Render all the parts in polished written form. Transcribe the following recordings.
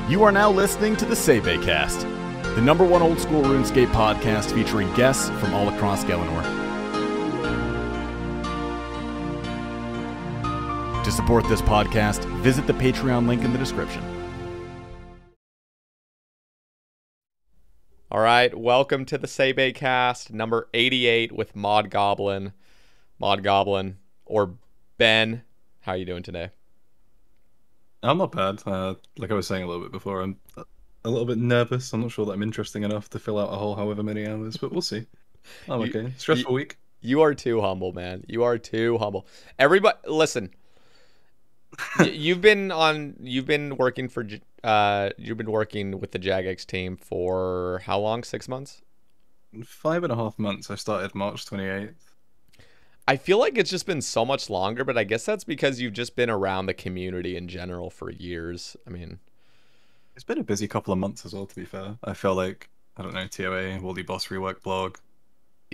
You are now listening to the Cast, the #1 old school RuneScape podcast featuring guests from all across Galanor. To support this podcast, visit the Patreon link in the description. All right, welcome to the Cast, number 88 with Mod Goblin. Mod Goblin, or Ben, how are you doing today? I'm not bad. Like I was saying a little bit before, I'm a little bit nervous. I'm not sure that I'm interesting enough to fill out a whole however many hours, but we'll see. I'm okay. Stressful week. You are too humble, man. You are too humble. Everybody, listen. You've been working with the Jagex team for how long? 6 months? 5.5 months. I started March 28th. I feel like it's just been so much longer, but I guess that's because you've just been around the community in general for years. I mean, it's been a busy couple of months as well, to be fair. I feel like, I don't know, TOA, Worldy Boss Rework blog,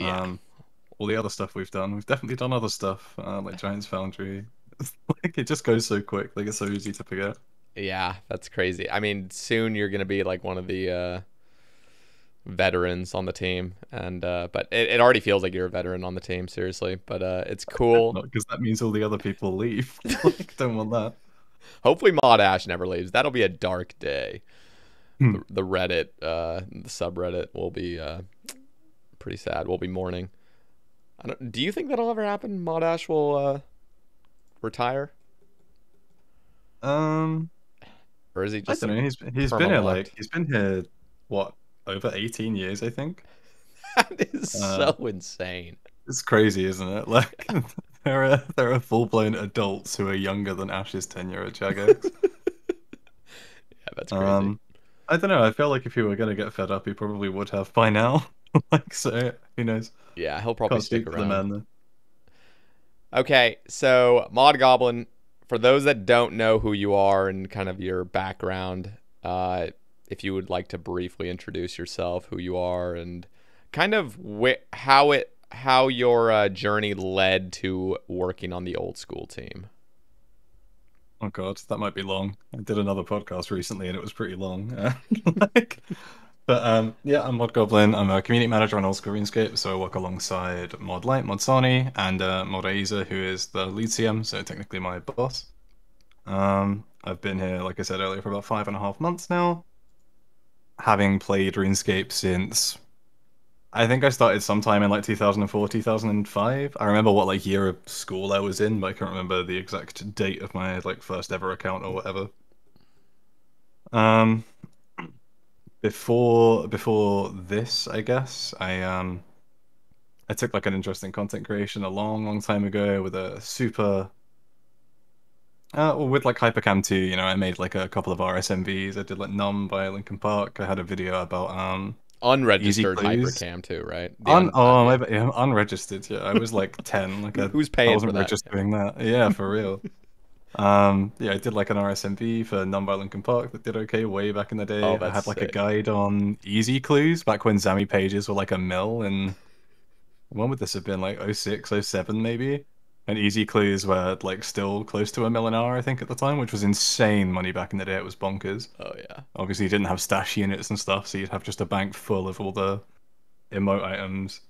all the other stuff we've done. We've definitely done other stuff, like Giants Foundry. Like, it just goes so quick. Like, it's so easy to forget. Yeah, that's crazy. I mean, soon you're going to be like one of the veterans on the team, and but it already feels like you're a veteran on the team, seriously. But it's cool. Because that means all the other people leave. Like, don't want that. Hopefully Mod Ash never leaves. That'll be a dark day. The Reddit, the subreddit will be pretty sad. We'll be mourning. Do you think that'll ever happen? Mod Ash will retire? Or is he just? I don't know. He's been here what, over 18 years, I think. That is so insane. It's crazy, isn't it? Like, there are full-blown adults who are younger than Ash's tenure at Jagex. Yeah, that's crazy. I don't know. I feel like if he were going to get fed up, he probably would have by now. Like, so who knows? Yeah, he'll probably stick around. The man, okay, so Mod Goblin, for those that don't know who you are and kind of your background, if you would like to briefly introduce yourself, who you are, and kind of how your journey led to working on the old school team. Oh god, that might be long. I did another podcast recently and it was pretty long. Yeah, I'm Mod Goblin. I'm a community manager on Old School RuneScape, so I work alongside Mod Light, Mod Sani, and Mod Aiza, who is the lead CM, so technically my boss. I've been here, like I said earlier, for about 5.5 months now. Having played RuneScape since, I think I started sometime in like 2004, 2005. I remember what like year of school I was in, but I can't remember the exact date of my like first ever account or whatever. Before this, I guess, I took like an interest in content creation a long time ago with a super with like Hypercam 2, you know, I made like a couple of RSMVs. I did like Numb by Linkin Park. I had a video about unregistered Hypercam 2, right? Unregistered, yeah. I was like 10. Like who's paying I wasn't for that? registering that. Yeah, for real. Yeah, I did like an RSMV for Numb by Linkin Park that did okay way back in the day. I had like a guide on easy clues back when Zami pages were like a mil, and when would this have been, like 06, 07 maybe? And easy clues were like still close to a mil an hour, I think, at the time, which was insane money back in the day. It was bonkers. Oh yeah. Obviously you didn't have stash units and stuff, so you'd have just a bank full of all the emote items.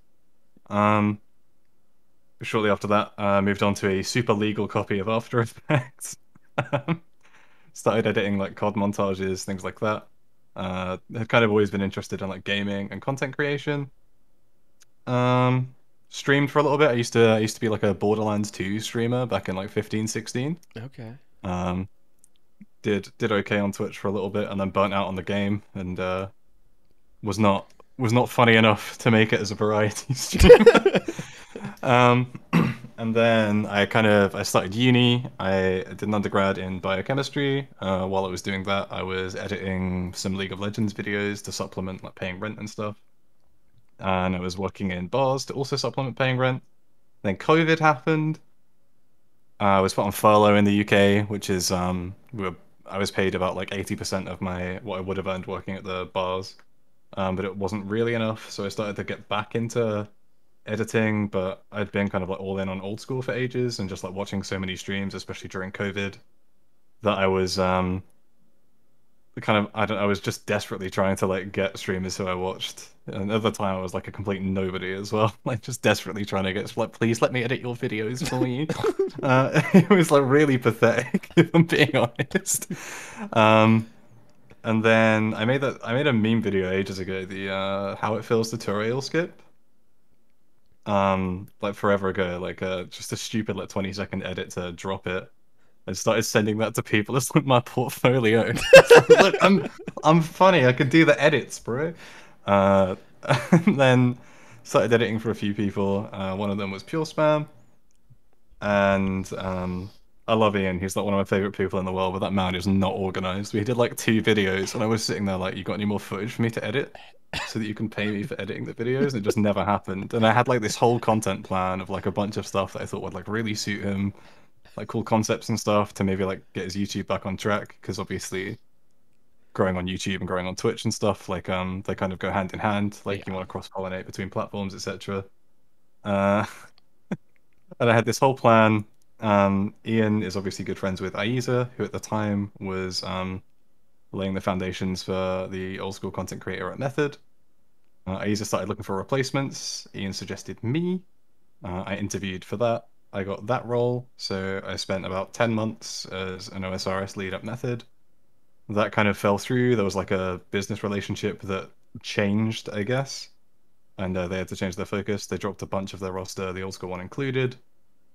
Shortly after that, moved on to a super legal copy of After Effects. Started editing like COD montages, things like that. Had kind of always been interested in like gaming and content creation. Streamed for a little bit. I used to be like a Borderlands 2 streamer back in like 15, 16. Okay. Did okay on Twitch for a little bit and then burnt out on the game and was not funny enough to make it as a variety stream. And then I started uni. I did an undergrad in biochemistry. While I was doing that, I was editing some League of Legends videos to supplement like paying rent and stuff. And I was working in bars to also supplement paying rent. Then COVID happened. I was put on furlough in the UK, which is I was paid about like 80% of what I would have earned working at the bars, but it wasn't really enough. So I started to get back into editing, but I'd been kind of like all in on old school for ages and just like watching so many streams, especially during COVID, that I was kind of I was just desperately trying to like get streamers who I watched. And at the time I was like a complete nobody as well. Like just desperately trying to get like, please let me edit your videos for you. It was like really pathetic, if I'm being honest. And then I made a meme video ages ago, the how it feels tutorial skip. Like forever ago, like just a stupid like 20-second edit to drop it. I started sending that to people as like my portfolio. Look, I'm funny. I could do the edits, bro. Uh, and then started editing for a few people. One of them was Pure Spam, and I love Ian. He's like one of my favorite people in the world, but that man is not organized. We did like 2 videos, and I was sitting there like, "You got any more footage for me to edit, so that you can pay me for editing the videos?" And it just never happened. And I had like this whole content plan of like a bunch of stuff that I thought would like really suit him, like cool concepts and stuff to maybe like get his YouTube back on track, because obviously growing on YouTube and growing on Twitch and stuff like they kind of go hand in hand. Like you want to cross pollinate between platforms, etc. Uh, and I had this whole plan. Ian is obviously good friends with Aiza, who at the time was laying the foundations for the old school content creator at Method. Aiza started looking for replacements. Ian suggested me. I interviewed for that. I got that role, so I spent about 10 months as an OSRS lead at Method. That kind of fell through. There was like a business relationship that changed, I guess, and they had to change their focus. They dropped a bunch of their roster, the old school one included.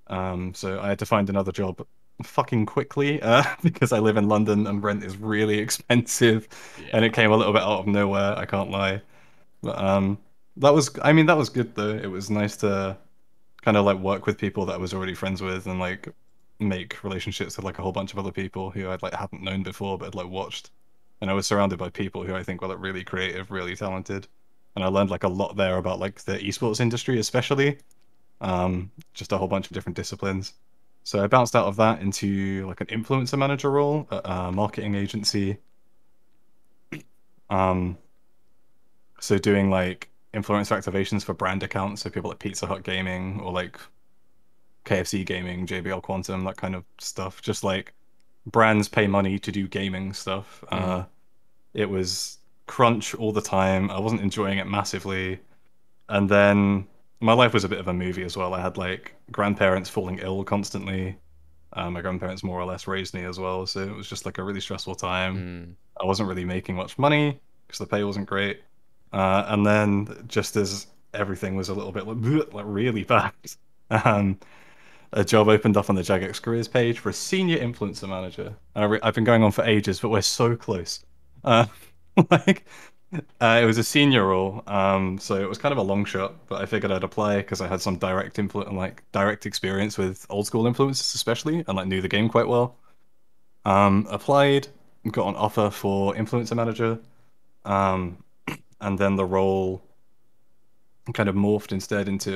So I had to find another job fucking quickly because I live in London and rent is really expensive, and it came a little bit out of nowhere, I can't lie. But that was good though. It was nice to kind of like work with people that I was already friends with and like make relationships with like a whole bunch of other people who I'd like hadn't known before but had like watched. And I was surrounded by people who I think were like really creative, really talented. And I learned like a lot there about like the esports industry especially. Just a whole bunch of different disciplines. So I bounced out of that into like an influencer manager role at a marketing agency. So doing like influencer activations for brand accounts, so people like Pizza Hut Gaming or like KFC Gaming, JBL Quantum, that kind of stuff. Just like brands pay money to do gaming stuff. It was crunch all the time. I wasn't enjoying it massively. And then my life was a bit of a movie as well. I had like grandparents falling ill constantly. My grandparents more or less raised me as well, so it was just like a really stressful time. I wasn't really making much money because the pay wasn't great. And then just as everything was a little bit like really bad, a job opened up on the Jagex careers page for a senior influencer manager. I've been going on for ages, but we're so close. Like, it was a senior role, so it was kind of a long shot, but I figured I'd apply because I had some direct experience with old school influencers, especially, and like knew the game quite well. Applied, got an offer for influencer manager, and then the role kind of morphed instead into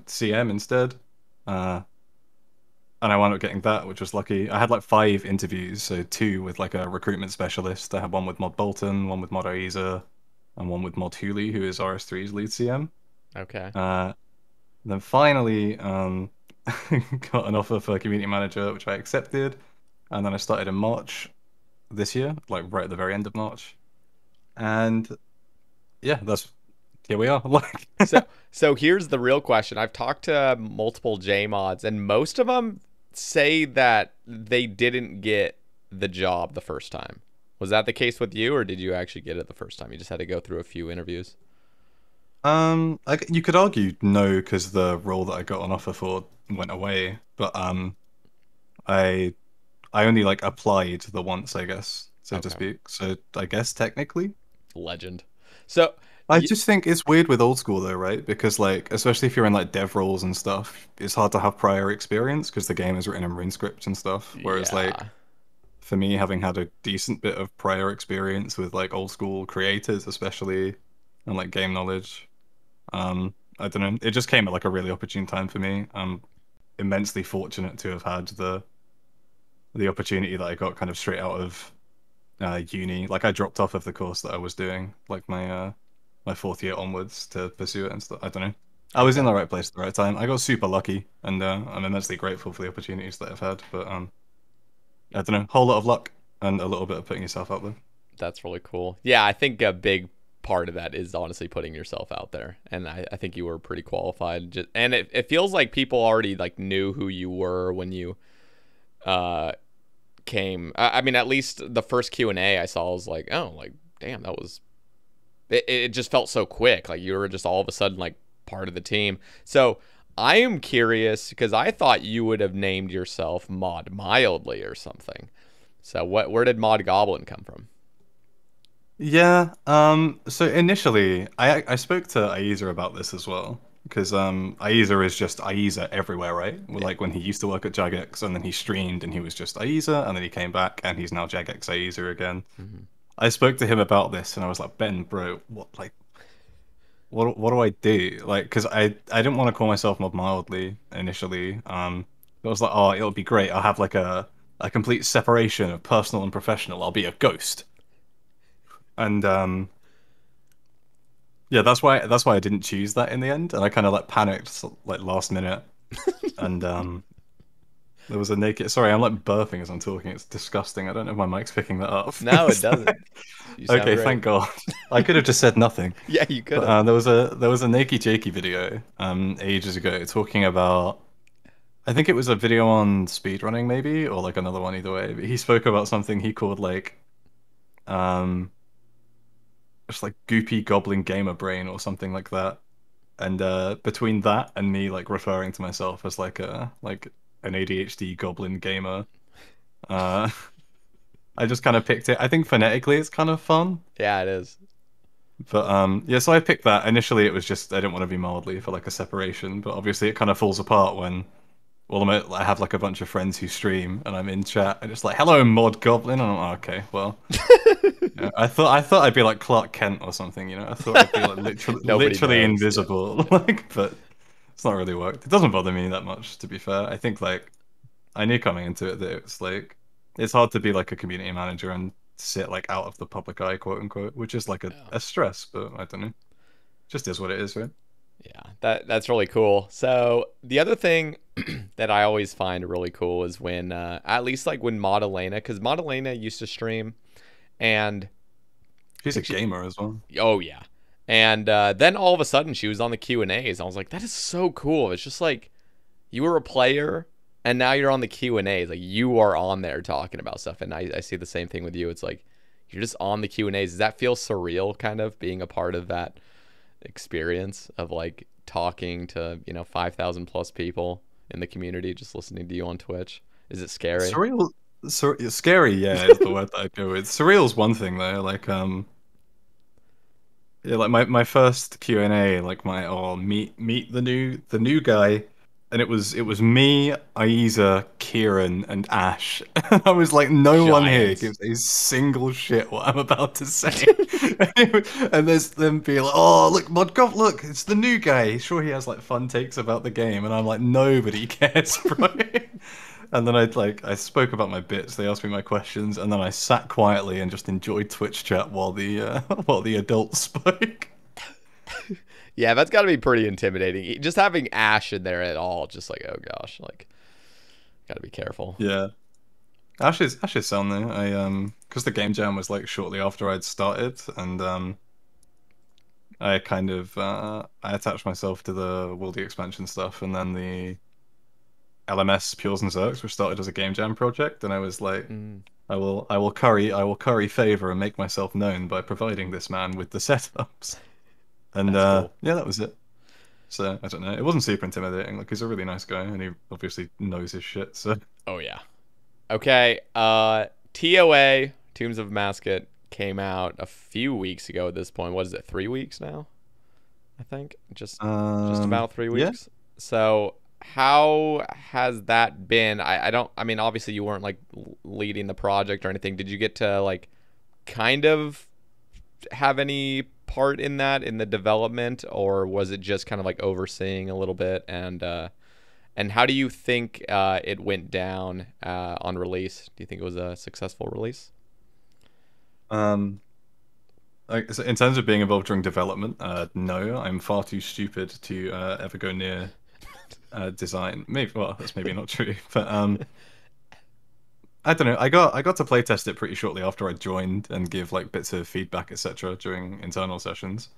CM instead. And I wound up getting that, which was lucky. I had like 5 interviews, so 2 with like a recruitment specialist. I had one with Mod Bolton, one with Mod Aiza, and one with Mod Hooley, who is RS3's lead CM. Okay. Then finally got an offer for community manager, which I accepted. And then I started in March this year, like right at the very end of March. And yeah, here we are. Like so here's the real question. I've talked to multiple J mods, and most of them say that they didn't get the job the first time. Was that the case with you, or did you actually get it the first time? You just had to go through a few interviews. You could argue no, because the role that I got an offer for went away. But I only like applied the once, I guess, so to speak. So I guess technically, legend. So I just think it's weird with old school though, right? Because like, especially if you're in like dev roles and stuff, it's hard to have prior experience because the game is written in RuneScript and stuff. Whereas like, for me, having had a decent bit of prior experience with like old school creators, especially, and like game knowledge, I don't know. It just came at like a really opportune time for me. I'm immensely fortunate to have had the opportunity that I got kind of straight out of uni. Like I dropped off of the course that I was doing, like my 4th year onwards to pursue it and stuff. I don't know. I was in the right place at the right time. I got super lucky, and I'm immensely grateful for the opportunities that I've had. But I don't know, whole lot of luck and a little bit of putting yourself out there. That's really cool. Yeah, I think a big part of that is honestly putting yourself out there, and I think you were pretty qualified. And it feels like people already like knew who you were when you came. I mean, at least the first Q&A I saw was like, oh, like damn, that was. It just felt so quick. Like you were just all of a sudden like part of the team. So I am curious because I thought you would have named yourself Mod Mildly or something. So where did Mod Goblin come from? Yeah, so initially I spoke to Aiza about this as well. Because Aiza is just Aiza everywhere, right? Well, like when he used to work at Jagex and then he streamed and he was just Aiza and then he came back and he's now Jagex Aiza again. Mm-hmm. I spoke to him about this and I was like, Ben, bro, what do I do? Like, because I didn't want to call myself Mod Mildly initially. I was like, oh, it'll be great. I'll have like a complete separation of personal and professional. I'll be a ghost. And yeah, that's why I didn't choose that in the end, and I kind of like panicked like last minute, and there was a naked. Sorry, I'm like burping as I'm talking. It's disgusting. I don't know if my mic's picking that up. No, it doesn't. You sound Okay, great. thank God. I could have just said nothing. Yeah, you could. But, there was a Naked Jakey video ages ago talking about. I think it was a video on speedrunning maybe, or like another one either way. But he spoke about something he called like just like goopy goblin gamer brain or something like that. And between that and me like referring to myself as like an ADHD goblin gamer, I just kind of picked it. I think phonetically it's kind of fun. Yeah, it is. But yeah, so I picked that. Initially it was just I didn't want to be Mildly for like a separation, but obviously it kind of falls apart when I have like a bunch of friends who stream and I'm in chat and it's like, hello Mod Goblin, and I'm like, okay, well. Yeah, I thought I'd be like Clark Kent or something, you know. I thought I'd be like literally knows, invisible, like, but it's not really worked. It doesn't bother me that much, to be fair. I think like I knew coming into it that it's like it's hard to be like a community manager and sit like out of the public eye, quote unquote, which is like a stress, but I don't know. Just is what it is, right? Yeah, that's really cool. So the other thing that I always find really cool is when, at least like when Mod Elena, because Mod Elena used to stream, and she's a gamer as well. Oh yeah, and then all of a sudden she was on the Q&As. I was like, that is so cool. It's just like you were a player, and now you're on the Q&As. Like you are on there talking about stuff, and I see the same thing with you. It's like you're just on the Q&As. Does that feel surreal, kind of being a part of that experience of like talking to 5,000 plus people in the community just listening to you on Twitch? Is it scary? Surreal, scary, yeah, is the word that I'd go with. Surreal's one thing though, like yeah, like my first Q&A, like meet the new guy, and it was me, Aiza, Kieran, and Ash. I was like, no one here gives a single shit what I'm about to say. And there's them being like, oh look, Modgov, look, it's the new guy. Sure, he has like fun takes about the game, and I'm like, nobody cares, bro. And then I spoke about my bits. They asked me my questions, and then I sat quietly and just enjoyed Twitch chat while the adults spoke. Yeah, that's got to be pretty intimidating. Just having Ash in there at all, just like, oh gosh, like, gotta be careful. Yeah, Ash is sound there. Because the game jam was like shortly after I'd started, and I kind of I attached myself to the Wildy expansion stuff, and then the LMS Pures and Zerks, which started as a game jam project, and I was like, I will curry favor and make myself known by providing this man with the setups. And cool. Yeah, that was it. So I don't know. It wasn't super intimidating. Like he's a really nice guy, and he obviously knows his shit. So. Oh yeah. Okay. TOA Tombs of Mascot came out a few weeks ago. At this point, what is it? 3 weeks now? I think just about 3 weeks. Yeah. So how has that been? I mean, obviously you weren't like leading the project or anything. Did you get to like kind of have any part in that, in the development, or was it just kind of like overseeing a little bit? And how do you think it went down on release? Do you think it was a successful release? Like, so in terms of being involved during development, no, I'm far too stupid to ever go near design. Maybe, well, that's maybe not true, but I don't know. I got to playtest it pretty shortly after I joined and give like bits of feedback, etc. during internal sessions.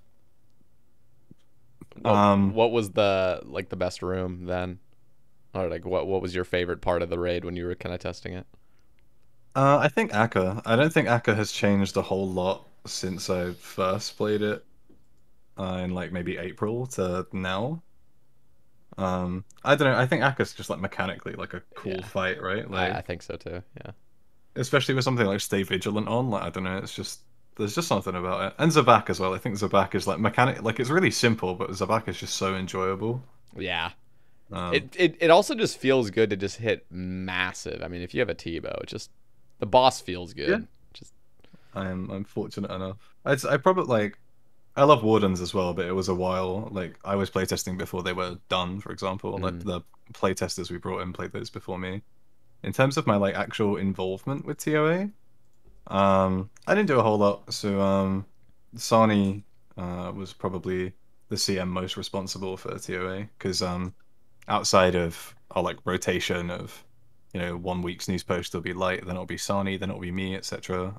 Um, What was the best room then? Or like what was your favorite part of the raid when you were kind of testing it? I think Akka. I don't think Akka has changed a whole lot since I first played it in like maybe April to now. I don't know. I think Akka's just like mechanically like a cool Yeah, fight, right? I Like think so too. Yeah. especially with something like Stay Vigilant on. Like I don't know. It's just there's just something about it. And Zabak as well. I think Zabak is like mechanic. Like it's really simple, but Zabak is just so enjoyable. Yeah. Um, It also just feels good to just hit massive. I mean, if you have a T-bow, it just the boss feels yeah, good. Just I'm fortunate enough. I probably like I love Wardens as well, but it was a while. Like I was playtesting before they were done, for example. Like mm, the playtesters we brought in played those before me. In terms of my like actual involvement with TOA, I didn't do a whole lot. So Sani was probably the CM most responsible for TOA because outside of our like rotation of one week's news post will be Light, then it'll be Sani, then it'll be me, etc.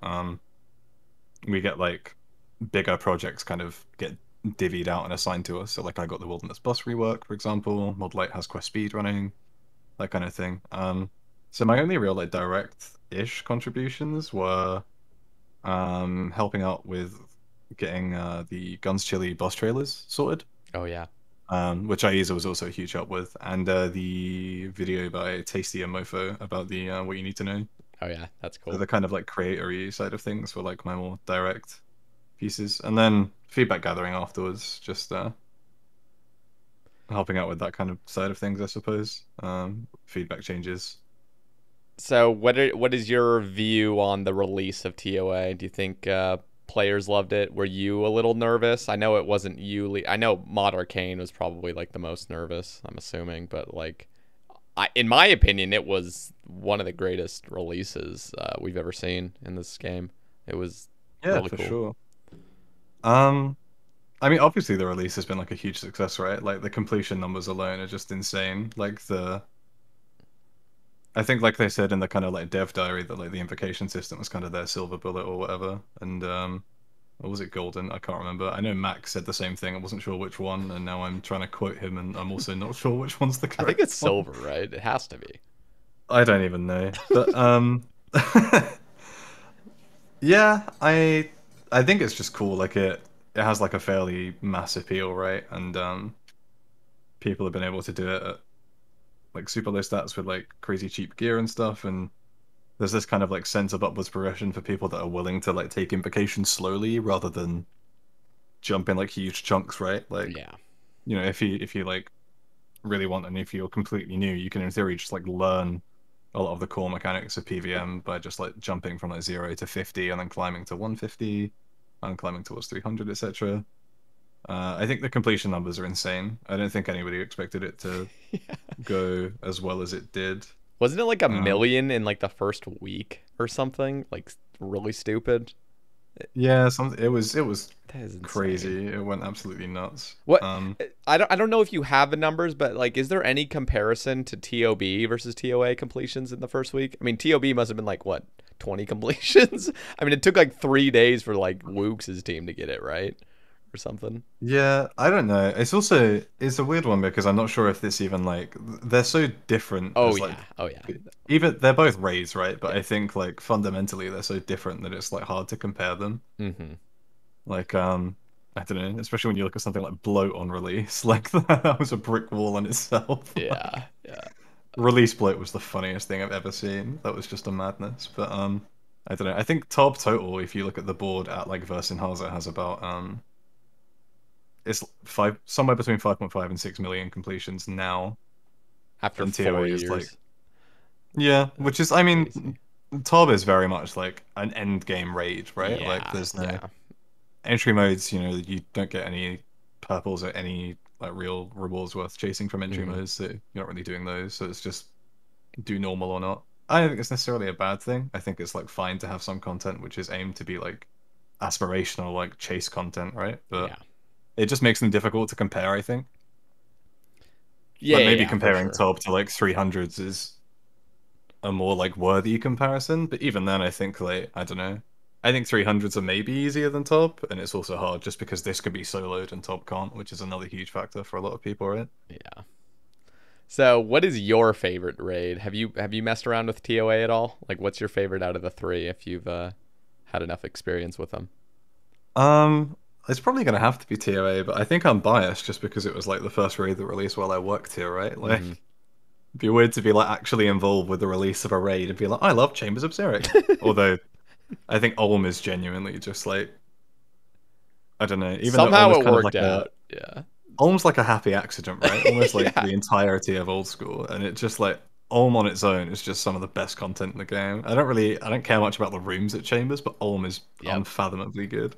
We get like bigger projects kind of get divvied out and assigned to us. So like I got the Wilderness Bus rework, for example. Modlight has Quest Speed running, that kind of thing. So my only real like direct-ish contributions were helping out with getting the Guns Chili boss trailers sorted, oh yeah. which Aiza was also a huge help with, and the video by Tasty and Mofo about the what you need to know. Oh yeah, that's So cool. the kind of like creatory side of things were like my more direct pieces, and then feedback gathering afterwards, just helping out with that kind of side of things, I suppose. Feedback changes. So, what is your view on the release of TOA? Do you think players loved it? Were you a little nervous? I know it wasn't you. I know Mod Arcane was probably like the most nervous. I'm assuming, but like, in my opinion, it was one of the greatest releases we've ever seen in this game. It was Yeah, really for cool. sure. Um, I mean, obviously the release has been like a huge success, right? Like the completion numbers alone are just insane. I think like they said in the kind of like dev diary that like the invocation system was kind of their silver bullet or whatever. And or was it golden? I can't remember. I know Max said the same thing. I wasn't sure which one, and now I'm trying to quote him, and I'm also not sure which one's the I think it's correct one. silver, right? It has to be. I don't even know. But yeah, I think it's just cool. Like it has like a fairly mass appeal, right? And people have been able to do it at like super low stats with like crazy cheap gear and stuff. And there's this kind of like sense of upwards progression for people that are willing to like take invocation slowly rather than jump in like huge chunks, right? Like Yeah. if you like really want, and if you're completely new, you can in theory just like learn a lot of the core mechanics of PVM by just like jumping from like 0 to 50 and then climbing to 150 and climbing towards 300, etc. I think the completion numbers are insane. I don't think anybody expected it to go as well as it did. Wasn't it like a Um, million in like the first week or something? Like really stupid. yeah, it was That is insane. crazy. It went absolutely nuts. What I don't know if you have the numbers, but like, is there any comparison to TOB versus TOA completions in the first week? I mean, TOB must have been like what 20 completions. I mean, it took like 3 days for like Wooks' team to get it right or something. Yeah, I don't know. It's a weird one because I'm not sure if this even like they're so different Oh as yeah, like oh yeah, even they're both raids, right? But yeah. I think like fundamentally they're so different that it's like hard to compare them. Mm-hmm. Like I don't know, especially when you look at something like Bloat on release, like that was a brick wall in itself. Yeah, yeah. Release Bloat was the funniest thing I've ever seen. That was just a madness. But I don't know. I think Top total, if you look at the board at like Versinhaza, has about it's five somewhere between 5.5 and 6 million completions now, After and four TOA is like years, yeah, which is I crazy. mean Tob is very much like an end game raid, right? Like Yeah, there's no yeah. entry modes, you don't get any purples or any like real rewards worth chasing from entry Mm-hmm. modes, so you're not really doing those. So it's just do normal or not. I don't think it's necessarily a bad thing. I think it's like fine to have some content which is aimed to be like aspirational, like chase content, right? But Yeah, it just makes them difficult to compare, I think. yeah, Like yeah, maybe yeah, for comparing sure. Tob to like 300s is a more like worthy comparison. But even then, I think like I don't know. I think 300s are maybe easier than top, and it's also hard just because this could be soloed and top can't, which is another huge factor for a lot of people, right? Yeah. So, what is your favorite raid? Have you messed around with TOA at all? Like, what's your favorite out of the three if you've had enough experience with them? It's probably gonna have to be TOA, but I think I'm biased just because it was like the first raid that released while I worked here, right? Like, Mhm. it'd be weird to be like actually involved with the release of a raid and be like, I love Chambers of Xeric. Although I think Ulm is genuinely just like I don't know, even though Somehow Ulm is it kind of worked like a out. Yeah. Ulm's like a happy accident, right? Almost like Yeah. the entirety of old school, and it just like Ulm on its own is just some of the best content in the game. I don't care much about the rooms at Chambers, but Ulm is Yep. unfathomably good.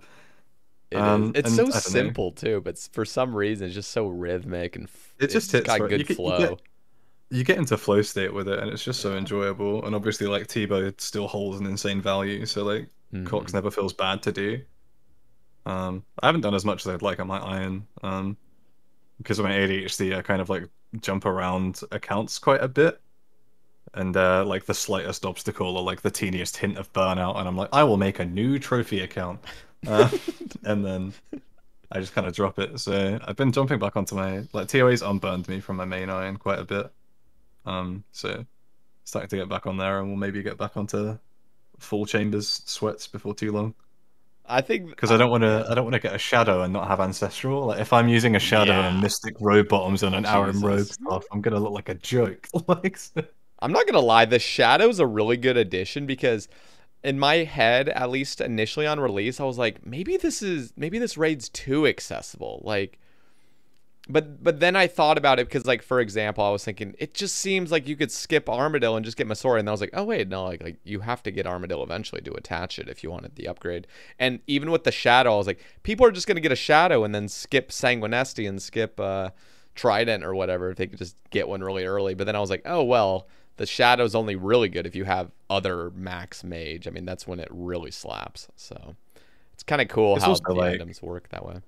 It is. It's And so I don't know, simple too, but for some reason, it's just so rhythmic and it it's just just hits got right. good flow. You get into flow state with it, and it's just so Yeah. enjoyable. And obviously, like Tebow still holds an insane value, so like Cox Hmm. never feels bad to do. I haven't done as much as I'd like on my Iron, because of my ADHD, I kind of like jump around accounts quite a bit, and like the slightest obstacle or like the teeniest hint of burnout, and I'm like, I will make a new trophy account, uh, and then I just kind of drop it. So I've been jumping back onto my like TOA's unburned me from my main Iron quite a bit. So starting to get back on there, and we'll maybe get back onto full chambers sweats before too long. I think. Because Yeah. I don't want to get a shadow and not have ancestral. Like if I'm using a shadow and Yeah. mystic robe bottoms and an Aram robe Jesus. stuff, I'm gonna look like a joke. Like I'm not gonna lie. The Shadow's a really good addition because in my head, at least initially on release, I was like, maybe this raid's too accessible. Like, but then I thought about it because, like, for example, I was thinking it just seems like you could skip Armadillo and just get Masori, and then I was like, oh wait, no, like you have to get Armadillo eventually to attach it if you wanted the upgrade. And even with the Shadow, I was like, people are just gonna get a Shadow and then skip Sanguinesti and skip Trident or whatever if they could just get one really early. But then I was like, oh well, the Shadow's only really good if you have other max mage. I mean, that's when it really slaps. So it's kind of cool it's how also the like items work that way.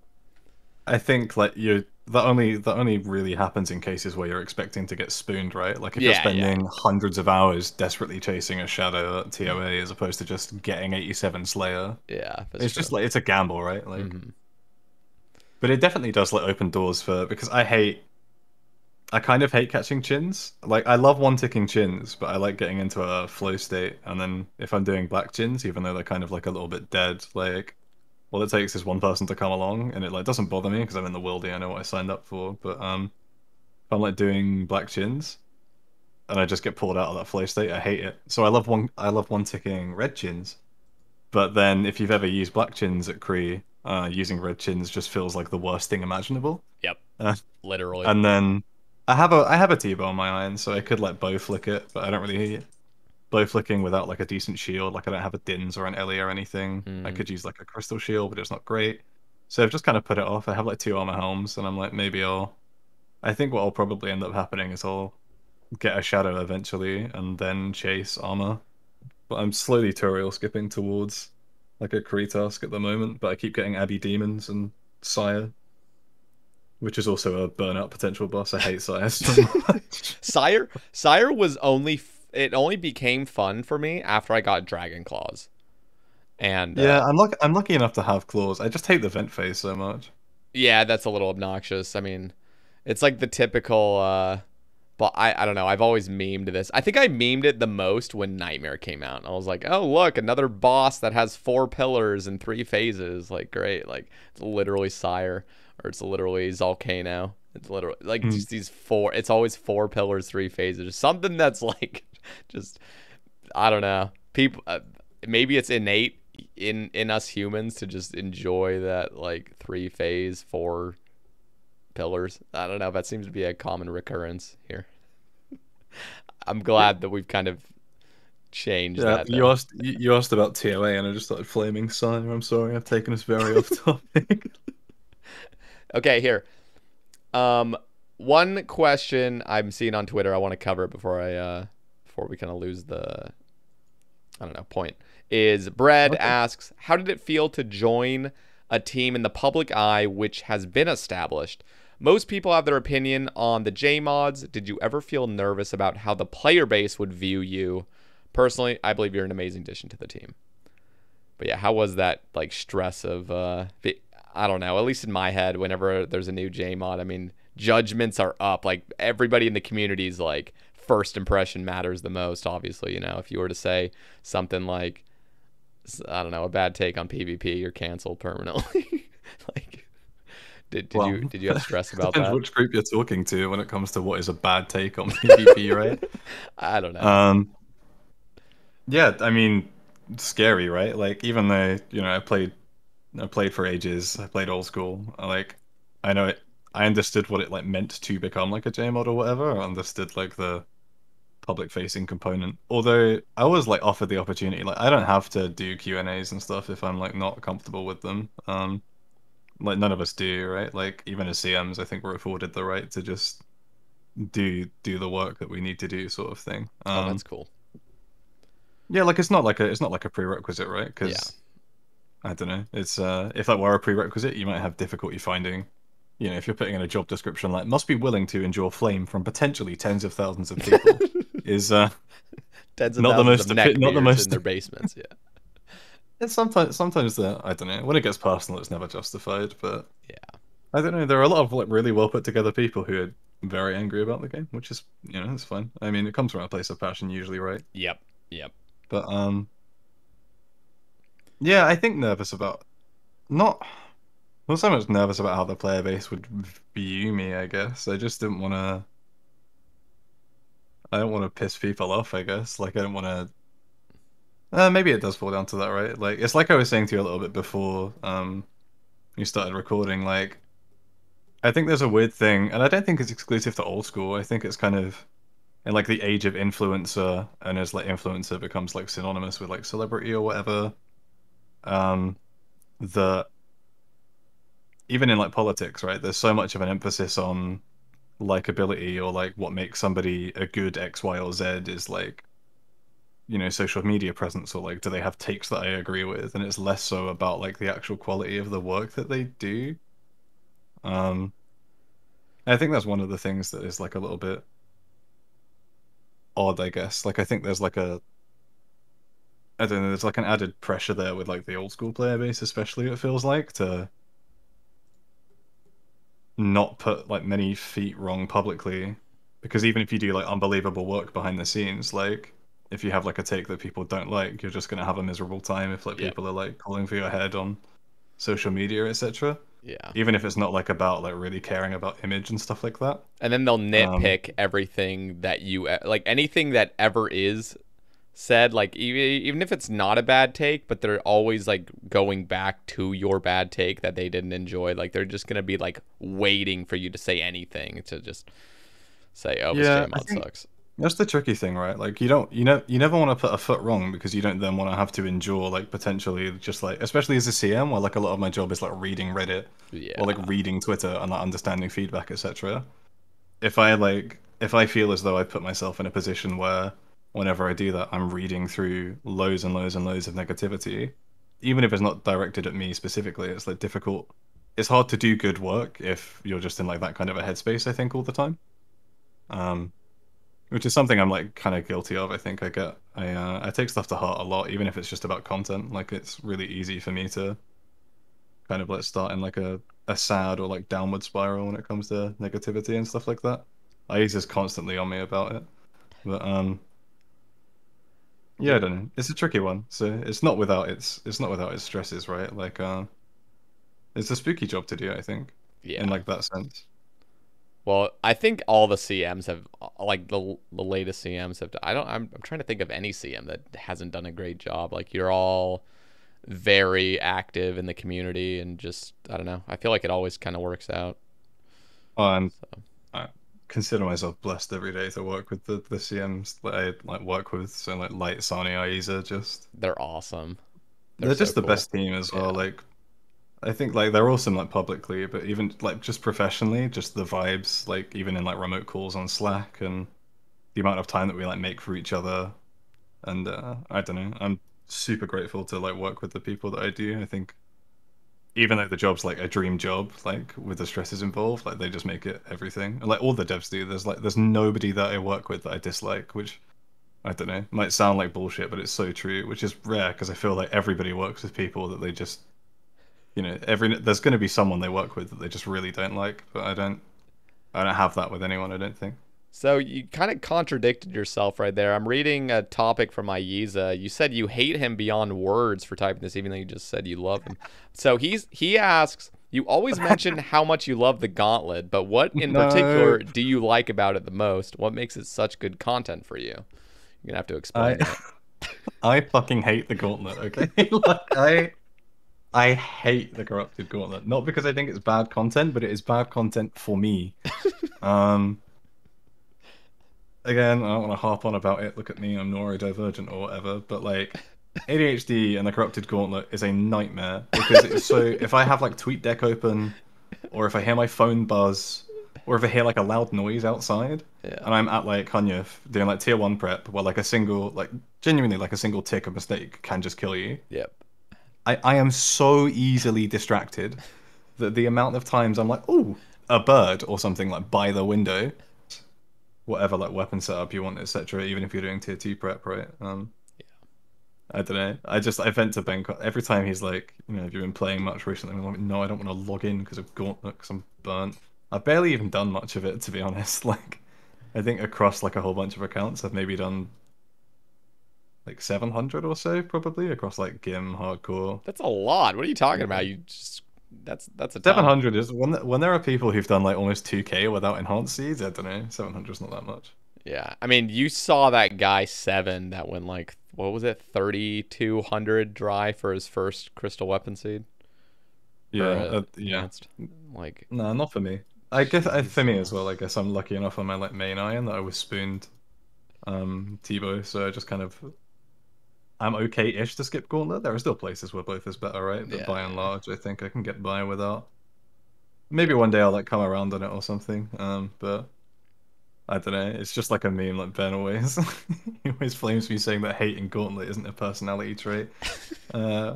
I think like you that only really happens in cases where you're expecting to get spooned, right? Like if you're Yeah, yeah, spending hundreds of hours desperately chasing a shadow at TOA as opposed to just getting 87 Slayer. yeah. That's It's true. just like it's a gamble, right? Like Hmm. but it definitely does like open doors for because I kind of hate catching chins. Like I love one ticking chins, but I like getting into a flow state. And then if I'm doing black chins, even though they're kind of like a little bit dead, like all it takes is one person to come along, and it like doesn't bother me because I'm in the worldy. I know what I signed up for. But if I'm like doing black chins and I just get pulled out of that flow state, I hate it. So I love one ticking red chins. But then if you've ever used black chins at Kree, using red chins just feels like the worst thing imaginable. Yep. Uh, Literally. and then I have a T-bow on my iron, so I could like bow flick it, but I don't really bow flicking without like a decent shield. Like I don't have a Dins or an Ellie or anything. I Mm. could use like a crystal shield, but it's not great. So I've just kind of put it off. I have like two armor helms, and I'm like maybe I'll. I think what will probably end up happening is I'll get a shadow eventually, and then chase armor. But I'm slowly tutorial skipping towards like a Kree task at the moment. But I keep getting Abbey demons and Sire, which is also a burnout potential boss. I hate Sire so much. Sire was it only became fun for me after I got Dragon Claws. And Yeah, I'm lucky enough to have claws. I just hate the vent phase so much. yeah, that's a little obnoxious. I mean, it's like the typical but I don't know. I've always memed this. I think I memed it the most when Nightmare came out. I was like, "Oh, look, another boss that has 4 pillars and 3 phases." Like, great. Like, it's literally Sire or it's literally Zalcano. It's literally like Hmm. just these 4. It's always 4 pillars, 3 phases. Something that's like just I don't know. People maybe it's innate in us humans to just enjoy that like 3 phase, 4 pillars. I don't know. That seems to be a common recurrence here. I'm glad that we've kind of changed Yeah, that though. you asked about TOA and I just started flaming Sire. I'm sorry, I've taken us very off topic. Okay, here. Um, one question I'm seeing on Twitter I want to cover before before we kind of lose the I don't know point is Bread Okay. asks, how did it feel to join a team in the public eye which has been established, Most people have their opinion on the J mods. Did you ever feel nervous about how the player base would view you? Personally, I believe you're an amazing addition to the team. But yeah, how was that like stress of I don't know, at least in my head, whenever there's a new J mod, I mean, judgments are up. Like everybody in the community's like first impression matters the most, obviously, you know. If you were to say something like, I don't know, a bad take on PvP, you're canceled permanently. Like did you have stress about depends that? which group you're talking to when it comes to what is a bad take on PvP, right? I don't know. Yeah, I mean, scary, right? Like even though, you know, I played for ages, I played old school. I know it I understood what it like meant to become like a JMod or whatever. I understood like the public facing component. Although I was like offered the opportunity, like I don't have to do Q&As and stuff if I'm like not comfortable with them. Like none of us do, right? Like even as CMs, I think we're afforded the right to just do the work that we need to do, sort of thing. Oh, that's cool. Yeah, like it's not like a prerequisite, right? Because Yeah. I don't know. It's if that were a prerequisite, you might have difficulty finding. You know, if you're putting in a job description like must be willing to endure flame from potentially tens of thousands of people, is Tens of not the thousands most of neckbeards not the most. in their basements. Yeah. It's sometimes the I don't know, when it gets personal, it's never justified. But Yeah. I don't know. There are a lot of like really well put together people who are very angry about the game, which is, you know, it's fine. I mean, it comes from a place of passion usually, right? Yep. Yep. But yeah, I think nervous about not not so much nervous about how the player base would view me, I guess. I just didn't want to. I don't want to piss people off, I guess. Like I don't want to. Maybe it does fall down to that, right? Like it's like I was saying to you a little bit before you started recording. Like I think there's a weird thing, and I don't think it's exclusive to old school. I think it's kind of in like the age of influencer, and as like influencer becomes like synonymous with like celebrity or whatever. The even in like politics, right? There's so much of an emphasis on likability or like what makes somebody a good X, Y, or Z is like, you know, social media presence or like do they have takes that I agree with, and it's less so about like the actual quality of the work that they do. Um, I think that's one of the things that is like a little bit odd, I guess. Like I think there's like a I don't know, there's like an added pressure there with like the old school player base, especially it feels like to not put like many feet wrong publicly, because even if you do like unbelievable work behind the scenes, like if you have like a take that people don't like, you're just gonna have a miserable time if like Yep. people are like calling for your head on social media, etc. Yeah. Even if it's not like about like really caring about image and stuff like that. And then they'll nitpick everything that you like, anything that ever is said, like even if it's not a bad take, but they're always like going back to your bad take that they didn't enjoy. Like they're just gonna be like waiting for you to say anything to just say, "Oh, this Yeah, J mod sucks." That's the tricky thing, right? Like you never want to put a foot wrong because you don't then want to have to endure like potentially just like, especially as a CM where like a lot of my job is like reading Reddit Yeah. or like reading Twitter and like understanding feedback, etc. If I feel as though I put myself in a position where whenever I do that, I'm reading through loads and loads and loads of negativity, even if it's not directed at me specifically, it's like difficult. It's hard to do good work if you're just in like that kind of a headspace, I think, all the time. Um, which is something I'm like kind of guilty of. I think I take stuff to heart a lot, even if it's just about content. Like it's really easy for me to kind of like start in like a sad or like downward spiral when it comes to negativity and stuff like that. I just constantly on me about it. But yeah, I don't know. It's a tricky one. So it's not without its stresses, right? Like it's a spooky job to do, I think. Yeah. In like that sense. Well, I think all the CMs have, like the latest CMs have. I'm trying to think of any CM that hasn't done a great job. Like you're all very active in the community and just, I don't know. I feel like it always kind of works out. And I consider myself blessed every day to work with the CMs that I like work with. So like Light, Sani, Aiza, just They're awesome. they're so just the cool. best team as well. Yeah. Like I think like they're awesome like publicly, but even like just professionally, just the vibes, like even in like remote calls on Slack and the amount of time that we like make for each other. And I don't know, I'm super grateful to like work with the people that I do. I think even though the job's like a dream job, like with the stresses involved, like they just make it everything. And, like all the devs do. There's nobody that I work with that I dislike, which I don't know, might sound like bullshit, but it's so true, which is rare because I feel like everybody works with people that they just, there's going to be someone they work with that they just really don't like, but I don't have that with anyone, I don't think. So you kind of contradicted yourself right there. I'm reading a topic from Aiza. You said you hate him beyond words for typing this, even though you just said you love him. So he asks, you always mention how much you love the Gauntlet, but what in particular do you like about it the most? What makes it such good content for you? You're gonna have to explain it. I fucking hate the Gauntlet, okay? Like, I hate the Corrupted Gauntlet. Not because I think it's bad content, but it is bad content for me. Again, I don't want to harp on about it. Look at me, I'm neurodivergent or whatever. But like, ADHD and the Corrupted Gauntlet is a nightmare because it's so. If I have like TweetDeck open, or if I hear my phone buzz, or if I hear like a loud noise outside, and I'm at like Hunyuth doing like tier 1 prep, where like a single, like genuinely like a single tick of mistake can just kill you. Yep. I am so easily distracted that the amount of times I'm like, oh, a bird or something like by the window. Whatever like weapon setup you want, etc. Even if you're doing tier 2 prep, right? Yeah. I don't know. I vent to Ben every time he's like, have you been playing much recently? I'm like, no, I don't want to log in because of Gauntlet because I'm burnt. I've barely even done much of it, to be honest. Like, I think across like a whole bunch of accounts, I've maybe done like 700 or so, probably across like Gim, Hardcore. That's a lot. What are you talking about? You just that's a ton. 700 is when there are people who've done like almost 2K without enhanced seeds. I don't know. 700 is not that much. Yeah, I mean, you saw that guy 7 that went like, what was it, 3,200 dry for his first crystal weapon seed. Yeah, Like, no, not for me. I guess for me as well. I guess I'm lucky enough on my like main iron that I was spooned Tebow, so I just kind of I'm okay-ish to skip Gauntlet. There are still places where both is better, right? But by and large, I think I can get by without. Maybe one day I'll like come around on it or something. But I don't know. It's just like a meme, like Ben always. He always flames me saying that hating Gauntlet isn't a personality trait.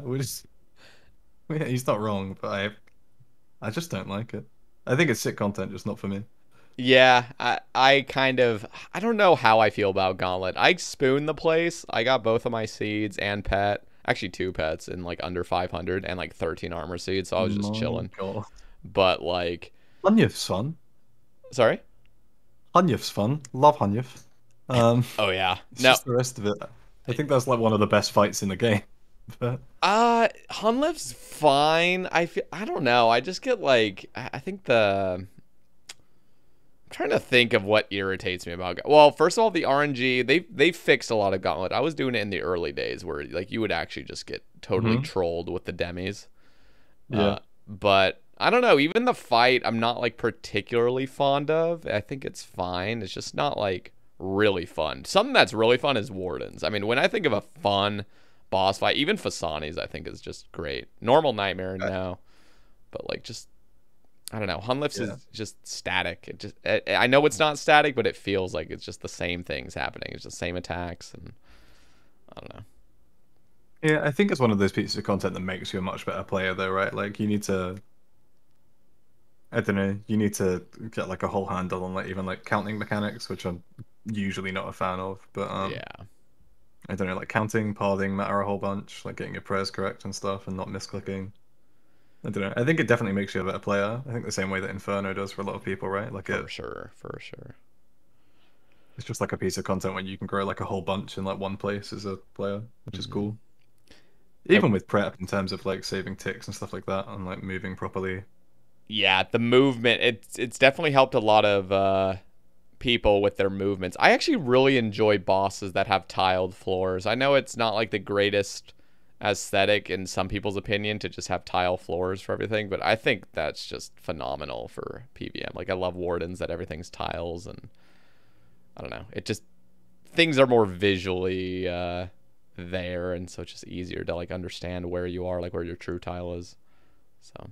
Which he's not wrong, but I just don't like it. I think it's sick content, just not for me. Yeah, I don't know how I feel about Gauntlet. I spooned the place. I got both of my seeds and pet. Actually, 2 pets in like under 500 and like 13 armor seeds, so I was just chilling. God. But like... Hunyuth's fun. Sorry? Hunyuth's fun. Love Hunyuth. Oh, yeah. Just the rest of it. I think that's like one of the best fights in the game. But... Hunyuth's fine. I don't know. I just get like... I think I'm trying to think of what irritates me about well, first of all, the RNG, they fixed a lot of Gauntlet. I was doing it in the early days where like you would actually just get totally trolled with the demis. Yeah. But I don't know, even the fight I'm not like particularly fond of. I think it's fine. It's just not like really fun. Something that's really fun is Wardens. I mean, when I think of a fun boss fight, even Fasani's I think is just great. Normal Nightmare no. But like just I don't know. Hunyuth's is just static. I know it's not static, but it feels like it's just the same things happening. It's the same attacks, and I don't know. Yeah, I think it's one of those pieces of content that makes you a much better player, though, right? Like you need to, I don't know, you need to get like a whole handle on like even like counting mechanics, which I'm usually not a fan of. But yeah, I don't know, like counting, pathing matter a whole bunch, like getting your prayers correct and stuff, and not misclicking. I don't know. I think it definitely makes you a better player. I think the same way that Inferno does for a lot of people, right? Like for sure. It's just like a piece of content when you can grow like a whole bunch in like one place as a player, which is cool. Even with prep in terms of like saving ticks and stuff like that and like moving properly. Yeah, the movement, it's definitely helped a lot of people with their movements. I actually really enjoy bosses that have tiled floors. I know it's not like the greatest aesthetic in some people's opinion to just have tile floors for everything, but I think that's just phenomenal for PVM. Like I love Wardens that everything's tiles, and I don't know, it just things are more visually there, and so it's just easier to like understand where you are, like where your true tile is. So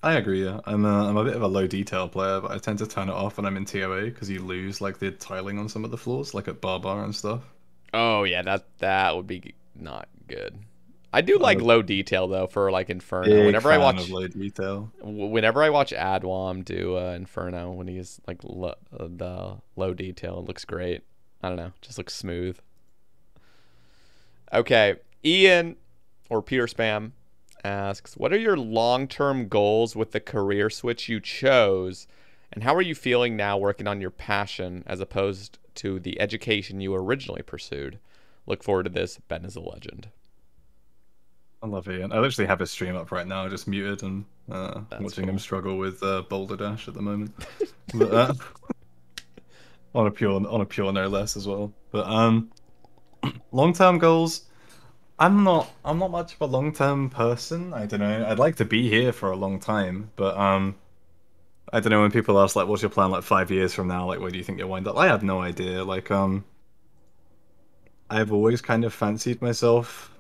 I agree. Yeah, I'm a bit of a low detail player, but I tend to turn it off when I'm in TOA because you lose like the tiling on some of the floors, like at Barbar and stuff. Oh yeah, that would be not good. I do I'm like a low detail though for like Inferno. big fan of low detail. Whenever I watch Adwam do Inferno when he's like the low detail, it looks great. I don't know, just looks smooth. Okay, Ian or Peter Spam asks, "What are your long-term goals with the career switch you chose, and how are you feeling now working on your passion as opposed to the education you originally pursued? Look forward to this. Ben is a legend." I love Ian. I literally have his stream up right now, just muted and watching him struggle with Boulder Dash at the moment. But, on a pure no less as well. But long-term goals. I'm not much of a long-term person. I don't know. I'd like to be here for a long time, but I don't know, when people ask like what's your plan like 5 years from now, like where do you think you'll wind up? I have no idea. Like I've always kind of fancied myself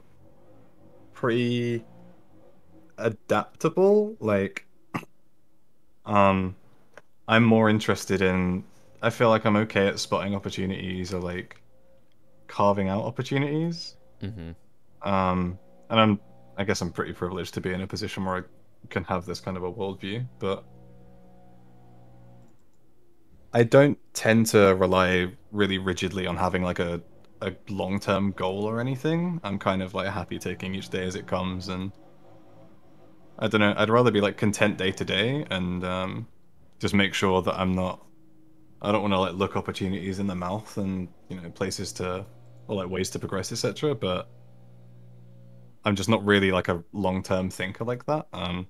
pretty adaptable. Like um I'm more interested in, I feel like I'm okay at spotting opportunities or like carving out opportunities. Mm-hmm. And I guess I'm pretty privileged to be in a position where I can have this kind of a worldview, but I don't tend to rely really rigidly on having like a long-term goal or anything. I'm kind of like happy taking each day as it comes, and I don't know, I'd rather be like content day to day and just make sure that I don't want to like look opportunities in the mouth and, you know, places to, or like ways to progress, etc. But I'm just not really like a long-term thinker like that. Kind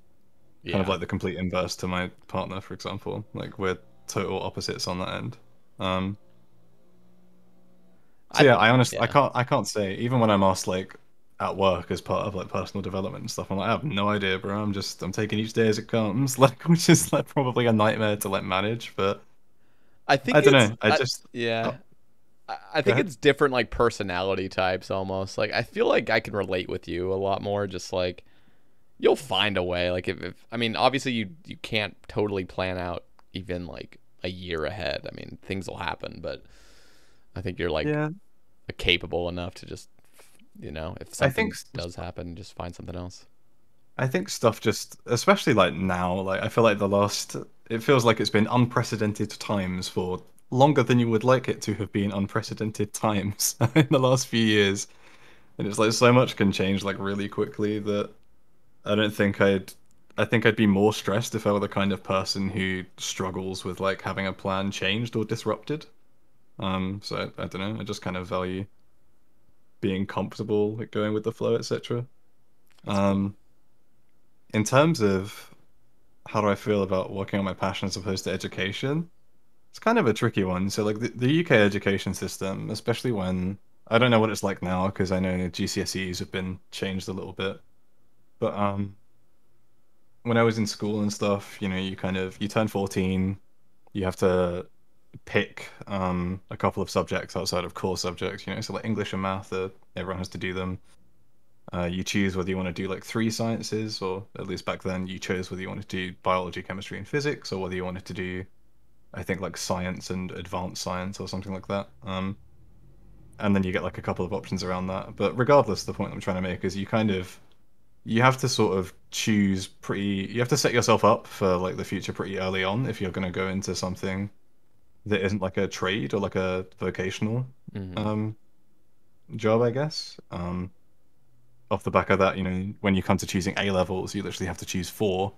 of like the complete inverse to my partner, for example. Like we're total opposites on that end. So yeah, I honestly, I can't say. Even when I'm asked like at work as part of like personal development and stuff, I'm like, I have no idea, bro. I'm taking each day as it comes. Like, which is like probably a nightmare to like manage. But I think I don't know. yeah. Oh, I think it's different like personality types almost. Like I feel like I can relate with you a lot more. Just like you'll find a way. Like if I mean, obviously you can't totally plan out even like a year ahead. I mean, things will happen, but I think you're like yeah. capable enough to just, you know, if I something think does happen, just find something else. I think stuff just, especially like now, like I feel like it feels like it's been unprecedented times for longer than you would like it to have been unprecedented times in the last few years. And it's like so much can change like really quickly that I don't think I think I'd be more stressed if I were the kind of person who struggles with like having a plan changed or disrupted. So I don't know, I just kind of value being comfortable, like going with the flow, etc. Um, in terms of how do I feel about working on my passion as opposed to education, it's kind of a tricky one. So like the UK education system, especially when I don't know what it's like now because I know GCSEs have been changed a little bit, but when I was in school and stuff, you know, you turn 14, you have to pick a couple of subjects outside of core subjects, you know, so like English and math, everyone has to do them. You choose whether you want to do like three sciences, or at least back then you chose whether you wanted to do biology, chemistry, and physics, or whether you wanted to do, I think, like science and advanced science or something like that. And then you get like a couple of options around that. But regardless, the point I'm trying to make is you have to sort of you have to set yourself up for like the future pretty early on if you're going to go into something that isn't like a trade or like a vocational job, I guess. Off the back of that, you know, when you come to choosing A levels, you literally have to choose four.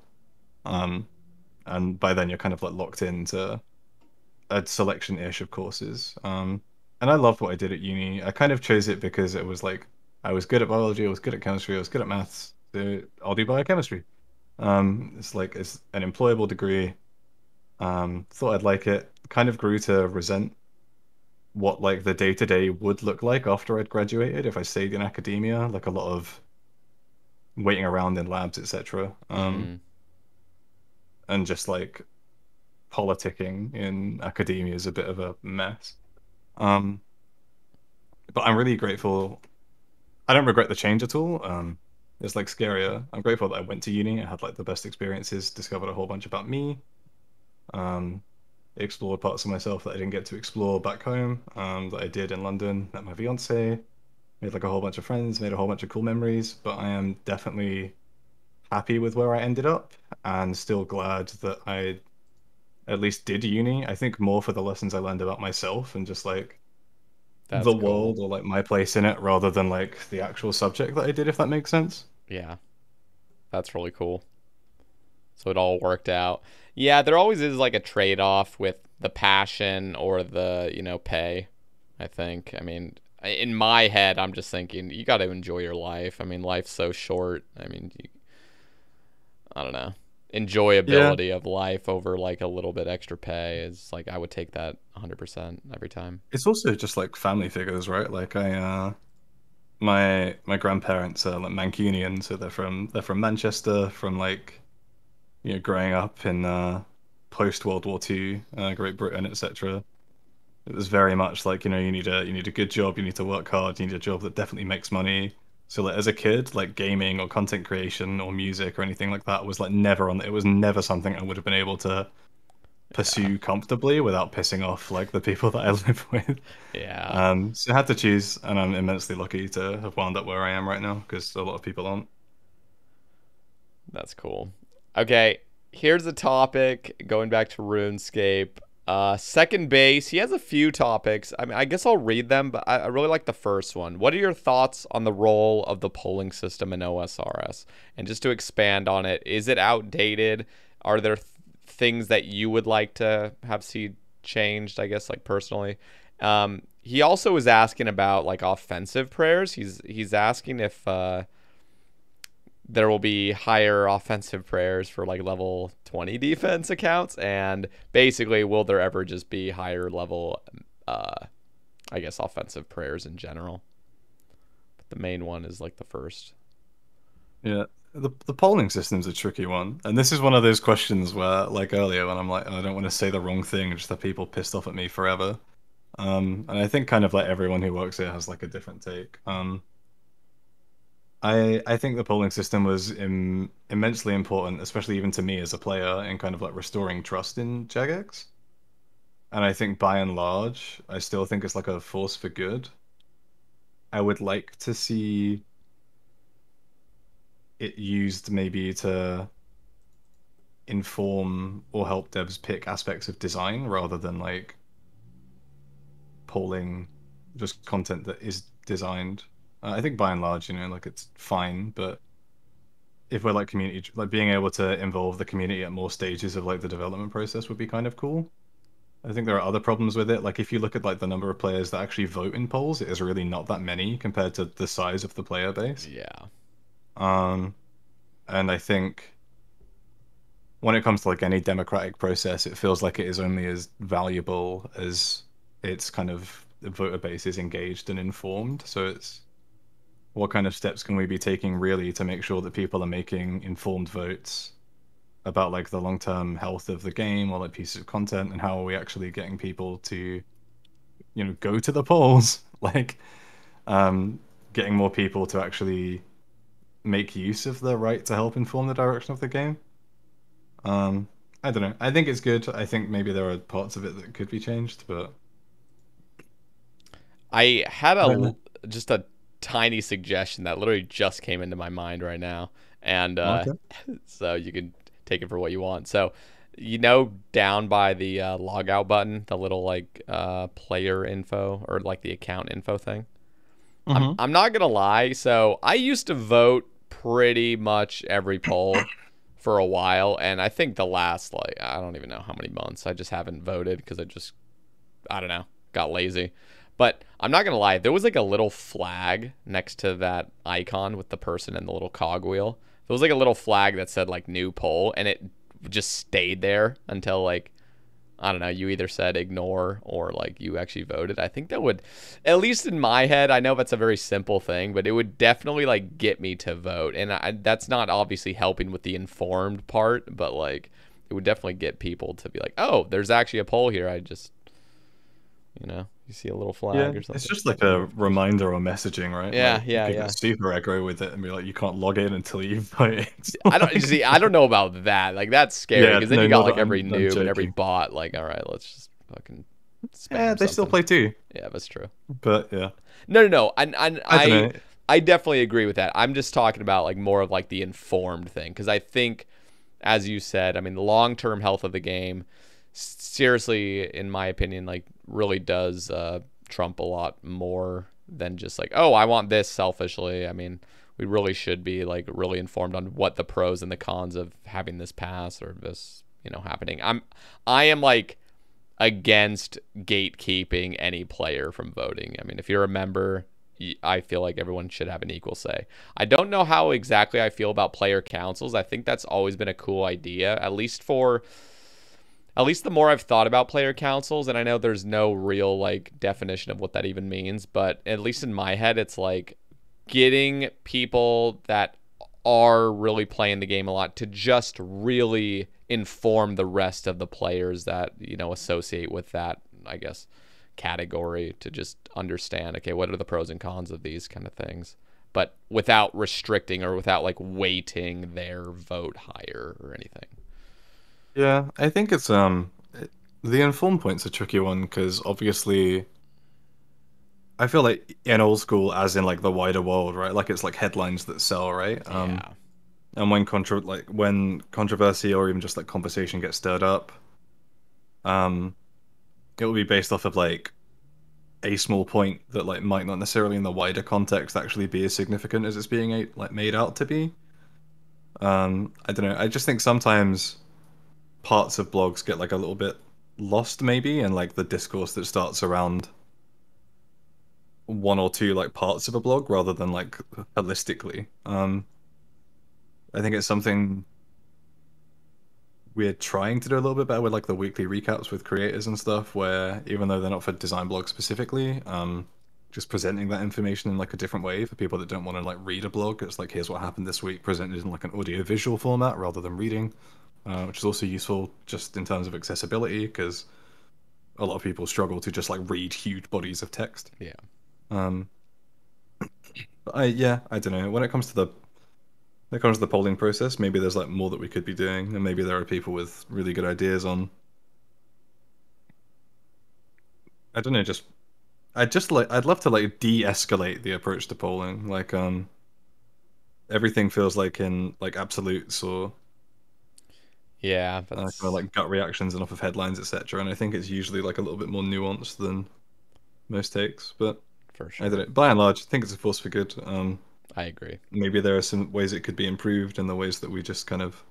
And by then you're kind of like locked into a selection-ish of courses. And I loved what I did at uni. I kind of chose it because it was like I was good at biology, I was good at chemistry, I was good at maths, so I'll do biochemistry. It's an employable degree. Thought I'd like it. Kind of grew to resent what like the day-to-day would look like after I'd graduated if I stayed in academia, like a lot of waiting around in labs, etc. And just like politicking in academia is a bit of a mess. But I'm really grateful. I don't regret the change at all. It's like scarier. I'm grateful that I went to uni. I had like the best experiences, discovered a whole bunch about me. Explored parts of myself that I didn't get to explore back home, that I did in London, met my fiance. made like a whole bunch of friends, made a whole bunch of cool memories, but I am definitely happy with where I ended up and still glad that I at least did uni. I think more for the lessons I learned about myself and just like That's the cool. world or like my place in it rather than like the actual subject that I did, if that makes sense. Yeah, that's really cool. So it all worked out. Yeah, there always is like a trade-off with the passion or the, pay, I think. I mean, in my head, I'm just thinking you got to enjoy your life. I mean, life's so short. I mean, I don't know. Yeah. Enjoyability of life over like a little bit extra pay is like I would take that 100% every time. It's also just like family figures, right? Like my grandparents are like Mancunian, so they're from Manchester, from like growing up in post World War II, Great Britain, etc. It was very much like, you need a good job, you need to work hard, you need a job that definitely makes money. So like as a kid, like gaming or content creation or music or anything like that was like never on. It was never something I would have been able to Yeah. pursue comfortably without pissing off like the people that I live with. Yeah. So I had to choose, and I'm immensely lucky to have wound up where I am right now because a lot of people aren't. That's cool. Okay, here's a topic going back to RuneScape. Second base. He has a few topics. I mean, I guess I'll read them, but I really like the first one. What are your thoughts on the role of the polling system in OSRS? And just to expand on it, is it outdated? Are there things that you would like to have see changed? I guess like personally. He also was asking about like offensive prayers. He's asking if there will be higher offensive prayers for like level 20 defense accounts, and basically will there ever just be higher level I guess offensive prayers in general, but the main one is like the first. Yeah, the polling system's a tricky one, and this is one of those questions where, like earlier, when I'm like, I don't want to say the wrong thing, just have people pissed off at me forever. And I think kind of like everyone who works here has like a different take. I think the polling system was immensely important, especially even to me as a player, in kind of like restoring trust in Jagex. And I think by and large, I still think it's like a force for good. I would like to see it used maybe to inform or help devs pick aspects of design rather than like polling just content that is designed. I think by and large, like it's fine, but if we're like community, like being able to involve the community at more stages of like the development process would be kind of cool. I think there are other problems with it. Like if you look at like the number of players that actually vote in polls, it is really not that many compared to the size of the player base. Yeah. Um, and I think when it comes to like any democratic process, it feels like it is only as valuable as its kind of voter base is engaged and informed. So it's what kind of steps can we be taking really to make sure that people are making informed votes about like the long-term health of the game or like pieces of content, and how are we actually getting people to go to the polls like um getting more people to actually make use of the right to help inform the direction of the game. um I don't know, I think it's good. I think maybe there are parts of it that could be changed, but I had I don't know. just a tiny suggestion that literally just came into my mind right now, and Okay. so you can take it for what you want. So, down by the logout button, the little like player info or like the account info thing. Mm-hmm. I'm not gonna lie. So I used to vote pretty much every poll for a while, and I think the last like I don't even know how many months I just haven't voted because I don't know, got lazy. But I'm not gonna lie, there was like a little flag next to that icon with the person and the little cogwheel. There was like a little flag that said like new poll, and it just stayed there until like I don't know, you either said ignore or like you actually voted. I think that would, at least in my head, I know that's a very simple thing, but it would definitely like get me to vote. And that's not obviously helping with the informed part, but like it would definitely get people to be like, oh, there's actually a poll here. You see a little Yeah, flag or it's something. just like a reminder or messaging, right? Yeah, Like you yeah, could get yeah. super aggro with it and be like, you can't log in until you vote. I don't see. I don't know about that. Like that's scary Yeah, because then no, you got not that like every I'm noob and every joking. bot. Like, all right, let's just fucking spam or they still something. play too. Yeah, that's true. But yeah, No. I don't know. I definitely agree with that. I'm just talking about like more of like the informed thing because I think, as you said, I mean, the long-term health of the game, seriously, in my opinion, like really does trump a lot more than just like, oh, I want this selfishly. I mean, we really should be like really informed on what the pros and the cons of having this pass or this, happening. I am like against gatekeeping any player from voting. I mean, if you're a member, I feel like everyone should have an equal say. I don't know how exactly I feel about player councils. I think that's always been a cool idea, at least the more I've thought about player councils, and I know there's no real like definition of what that even means, but at least in my head, it's like getting people that are really playing the game a lot to just really inform the rest of the players that, associate with that, I guess, category to just understand, okay, what are the pros and cons of these kind of things, but without restricting or without like weighting their vote higher or anything. Yeah, I think it's the informed point's a tricky one because obviously I feel like in old school, as in like the wider world, right? Like it's like headlines that sell, right? Yeah. And when controversy or even just like conversation gets stirred up, um, it will be based off of like a small point that like might not necessarily in the wider context actually be as significant as it's being like made out to be. I don't know. I just think sometimes parts of blogs get like a little bit lost maybe and like the discourse that starts around one or two like parts of a blog rather than like holistically. I think it's something we're trying to do a little bit better with like the weekly recaps with creators and stuff where even though they're not for design blogs specifically, just presenting that information in like a different way for people that don't want to like read a blog. It's like here's what happened this week presented in like an audio visual format rather than reading, which is also useful just in terms of accessibility because a lot of people struggle to just like read huge bodies of text. Yeah. But I don't know. When it comes to the polling process, maybe there's like more that we could be doing, and maybe there are people with really good ideas on. I don't know. I'd love to like de-escalate the approach to polling. Like everything feels like in like absolutes or Yeah, kind of like gut reactions and off of headlines, etc. And I think it's usually like a little bit more nuanced than most takes, but. for sure. I don't know. By and large, I think it's a force for good. I agree. Maybe there are some ways it could be improved, and the ways that we just kind of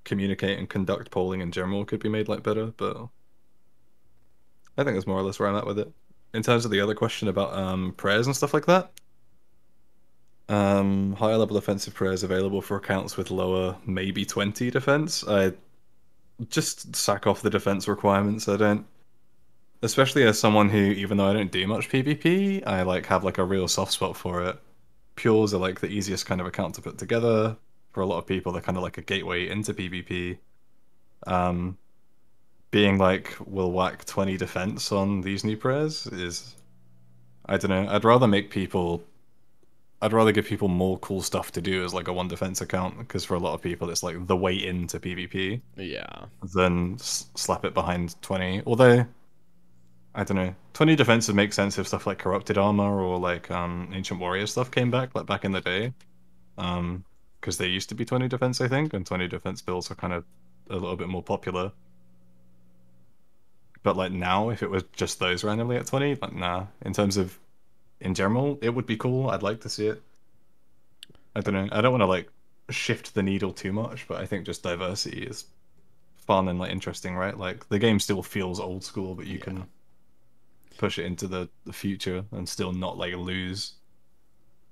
communicate and conduct polling in general could be made like better. But I think that's more or less where I'm at with it. In terms of the other question about prayers and stuff like that, higher level offensive prayers available for accounts with lower maybe 20 defense. I just sack off the defense requirements. I don't. Especially as someone who, even though I don't do much PvP, I like have like a real soft spot for it. Pures are like the easiest kind of account to put together. For a lot of people, they're kind of like a gateway into PvP. Being like, we'll whack 20 defense on these new prayers is, I don't know. I'd rather give people more cool stuff to do as like a one defense account because for a lot of people, it's like the way into PvP. Yeah. Than slap it behind 20. Although. I don't know. 20 defense would make sense if stuff like corrupted armor or like ancient warrior stuff came back, like back in the day. Because they used to be 20 defense, I think, and 20 defense builds are kind of a little bit more popular. But like now, if it was just those randomly at 20, like nah. In general, it would be cool. I'd like to see it. I don't know. I don't want to like shift the needle too much, but I think just diversity is fun and like interesting, right? Like the game still feels old school, but you can push it into the future and still not like lose.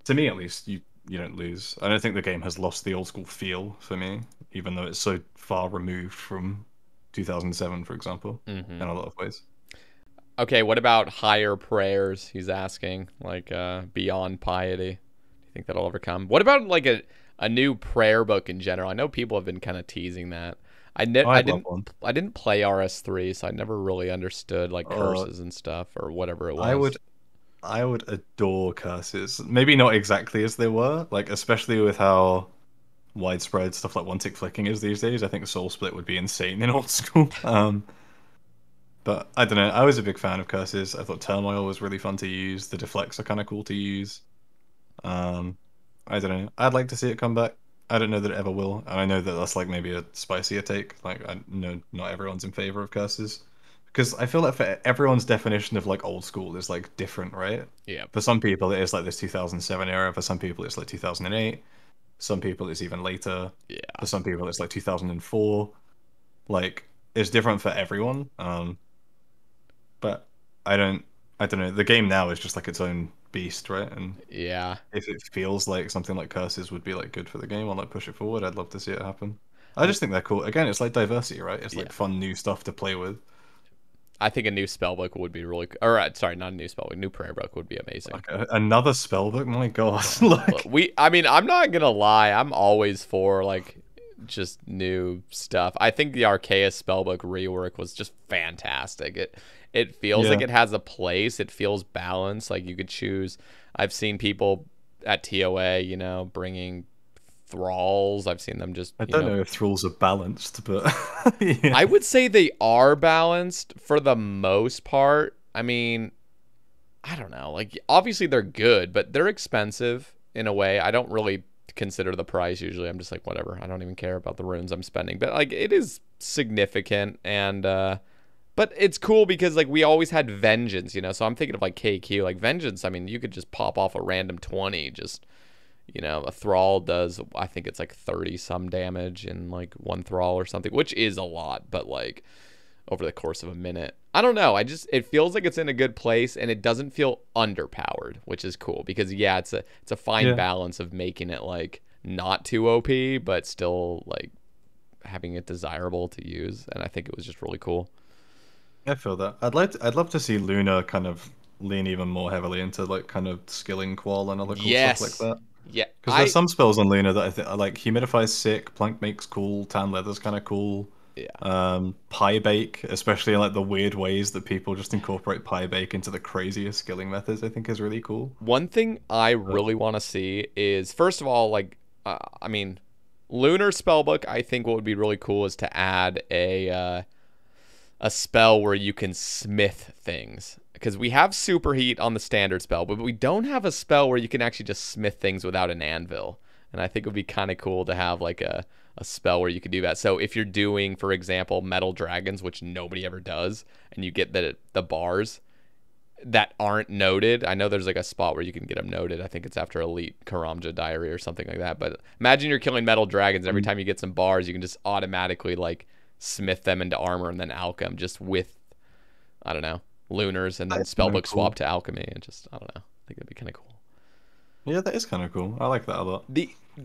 To me, at least, you don't lose. I don't think the game has lost the old school feel for me, even though it's so far removed from 2007, for example, in a lot of ways. Okay, what about higher prayers? He's asking, like beyond piety. Do you think that'll ever come? What about like a new prayer book in general? I know people have been kind of teasing that. I didn't play RS3, so I never really understood like curses and stuff or whatever it was. I would adore curses. Maybe not exactly as they were, like especially with how widespread stuff like one tick flicking is these days. I think Soul Split would be insane in old school. But I don't know. I was a big fan of curses. I thought turmoil was really fun to use. The deflects are kind of cool to use. Um, I don't know. I'd like to see it come back. I don't know that it ever will, and I know that that's like maybe a spicier take. Like I know not everyone's in favor of curses, because I feel like for everyone's definition of like old school is like different, right? Yeah. For some people it is like this 2007 era. For some people it's like 2008. Some people it's even later. Yeah. For some people it's like 2004. Like it's different for everyone. But I don't know. The game now is just like its own beast, right? And Yeah. if it feels like something like curses would be like good for the game or like push it forward, I'd love to see it happen. I just think they're cool. Again, it's like diversity, right? It's like Yeah. fun new stuff to play with. I think a new spellbook would be really, sorry, not a new spellbook, new prayer book would be amazing. Like another spellbook, my god! But I mean, I'm not gonna lie, I'm always for like just new stuff. I think the Arceus spellbook rework was just fantastic. It feels like Yeah. it has a place. It feels balanced. Like you could choose. I've seen people at TOA, bringing thralls. I've seen them just, I don't know if thralls are balanced, but yeah. I would say they are balanced for the most part. I mean, I don't know. Like, obviously they're good, but they're expensive in a way. I don't really consider the price usually. I'm just like, whatever. I don't even care about the runes I'm spending. But like, it is significant, and but it's cool because like we always had vengeance, So I'm thinking of like KQ, like vengeance. I mean, you could just pop off a random 20, just. A thrall does, I think it's like 30 some damage in like one thrall or something, which is a lot, but like over the course of a minute. I don't know. It feels like it's in a good place, and it doesn't feel underpowered, which is cool because yeah, it's a fine balance of making it like not too OP, but still like having it desirable to use. And I think it was just really cool. I feel that. I'd love to see Luna kind of lean even more heavily into like kind of skilling qual and other cool stuff like that. Yeah, Because there's some spells on Luna that I think like Humidify's sick, Plank Make's cool, Tan Leather's kind of cool. Yeah. Pie Bake, especially in like the weird ways that people just incorporate Pie Bake into the craziest skilling methods, I think is really cool. One thing I really want to see is, first of all, like, I mean, Lunar Spellbook, I think what would be really cool is to add a spell where you can smith things. Because we have Superheat on the standard spell, but we don't have a spell where you can actually just smith things without an anvil. And I think it would be kind of cool to have like a spell where you could do that. So if you're doing, for example, Metal Dragons, which nobody ever does, and you get the bars that aren't noted. I know there's like a spot where you can get them noted. I think it's after Elite Karamja Diary or something like that. But imagine you're killing Metal Dragons, and every time you get some bars, you can just automatically like smith them into armor and then alchem just with, I don't know, lunars, and then spellbook swap to alchemy, and just, I don't know, I think that'd be kind of cool. Yeah, that is kind of cool. I like that a lot.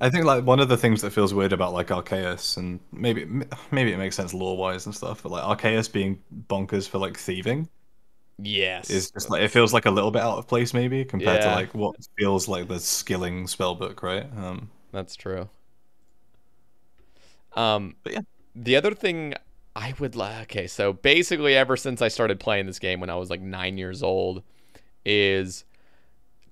I think like one of the things that feels weird about like Arceus, and maybe it makes sense lore wise and stuff, but like Arceus being bonkers for like thieving, yes, is just like it feels like a little bit out of place maybe compared to like what feels like the skilling spellbook, right? That's true. But yeah, the other thing I would like, okay, so basically ever since I started playing this game when I was like 9 years old, is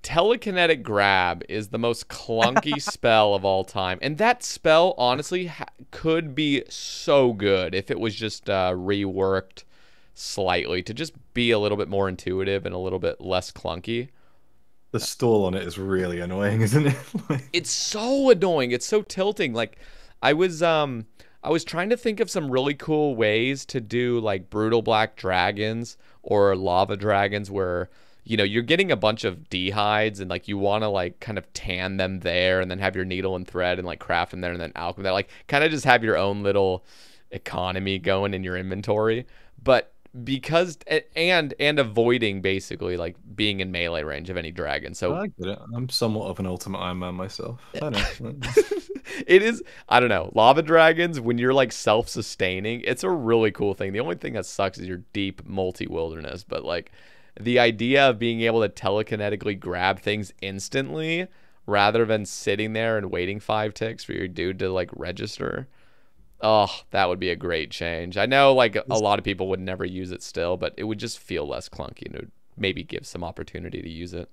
telekinetic grab is the most clunky spell of all time. And that spell honestly could be so good if it was just reworked slightly to just be a little bit more intuitive and a little bit less clunky. the stall on it is really annoying, isn't it? It's so annoying. It's so tilting. Like I was trying to think of some really cool ways to do like brutal black dragons or lava dragons where, you're getting a bunch of dehides and like you want to like kind of tan them there and then have your needle and thread and like craft them there and then alchemy that, like kind of just have your own little economy going in your inventory. But because and avoiding basically like being in melee range of any dragon. So I get it. I'm somewhat of an Ultimate Iron Man myself. I know. It is, I don't know, lava dragons, when you're like self-sustaining, it's a really cool thing. The only thing that sucks is your deep multi-wilderness, but like the idea of being able to telekinetically grab things instantly rather than sitting there and waiting 5 ticks for your dude to like register. Oh, that would be a great change. I know like a lot of people would never use it still, but it would just feel less clunky and it would maybe give some opportunity to use it.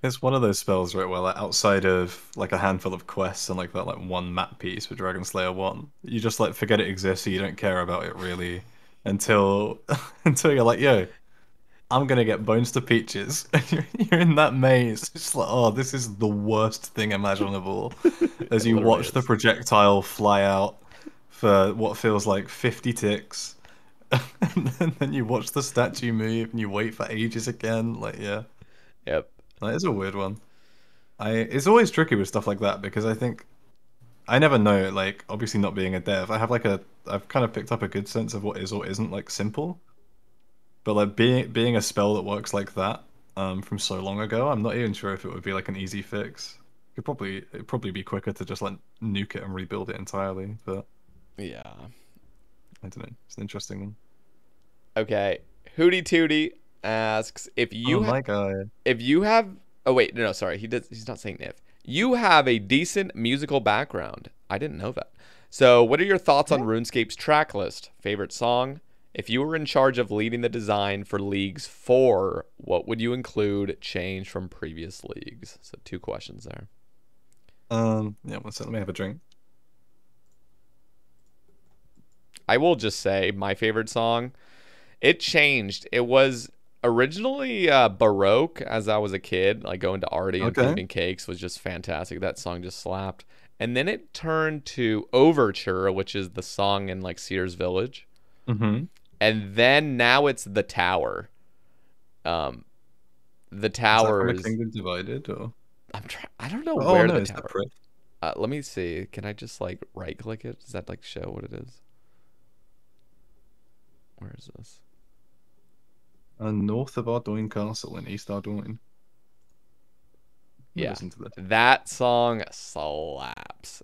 It's one of those spells, right, where like outside of like a handful of quests and like that like one map piece for Dragon Slayer 1, you just like forget it exists, so you don't care about it really until until you're like, yo, I'm gonna get Bones to Peaches. And you're in that maze. It's like, oh, this is the worst thing imaginable. As It you literally watch the is. projectile fly out for what feels like 50 ticks. And then you watch the statue move and you wait for ages again. Like, yeah, Yep. that is a weird one. It's always tricky with stuff like that because I think I never know, like, obviously not being a dev, I've kind of picked up a good sense of what is or isn't like simple. But like being a spell that works like that, from so long ago, I'm not even sure if it would be like an easy fix. It'd probably be quicker to just like nuke it and rebuild it entirely. But Yeah. I don't know. It's an interesting one. Okay. Hootie Tootie asks Oh my guy. if you have. Oh wait, no, sorry. He's not saying if. You have a decent musical background. I didn't know that. So, what are your thoughts on RuneScape's track list? Favorite song? If you were in charge of leading the design for Leagues 4, what would you include change from previous leagues? So, two questions there. Yeah, one second, let me have a drink. I will just say my favorite song, it changed. It was originally Baroque as I was a kid, like going to Artie and Okay. Flipping Cakes was just fantastic. That song just slapped. And then it turned to Overture, which is the song in like Sears Village. Mm-hmm. And then now it's The Tower. Um, The Is that Tower from A is Kingdom Divided or? I don't know Oh where no, The it's Tower. separate. Let me see. Can I just like right click it? Does that like show what it is? Where is this? North of Ardoin Castle in East Ardoin. Yeah. Listen to this. That song slaps.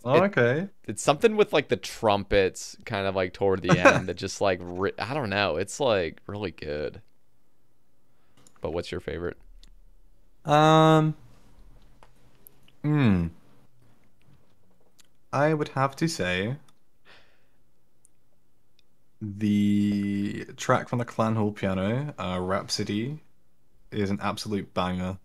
Oh, okay. It's something with like the trumpets kind of like toward the end that just like I don't know. It's like really good. But what's your favorite? Um, hmm. I would have to say the track from the Clan Hall piano, Rhapsody, is an absolute banger.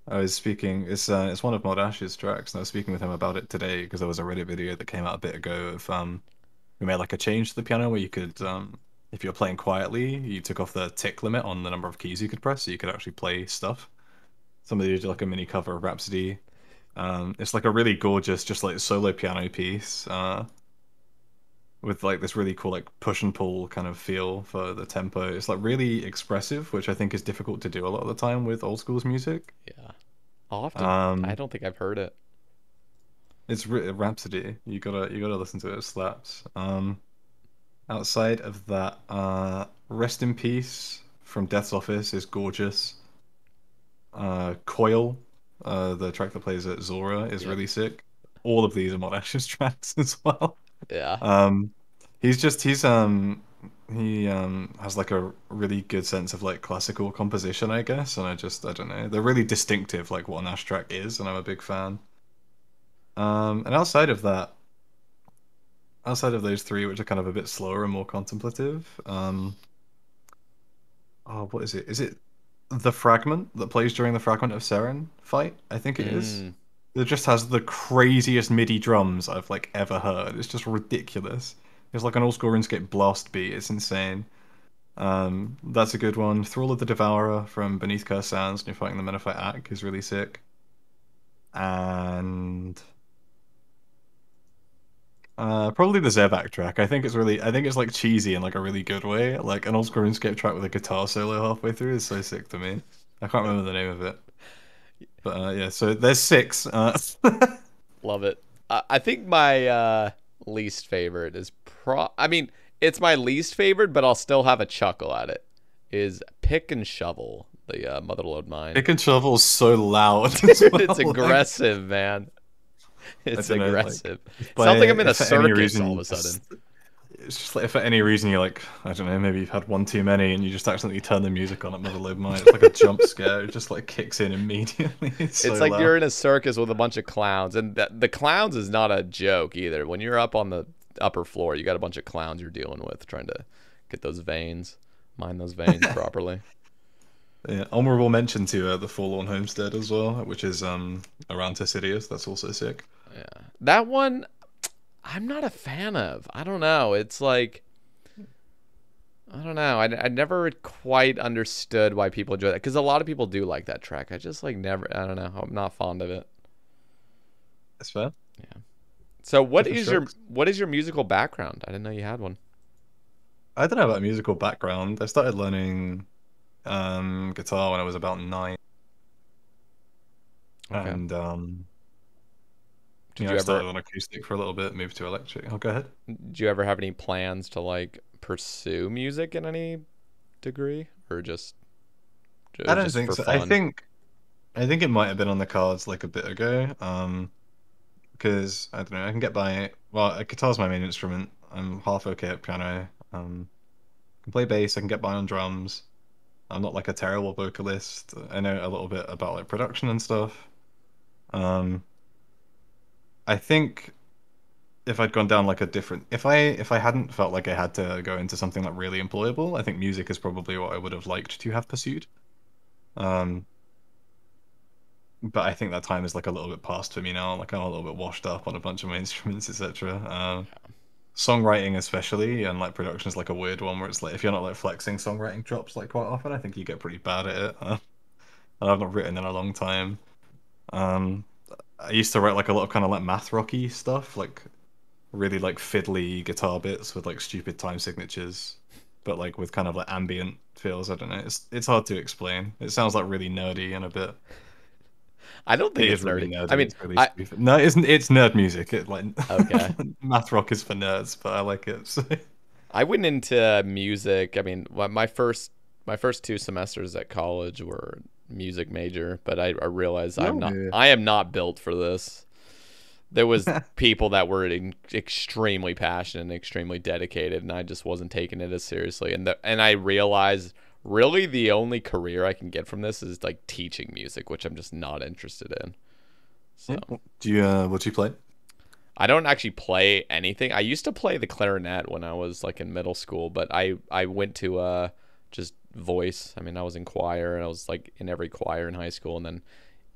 I was speaking, it's one of Mod Ash's tracks, and I was speaking with him about it today because there was a Reddit video that came out a bit ago of we made like a change to the piano where you could if you're playing quietly, you took off the tick limit on the number of keys you could press, so you could actually play stuff. Somebody did like a mini cover of Rhapsody. It's like a really gorgeous, just like solo piano piece, with like this really cool like push and pull kind of feel for the tempo. It's like really expressive, which I think is difficult to do a lot of the time with old school's music. Yeah. I'll have to. I Um, don't think I've heard it. it's Rhapsody. You gotta listen to it. It slaps. Outside of that, Rest in Peace from Death's Office is gorgeous. Coil, the track that plays at Zora, is Yep. really sick. All of these are Mod Ash's tracks as well. Yeah. Um, he has like a really good sense of like classical composition, I guess, and I don't know, they're really distinctive, like what an Ash track is, and I'm a big fan. And outside of those three, which are kind of a bit slower and more contemplative, oh, what is it? Is it the fragment that plays during the Fragment of Seren fight? I think it is. Mm. It just has the craziest MIDI drums I've like ever heard. It's just ridiculous. It's like an old school RuneScape blast beat. It's insane. That's a good one. Thrall of the Devourer from Beneath Cursed Sands, and you're fighting the Menethite Ack, is really sick. And probably the Zevak track. I think it's like cheesy in like a really good way. Like an old school RuneScape track with a guitar solo halfway through is so sick to me. I can't remember the name of it. But yeah, so there's six. Love it. I think my least favorite is I mean, it's my least favorite, but I'll still have a chuckle at it. Is Pick and Shovel, the Motherlode Mine. Pick and Shovel's so loud. Dude, as well, it's like- aggressive, man. It's don't know, like, aggressive. But Sounds like I'm in a if for any circus reason all of you a sudden. It's just like if for any reason you're like, I don't know, maybe you've had one too many and you just accidentally turn the music on at Motherlode Mine. It's like a jump scare. It just like kicks in immediately. It's so It's like loud. you're in a circus with a bunch of clowns, and the clowns is not a joke either. When you're up on the upper floor, you got a bunch of clowns you're dealing with, trying to get those veins, mine those veins properly. Yeah, honorable mention to the Forlorn Homestead as well, which is around Tessidius. That's also sick. Yeah, that one I'm not a fan of. I don't know. It's like I don't know. I never quite understood why people enjoy that because a lot of people do like that track. I just like never. I don't know. I'm not fond of it. That's fair. Yeah. So Different strokes. what is your musical background? I didn't know you had one. I don't know about musical background. I started learning guitar when I was about 9, Okay. and Did I you started ever on acoustic for a little bit, moved to electric. Oh, go ahead. did you ever have any plans to like pursue music in any degree or just it I was don't just think for so. fun? I think it might have been on the cards like a bit ago. Because I don't know, I can get by. Well, guitar's my main instrument. I'm half okay at piano. I can play bass. I can get by on drums. I'm not like a terrible vocalist. I know a little bit about like production and stuff. Um, I think if I'd gone down like a different, if I hadn't felt like I had to go into something like really employable, I think music is probably what I would have liked to have pursued. Um, but I think that time is like a little bit past for me now. Like I'm a little bit washed up on a bunch of my instruments, etc. Songwriting especially and like production is like a weird one where it's like if you're not like flexing songwriting chops like quite often, I think you get pretty bad at it. And I've not written in a long time. Um, I used to write like a lot of kind of like math rocky stuff, like really like fiddly guitar bits with like stupid time signatures, but like with kind of like ambient feels. I don't know. It's hard to explain. It sounds like really nerdy and a bit. I don't think It it's is really nerdy. I nerdy. mean, It's really I stupid. No, it isn't. It's nerd music. It like okay. math rock is for nerds, but I like it. So. I went into music. I mean, my first 2 semesters at college were music major, but I realized No. I am not built for this. There was people that were extremely passionate and extremely dedicated, and I just wasn't taking it as seriously. And I realized really the only career I can get from this is like teaching music, which I'm just not interested in. So Do you what do you play? I don't actually play anything. I used to play the clarinet when I was like in middle school, but I went to just voice. I mean, I was in choir and I was like in every choir in high school, and then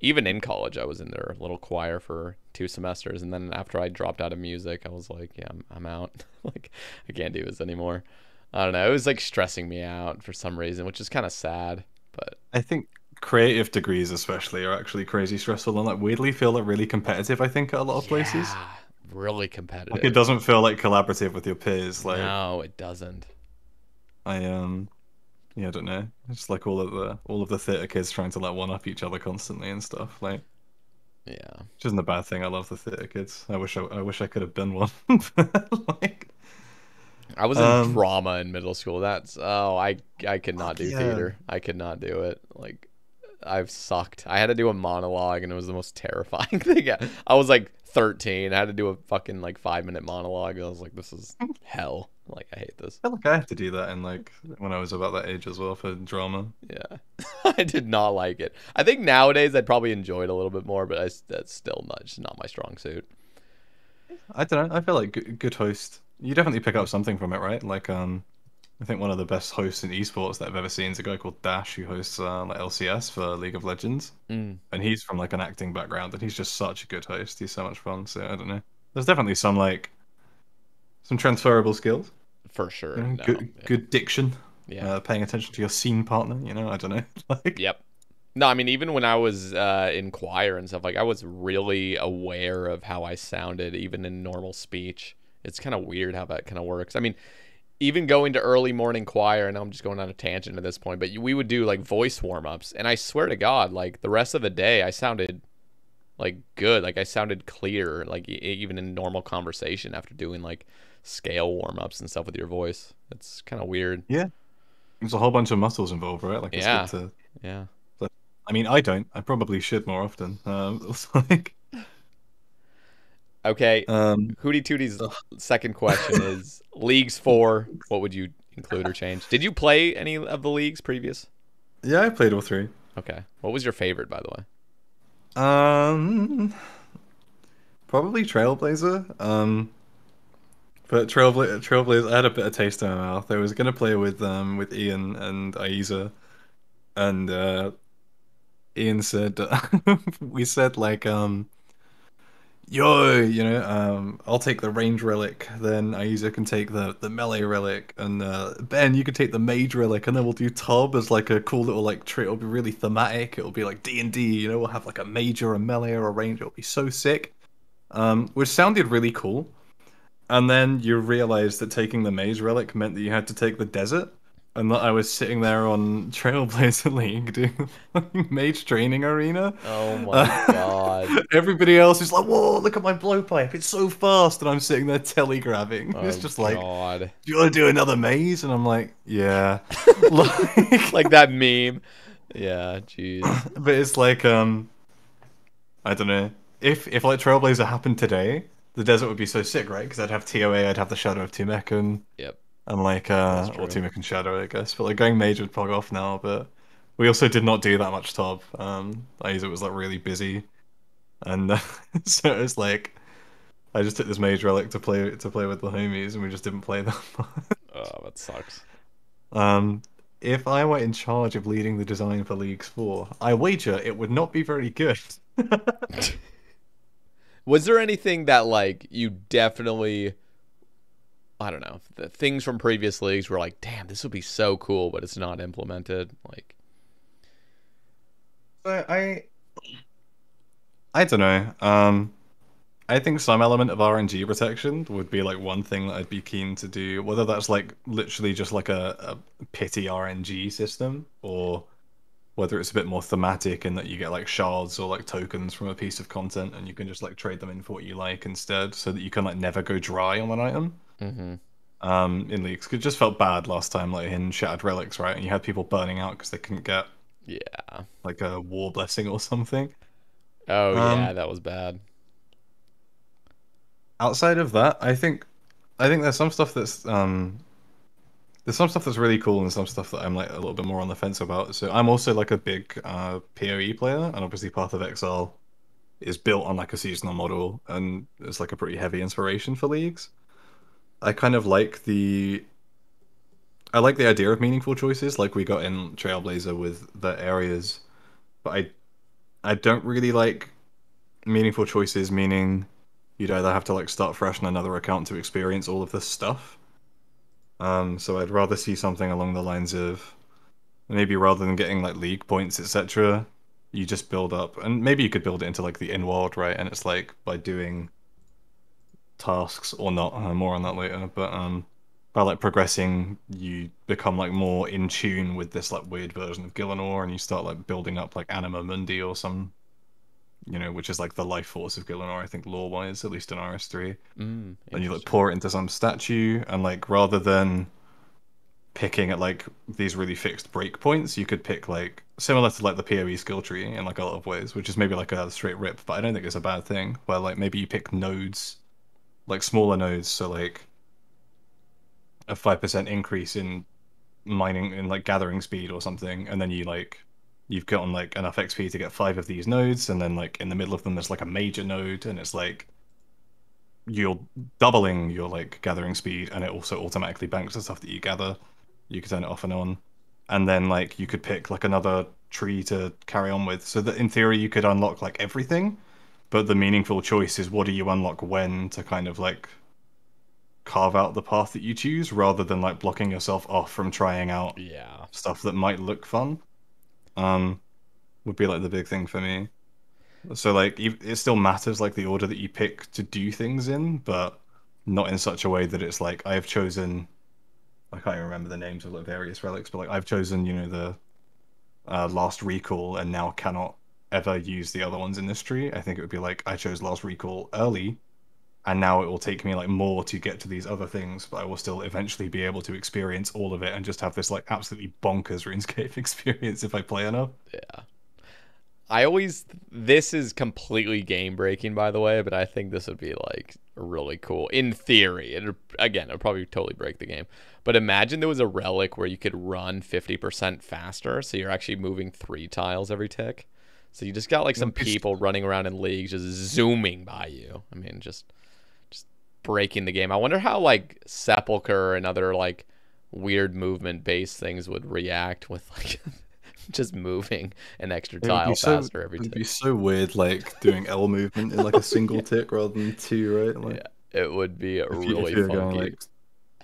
even in college I was in their little choir for 2 semesters, and then after I dropped out of music, I was like, yeah, I'm out. Like I can't do this anymore. I don't know. It was like stressing me out for some reason, which is kind of sad, but I think creative degrees especially are actually crazy stressful and like weirdly feel like really competitive, I think, at a lot of places. yeah, really Like it competitive. doesn't feel like collaborative with your peers. Like No, it doesn't. I yeah, I don't know. It's like all of the theater kids trying to like one up each other constantly and stuff. Like Yeah. which isn't a bad thing. I love the theater kids. I wish I could have been one. Like I was in um drama in middle school. That's I could not fuck do yeah. theater. I could not do it. Like I've sucked. I had to do a monologue and it was the most terrifying thing. I was like 13. I had to do a fucking like 5 minute monologue and I was like, this is hell. Like I hate this. I feel like I had to do that in like when I was about that age as well for drama. Yeah. I did not like it. I think nowadays I'd probably enjoy it a little bit more, but that's still not just not my strong suit. I don't know. I feel like good host. You definitely pick up something from it, right? Like I think one of the best hosts in esports that I've ever seen is a guy called Dash who hosts like LCS for League of Legends, Mm, and he's from like an acting background, and he's just such a good host. He's so much fun. So I don't know. There's definitely some like some transferable skills. for sure. You know, No. good diction, Yeah. paying attention to your scene partner. You know, I don't know. Like Yep. No, I mean even when I was in choir and stuff, like I was really aware of how I sounded, even in normal speech. It's kind of weird how that kind of works. I mean, even going to early morning choir, and I'm just going on a tangent at this point, but we would do like voice warm ups, and I swear to God, like the rest of the day, I sounded like good, like I sounded clear, like even in normal conversation after doing like scale warm ups and stuff with your voice. It's kind of weird. yeah, there's a whole bunch of muscles involved, right? Like it's good Yeah, to. yeah. I mean, I don't. I probably should more often. It's like Okay, um. Hootie Tootie's second question is leagues four. What would you include or change? Did you play any of the leagues previous? Yeah, I played all three. Okay. What was your favorite, by the way? Um, Probably Trailblazer. But Trailblazer, I had a bit of taste in my mouth. I was gonna play with Ian and Aiza, and Ian said we said like yo, I'll take the range relic, then Aiza can take the melee relic, and Ben, you can take the mage relic, and then we'll do Tob as like a cool little like trait. It'll be really thematic. It'll be like D&D, we'll have like a mage or a melee or a range. It'll be so sick. Which sounded really cool. And then you realize that taking the mage relic meant that you had to take the desert, and that I was sitting there on Trailblazer League doing the fucking mage training arena. Oh my god. Everybody else is like, "Whoa, look at my blowpipe! It's so fast!" And I'm sitting there telegrabbing. Oh It's just like, god. "Do you want to do another maze?" And I'm like, "Yeah." Like, Like that meme. Yeah, jeez. but it's like, I don't know. If like Trailblazer happened today, the desert would be so sick, right? Because I'd have TOA, I'd have the Shadow of Tumekin, Yep. and like, That's or true. Tumekin Shadow, I guess. But like going mage would pog off now. But we also did not do that much top. Aiza was like really busy, and so it was like I just took this mage relic to play with the homies, and we just didn't play that much. Oh, that sucks. Um, if I were in charge of leading the design for Leagues 4, I wager it would not be very good. Was there anything that like you definitely, I don't know, the things from previous leagues were like, damn, this would be so cool, but it's not implemented? Like, I I don't know. I think some element of RNG protection would be like one thing that I'd be keen to do. Whether that's like literally just like a pity RNG system, or whether it's a bit more thematic in that you get like shards or like tokens from a piece of content and you can just like trade them in for what you like instead, so that you can like never go dry on an item. mm-hmm. In leagues, 'cause it just felt bad last time, like in Shattered Relics, right? And you had people burning out because they couldn't get Yeah. like a war blessing or something. Oh Um, yeah, that was bad. Outside of that, I think there's some stuff that's really cool and some stuff that I'm like a little bit more on the fence about. So I'm also like a big PoE player, and obviously Path of Exile is built on like a seasonal model, and it's like a pretty heavy inspiration for leagues. I kind of like the idea of meaningful choices, like we got in Trailblazer with the areas, but I don't really like meaningful choices, meaning you'd either have to like start fresh on another account to experience all of this stuff. So I'd rather see something along the lines of maybe rather than getting like league points, etc., you just build up, and maybe you could build it into like the in-world, right? And it's like by doing tasks or not. More on that later. But by like progressing, you become like more in tune with this like weird version of Gielinor, and you start like building up like Anima Mundi or some, which is like the life force of Gielinor, I think lore-wise, at least in RS3. And you like Interesting. pour it into some statue, and like rather than picking at like these really fixed breakpoints, you could pick like similar to like the PoE skill tree in like a lot of ways, which is maybe like a straight rip, but I don't think it's a bad thing. Where like maybe you pick nodes, like smaller nodes, so like a 5% increase in mining in like gathering speed or something, and then you've gotten like enough XP to get 5 of these nodes, and then like in the middle of them there's like a major node, and it's like you're doubling your like gathering speed, and it also automatically banks the stuff that you gather. You could turn it off and on, and then like you could pick like another tree to carry on with, so that in theory you could unlock like everything, but the meaningful choice is what do you unlock when to kind of like carve out the path that you choose, rather than like blocking yourself off from trying out Yeah. stuff that might look fun. um would be like the big thing for me. So like it still matters like the order that you pick to do things in, but not in such a way that it's like I've chosen, I can't even remember the names of like various relics, but like I've chosen, the last recall and now cannot ever use the other ones in this tree. I think it would be like I chose last recall early, and now it will take me like more to get to these other things, but I will still eventually be able to experience all of it and just have this like absolutely bonkers RuneScape experience if I play enough. Yeah. This is completely game breaking, by the way, but I think this would be like really cool in theory. It'd probably totally break the game. But imagine there was a relic where you could run 50% faster, so you're actually moving 3 tiles every tick. So you just got like some people running around in leagues just zooming by you. I mean, just breaking the game. I wonder how like Sepulcher and other like weird movement based things would react with like just moving an extra It would tile be so faster every it'd tick. be so weird, like doing L movement in like a single tick rather than two, right? Like Yeah, it would be if really you're going funky.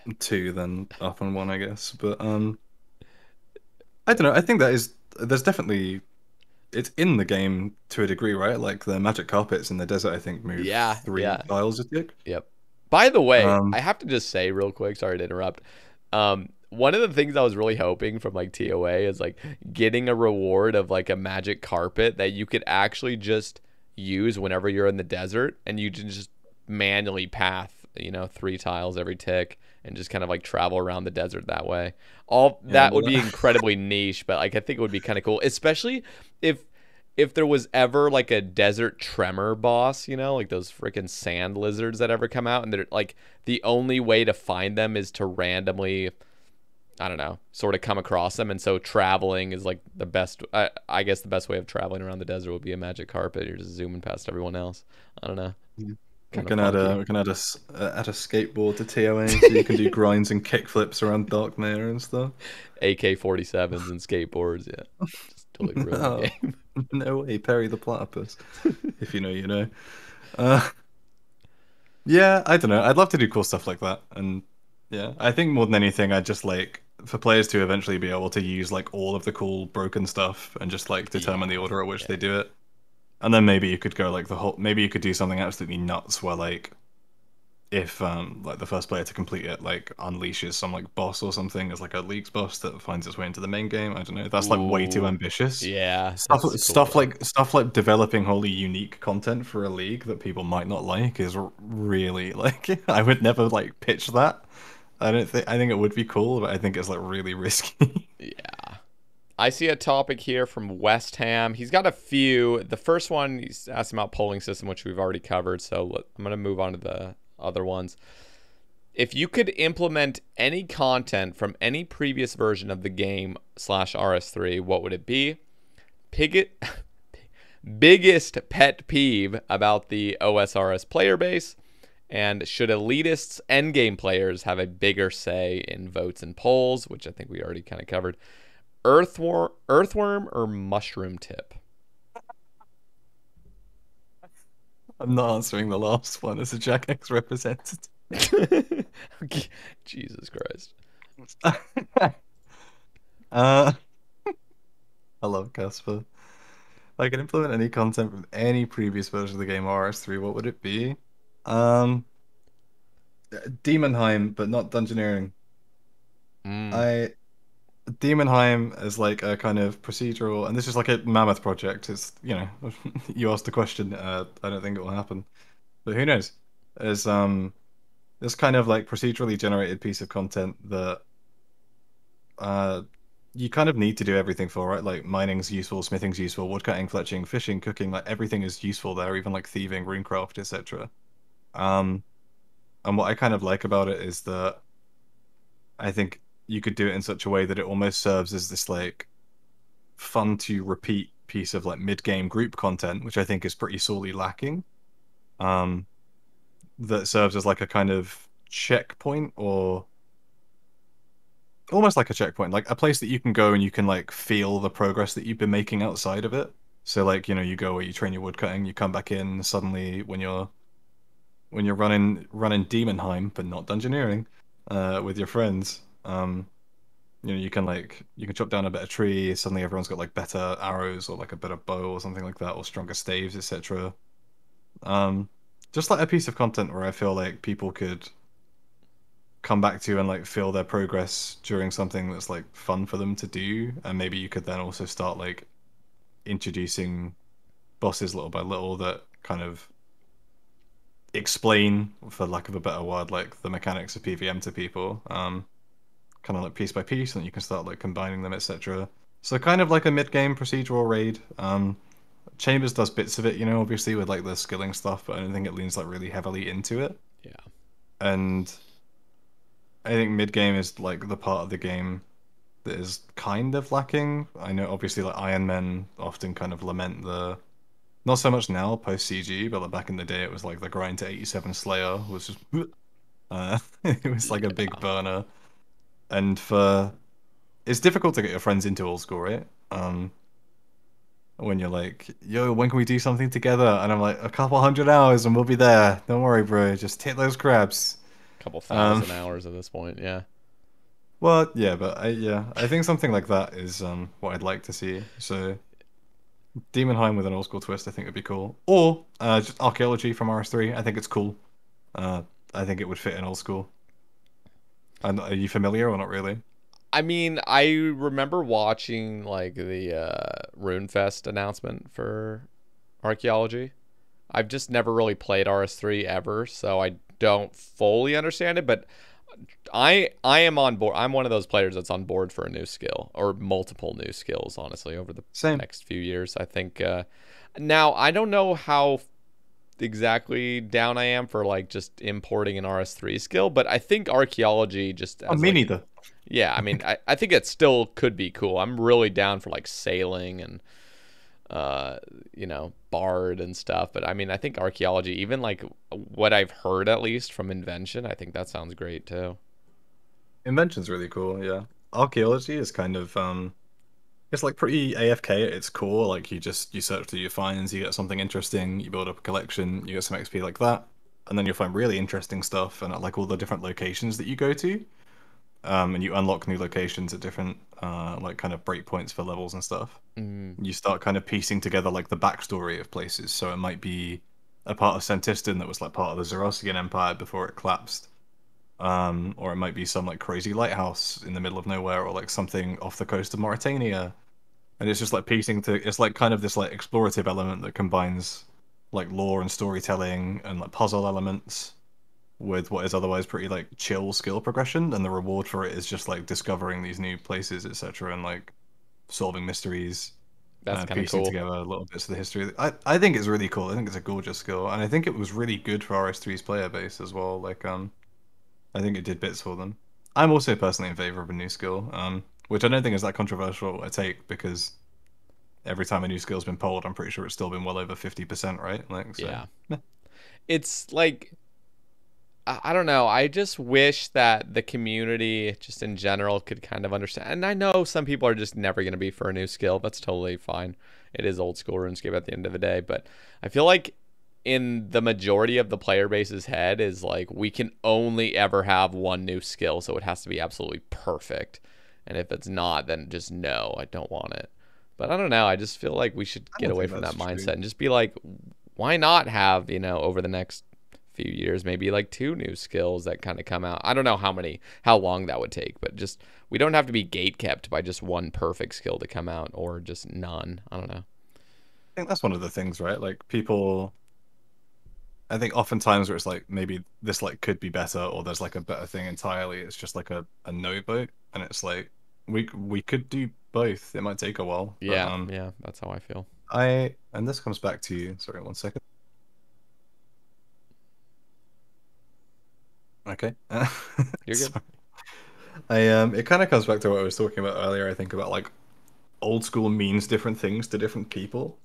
like two, then up on one, I guess. But I don't know. I think there's definitely it's in the game to a degree, right? Like the magic carpets in the desert, I think move Yeah, three yeah. tiles a tick. Yep. By the way, Um, I have to just say real quick, sorry to interrupt. One of the things I was really hoping from like TOA is like getting a reward of like a magic carpet that you could actually just use whenever you're in the desert, and you can just manually path, 3 tiles every tick and just kind of like travel around the desert that way. All yeah, that would well, be incredibly niche, but like I think it would be kind of cool, especially if there was ever like a desert tremor boss, like those freaking sand lizards that ever come out, and they're like the only way to find them is to randomly, I don't know, sort of come across them. And so traveling is like the best, I guess the best way of traveling around the desert would be a magic carpet. You're just zooming past everyone else. I don't know. we Kind of can add funky. add a skateboard to TOA so you can do grinds and kickflips around Darkmare and stuff. AK-47s and skateboards, yeah. Just totally ruin No, the game. no way, Perry the Platypus. If you know, you know. Uh, yeah, I don't know. I'd love to do cool stuff like that, and yeah, I think more than anything, I'd just like for players to eventually be able to use like all of the cool broken stuff and just like determine the Yeah, order at which yeah. they do it. And then maybe you could go like the whole. Maybe you could do something absolutely nuts where like if like the first player to complete it like unleashes some like boss or something as like a league's boss that finds its way into the main game. I don't know. That's like way too Ooh, ambitious. yeah, that's cool though. Stuff like developing wholly unique content for a league that people might not like is really like I would never like pitch that. I think it would be cool, but I think it's like really risky. Yeah. I see a topic here from West Ham. He's got a few. The first one, he's asking about polling system, which we've already covered. So I'm going to move on to the other ones. If you could implement any content from any previous version of the game /RS3, what would it be? Biggest pet peeve about the OSRS player base, and should elitists endgame players have a bigger say in votes and polls, which I think we already kind of covered. Earthworm or mushroom tip? I'm not answering the last one as a Jagex representative. Jesus Christ. I love Casper. If I could implement any content from any previous version of the game RS3, what would it be? Demonheim, but not Dungeoneering. Mm. Demonheim is like a kind of procedural, and this is like a mammoth project. It's you asked the question. I don't think it will happen, but who knows? Is this kind of like procedurally generated piece of content that you kind of need to do everything for, right? Like mining's useful, smithing's useful, woodcutting, fletching, fishing, cooking, like everything is useful there, even like thieving, runecraft, etc. And what I kind of like about it is that I think you could do it in such a way that it almost serves as this like fun to repeat piece of like mid-game group content, which I think is pretty sorely lacking. That serves as like a kind of checkpoint, or almost like a checkpoint, like a place that you can go and you can like feel the progress that you've been making outside of it. So like, you go where you train your woodcutting, you come back in suddenly when you're running Demonheim, but not Dungeoneering, with your friends. You can chop down a better tree, suddenly everyone's got like better arrows or like a better bow or something like that, or stronger staves, etc. Just like a piece of content where I feel like people could come back to and like feel their progress during something that's like fun for them to do, and maybe you could then also start like introducing bosses little by little that kind of explain, for lack of a better word, like the mechanics of PVM to people, kind of like piece by piece, and you can start like combining them, etc. So kind of like a mid-game procedural raid. Chambers does bits of it, obviously with like the skilling stuff, but I don't think it leans like really heavily into it. Yeah. And I think mid-game is like the part of the game that is kind of lacking. I know obviously like Iron Men often kind of lament the, not so much now post CG, but like back in the day it was like the grind to 87 Slayer was just it was like a big burner. And it's difficult to get your friends into old school, right? Um, when you're like, yo, when can we do something together? And I'm like, a couple hundred hours and we'll be there. Don't worry, bro. Just hit those crabs. Couple Um, thousand hours at this point, yeah. well, yeah, but I think something like that is what I'd like to see. So Demonheim with an old school twist, I think would be cool. Or just archaeology from RS3. I think it's cool. Uh, I think it would fit in old school. And are you familiar or not really? I mean, I remember watching like the RuneFest announcement for archaeology. I've just never really played RS3 ever, so I don't fully understand it, but I am on board. I'm one of those players that's on board for a new skill or multiple new skills, honestly, over the Same. next few years. I think now I don't know how exactly down I am for like just importing an RS3 skill, but I think archaeology just Oh, as me like neither. yeah, I mean I think it still could be cool. I'm really down for like sailing and bard and stuff, but I mean I think archaeology, even like what I've heard at least from invention, I think that sounds great too. Invention's really cool, yeah. Archaeology is kind of it's like pretty AFK at its core. Like you search through your finds, you get something interesting, you build up a collection, you get some XP like that, and then you'll find really interesting stuff and at like all the different locations that you go to. And you unlock new locations at different like kind of breakpoints for levels and stuff. Mm, You start kind of piecing together like the backstory of places. So it might be a part of Sentistan that was like part of the Zoroastrian Empire before it collapsed. Or it might be some like crazy lighthouse in the middle of nowhere, or like something off the coast of Mauritania. And it's just like it's like kind of this like explorative element that combines like lore and storytelling and like puzzle elements with what is otherwise pretty like chill skill progression, and the reward for it is just like discovering these new places, etc., and like solving mysteries that's and kind of piecing cool. together little bits of the history. I think it's really cool. I think it's a gorgeous skill, and I think it was really good for RS3's player base as well. Like I think it did bits for them. I'm also personally in favor of a new skill, which I don't think is that controversial a take, because every time a new skill's been polled, I'm pretty sure it's still been well over 50%, right? Like, so Yeah. It's like I don't know. I just wish that the community, just in general, could kind of understand. And I know some people are just never going to be for a new skill. That's totally fine. It is old school RuneScape at the end of the day. But I feel like in the majority of the player base's head is like we can only ever have one new skill, so it has to be absolutely perfect. And if it's not, then just no, I don't want it. But I don't know. I just feel like we should I get don't away think from that's that true. mindset and just be like, why not have, over the next few years, maybe like two new skills that kind of come out. I don't know how long that would take, but just we don't have to be gate kept by just one perfect skill to come out or just none. I don't know. I think that's one of the things, right? Like people, I think oftentimes where it's like maybe this like could be better, or there's like a better thing entirely. It's just like a no vote, and it's like we could do both. It might take a while, but Yeah, yeah, that's how I feel. and this comes back to you. Sorry, one second. Okay. You're good. Sorry. It kind of comes back to what I was talking about earlier. I think about like old school means different things to different people.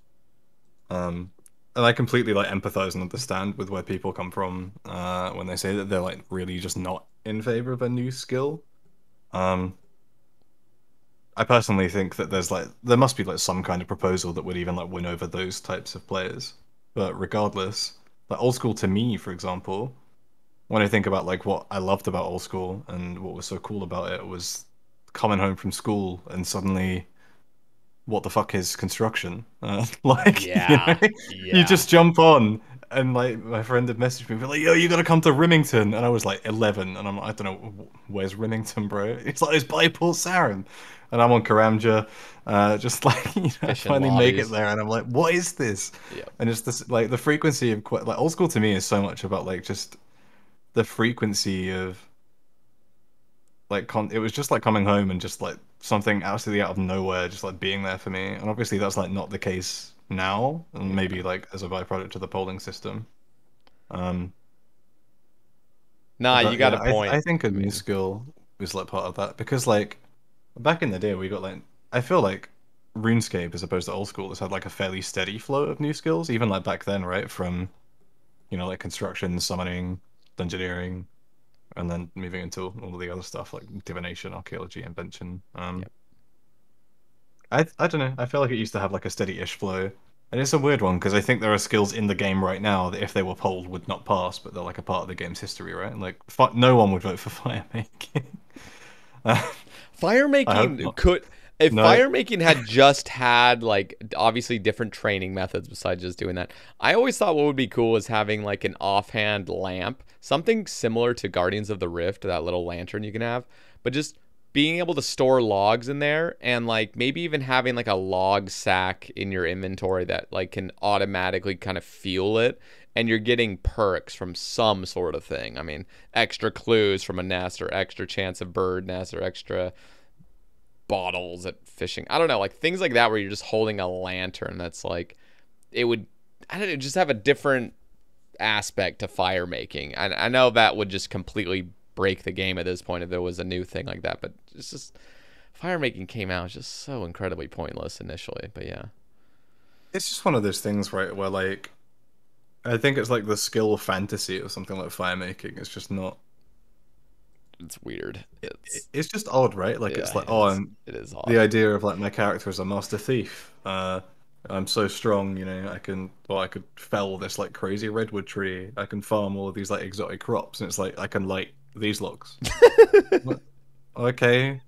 Um, and I completely like empathize and understand with where people come from when they say that they're like really just not in favor of a new skill. Um, I personally think that there must be like some kind of proposal that would even like win over those types of players. But regardless, like old school to me, for example, when I think about like what I loved about old school and what was so cool about it was coming home from school and suddenly what the fuck is construction? Like, Yeah, you yeah. just jump on, and like my friend had messaged me, be like, "Yo, you gotta come to Rimington," and I was like 11, and I don't know, where's Rimington, bro? It's like it's by Port Sarim, and I'm on Karamja, just like I Fishing finally make it lobbies. there, and I'm like, what is this? Yep. And it's this like the frequency of like old school to me is so much about like just the frequency of like it was just like coming home and just like something absolutely out of nowhere just like being there for me, and obviously that's like not the case now, and Yeah. maybe like as a byproduct of the polling system. um Nah, you but got yeah, a point. I think a I new mean, skill is like part of that, because like back in the day we got like I feel like RuneScape as opposed to old school has had like a fairly steady flow of new skills, even like back then, right? From like construction, summoning, dungeoneering, and then moving into all of the other stuff like divination, archaeology, invention. yep. I don't know. I feel like it used to have like a steady-ish flow. And it's a weird one because I think there are skills in the game right now that if they were polled would not pass, but they're like a part of the game's history, right? Like no one would vote for fire making. Fire I hope making not. could if No. fire making had just had like obviously different training methods besides just doing that. I always thought what would be cool is having like an offhand lamp, something similar to Guardians of the Rift, that little lantern you can have, but just being able to store logs in there and like maybe even having like a log sack in your inventory that like can automatically kind of fuel it and you're getting perks from some sort of thing. I mean, extra clues from a nest or extra chance of bird nest or extra bottles at fishing. I don't know, like things like that where you're just holding a lantern that's like it would I don't know, just have a different aspect to fire making. I know that would just completely break the game at this point if there was a new thing like that, but it's just fire making came out just so incredibly pointless initially. But yeah, It's just one of those things, right, where like I think it's like the skill fantasy or something like fire making. It's just not. it's weird. It's It's just odd, right? Like it's yeah, like, oh, and it is the odd. idea of like my character is a master thief. I'm so strong, I could fell this like crazy redwood tree. I can farm all of these like exotic crops, and it's like I can light these logs. What? Okay,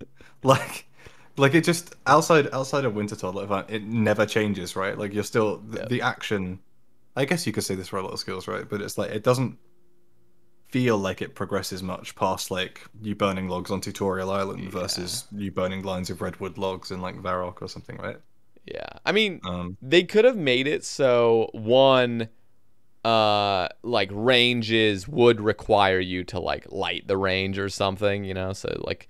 like, like it just outside of Wintertodt, like it never changes, right? Like you're still Yeah, the action. I guess you could say this for a lot of skills, right? But it's like it doesn't feel like it progresses much past like you burning logs on Tutorial Island yeah. versus you burning lines of redwood logs in like Varrock or something, right? Yeah. I mean, Um, they could have made it so one like ranges would require you to like light the range or something, you know? So like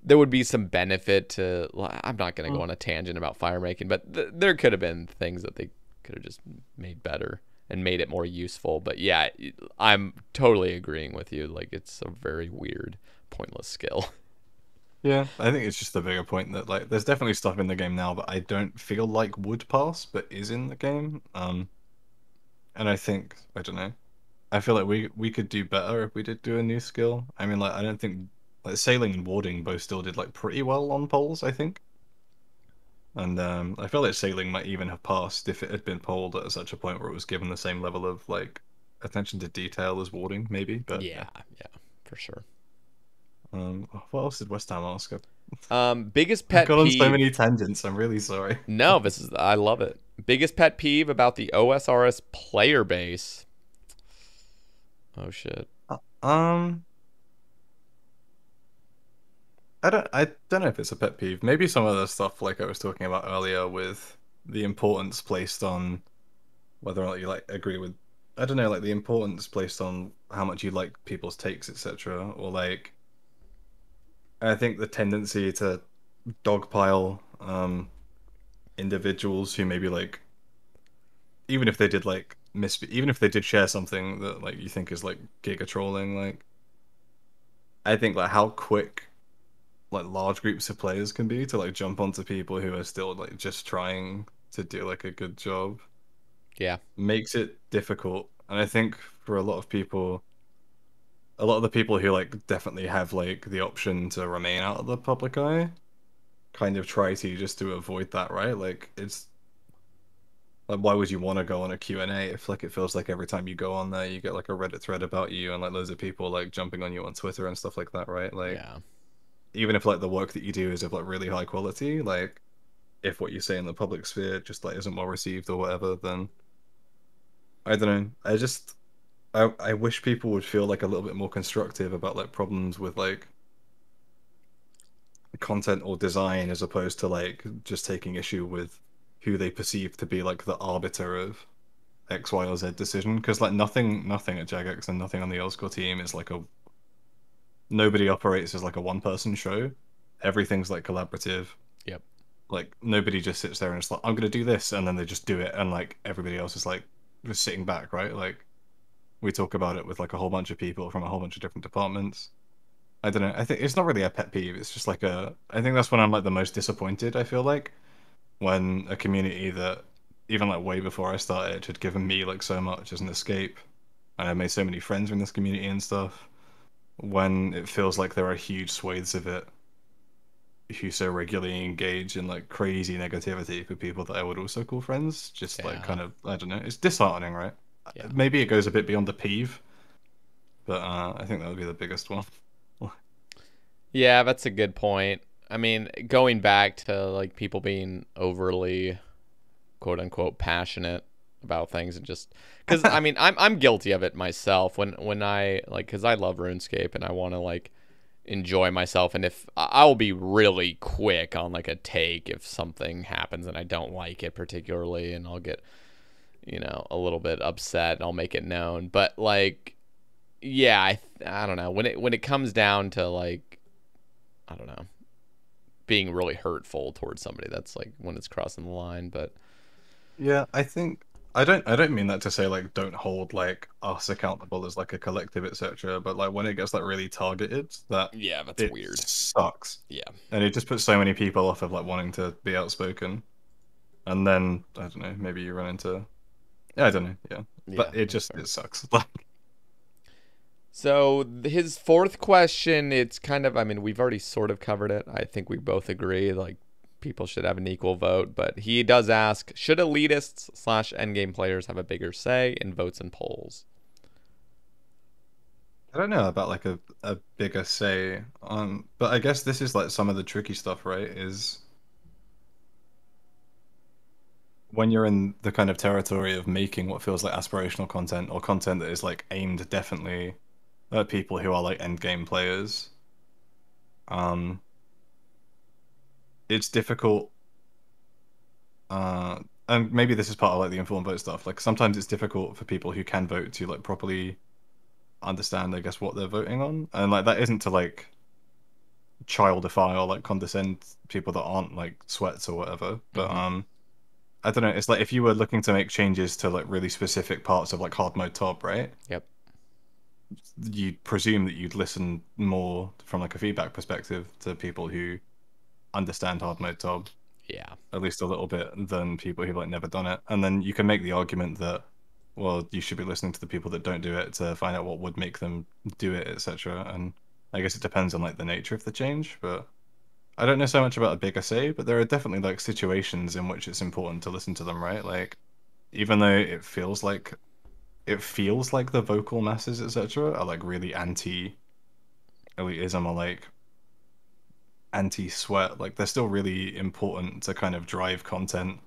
there would be some benefit to I'm not going to go on a tangent about fire making, but there could have been things that they could have just made better and made it more useful. But yeah, I'm totally agreeing with you. Like it's a very weird, pointless skill. yeah, I think it's just the bigger point that like there's definitely stuff in the game now that I don't feel like would pass, but is in the game. And I think I don't know. I feel like we could do better if we did do a new skill. I mean, like I don't think like sailing and warding both still did like pretty well on polls, I think. And I feel like sailing might even have passed if it had been polled at such a point where it was given the same level of like attention to detail as warding, maybe. But yeah. Yeah, yeah, for sure. What else did West Ham ask? Biggest I've pet gone on so peeve. many tangents. I'm really sorry. No, this is I love it. Biggest pet peeve about the OSRS player base. Oh shit. Um, I don't know if it's a pet peeve. Maybe some of the stuff like I was talking about earlier with the importance placed on whether or not you like agree with I don't know, like the importance placed on how much you like people's takes, etc. Or like I think the tendency to dogpile individuals who maybe like even if they did like even if they did share something that like you think is like giga trolling, like I think like how quick like large groups of players can be to like jump onto people who are still like just trying to do like a good job Yeah. makes it difficult. And I think for a lot of people, a lot of the people who like definitely have like the option to remain out of the public eye kind of try to just to avoid that, right? Like it's like why would you want to go on a Q&A if like it feels like every time you go on there you get like a Reddit thread about you and like loads of people like jumping on you on Twitter and stuff like that, right? Like Yeah. even if like the work that you do is of like really high quality, like if what you say in the public sphere just like isn't well received or whatever, then I don't know. I wish people would feel like a little bit more constructive about like problems with like content or design as opposed to like just taking issue with who they perceive to be like the arbiter of X, Y, or Z decision. Because like nothing at Jagex and nothing on the Elscore team is like a nobody operates as like a one person show. Everything's like collaborative. Yep. Like nobody just sits there and it's like I'm gonna do this and then they just do it and like everybody else is like just sitting back, right? Like we talk about it with like a whole bunch of people from a whole bunch of different departments. I don't know. I think it's not really a pet peeve. It's just like a. I think that's when I'm like the most disappointed. I feel like when a community that even like way before I started had given me like so much as an escape, and I made so many friends in this community and stuff. When it feels like there are huge swathes of it who so regularly engage in like crazy negativity for people that I would also call friends. Just like Yeah. kind of, I don't know, it's disheartening, right? Yeah. Maybe it goes a bit beyond the peeve, but I think that would be the biggest one. Yeah, that's a good point. I mean, going back to like people being overly quote unquote passionate about things and just because I mean I'm guilty of it myself when I like because I love RuneScape and I want to like enjoy myself, and if I will be really quick on like a take if something happens and I don't like it particularly, and I'll get a little bit upset and I'll make it known. But like yeah, I don't know when it comes down to like I don't know being really hurtful towards somebody, that's like when it's crossing the line. But Yeah, I think I don't mean that to say like don't hold like us accountable as like a collective, etc. But like when it gets like really targeted, that yeah, that's it weird. sucks. Yeah. And it just puts so many people off of like wanting to be outspoken. And then I don't know, maybe you run into yeah, I don't know, yeah. Yeah, But it that's just fair. it sucks. Like So his fourth question, it's kind of, I mean, we've already sort of covered it. I think we both agree, like, people should have an equal vote. But he does ask, should elitists slash endgame players have a bigger say in votes and polls? I don't know about like a bigger say. But I guess this is like some of the tricky stuff, right? Is when you're in the kind of territory of making what feels like aspirational content or content that is like aimed definitely at people who are like end game players, um, it's difficult. And maybe this is part of like the informed vote stuff. Like sometimes it's difficult for people who can vote to like properly understand, I guess, what they're voting on, and like that isn't to like childify or like condescend people that aren't like sweats or whatever, but I don't know. It's like if you were looking to make changes to like really specific parts of like hard mode top, right? Yep. You'd presume that you'd listen more from like a feedback perspective to people who understand hard mode top Yeah. at least a little bit than people who've like never done it. And then you can make the argument that well, you should be listening to the people that don't do it to find out what would make them do it, etc. And I guess it depends on like the nature of the change, but I don't know so much about a bigger say, but there are definitely like situations in which it's important to listen to them, right? Like even though it feels like the vocal masses, etc., are like really anti elitism or like anti sweat, like they're still really important to kind of drive content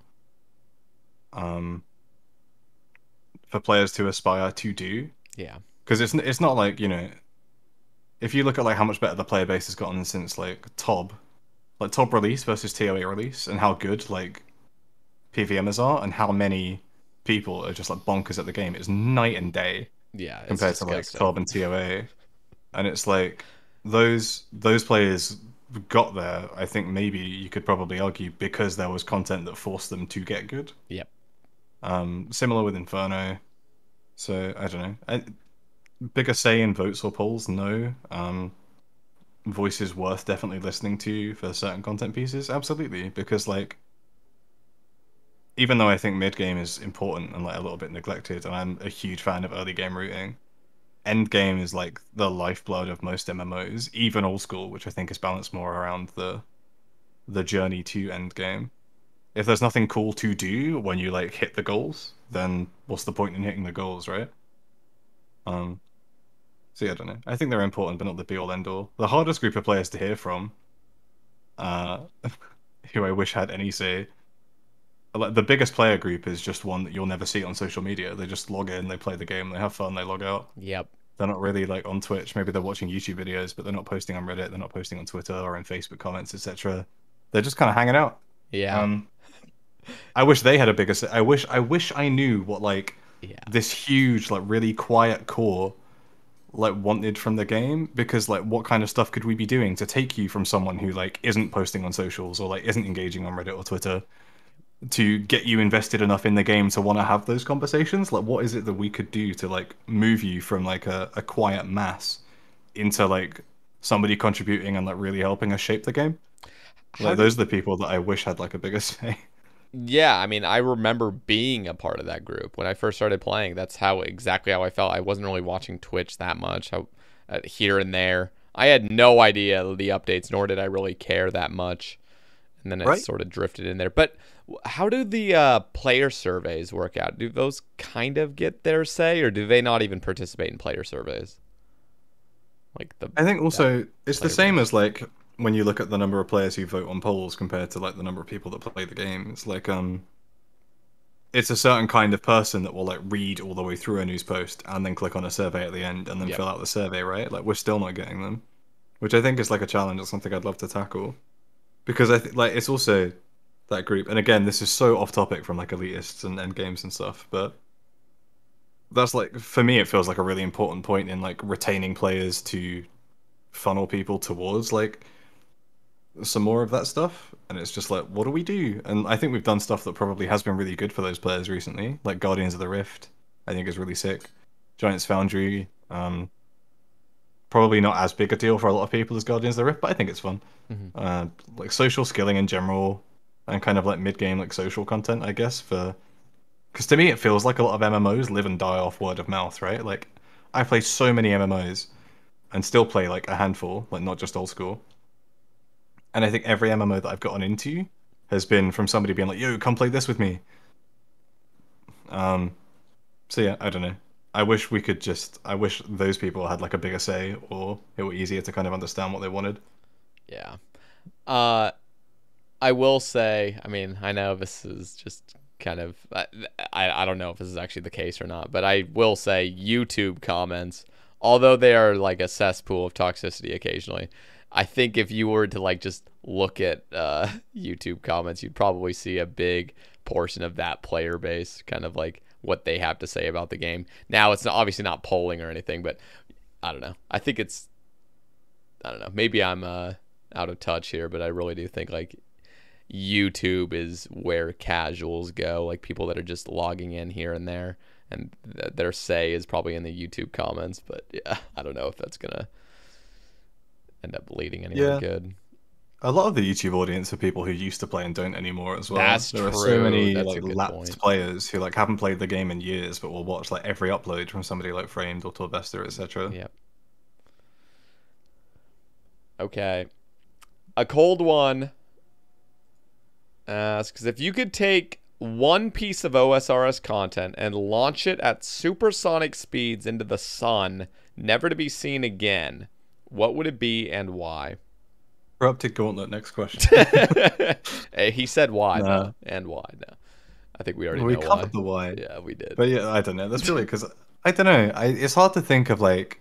um for players to aspire to do. Yeah. Because it's not like, if you look at like how much better the player base has gotten since like Tob release versus TOA release, and how good like PVMers are, and how many people are just like bonkers at the game, it's night and day Yeah. It's compared to like disgusting. Tob and TOA. And it's like those players got there, I think maybe you could probably argue because there was content that forced them to get good. Yep. Similar with Inferno. So I don't know. Bigger say in votes or polls, no. Voices worth definitely listening to for certain content pieces, absolutely. Because like, even though I think mid game is important and like a little bit neglected, and I'm a huge fan of early game routing, end game is like the lifeblood of most MMOs, even old school, which I think is balanced more around the journey to end game. If there's nothing cool to do when you like hit the goals, then what's the point in hitting the goals, right? So yeah, I don't know. I think they're important, but not the be all end all. The hardest group of players to hear from, uh, who I wish had any say, like the biggest player group is just one that you'll never see on social media. They just log in, they play the game, they have fun, they log out. Yep. They're not really like on Twitch. Maybe they're watching YouTube videos, but they're not posting on Reddit. They're not posting on Twitter or in Facebook comments, etc. They're just kind of hanging out. Yeah. I wish they had a bigger. I wish I knew what like Yeah. this huge, like really quiet core like wanted from the game, because like what kind of stuff could we be doing to take you from someone who like isn't posting on socials or like isn't engaging on Reddit or Twitter to get you invested enough in the game to want to have those conversations? Like what is it that we could do to like move you from like a quiet mass into like somebody contributing and like really helping us shape the game? Like those are the people that I wish had like a bigger say. Yeah, I mean, I remember being a part of that group when I first started playing. That's exactly how I felt. I wasn't really watching Twitch that much, here and there. I had no idea the updates, nor did I really care that much. And then it Right. sort of drifted in there. But how do the player surveys work out? Do those kind of get their say, or do they not even participate in player surveys? Like I think also it's the player same base. as like when you look at the number of players who vote on polls compared to like the number of people that play the game. It's like it's a certain kind of person that will like read all the way through a news post and then click on a survey at the end and then Yep. fill out the survey, right? Like we're still not getting them, which I think is like a challenge or something I'd love to tackle because I think like it's also that group. And again, this is so off topic from like elitists and end games and stuff, but that's like for me, it feels like a really important point in like retaining players to funnel people towards like some more of that stuff. And it's just like, what do we do? And I think we've done stuff that probably has been really good for those players recently, like Guardians of the Rift. I think is really sick. Giants Foundry, probably not as big a deal for a lot of people as Guardians of the Rift, but I think it's fun. Like social skilling in general, and kind of like mid game like social content, I guess. For because to me it feels like a lot of MMOs live and die off word of mouth, right? Like I play so many MMOs and still play like a handful, like not just old school. And I think every MMO that I've gotten into has been from somebody being like, "Yo, come play this with me." Um, so yeah, I don't know. I wish we could just. I wish those people had like a bigger say, or it were easier to kind of understand what they wanted. Yeah. I will say, I mean, I know this is just kind of, I don't know if this is actually the case or not, but I will say YouTube comments, although they are like a cesspool of toxicity occasionally, I think if you were to like just look at YouTube comments, you'd probably see a big portion of that player base, kind of like what they have to say about the game. Now, it's obviously not polling or anything, but I don't know. I think it's, I don't know. Maybe I'm out of touch here, but I really do think like YouTube is where casuals go, like people that are just logging in here and there, and their say is probably in the YouTube comments. But yeah, I don't know if that's gonna end up leading anywhere Yeah. good. A lot of the YouTube audience are people who used to play and don't anymore as well. That's There are so true. many That's like a good lapsed point. players who like haven't played the game in years, but will watch like every upload from somebody like Framed or Torvesta, etc. Yep. Okay. A cold one. Because if you could take one piece of OSRS content and launch it at supersonic speeds into the sun, never to be seen again, what would it be and why? Corrupted Gauntlet. Next question. Hey, he said why, Nah. though. And why, no. I think we already We know why. covered the why. Yeah, we did. But yeah, I don't know. That's really because I don't know. It's hard to think of like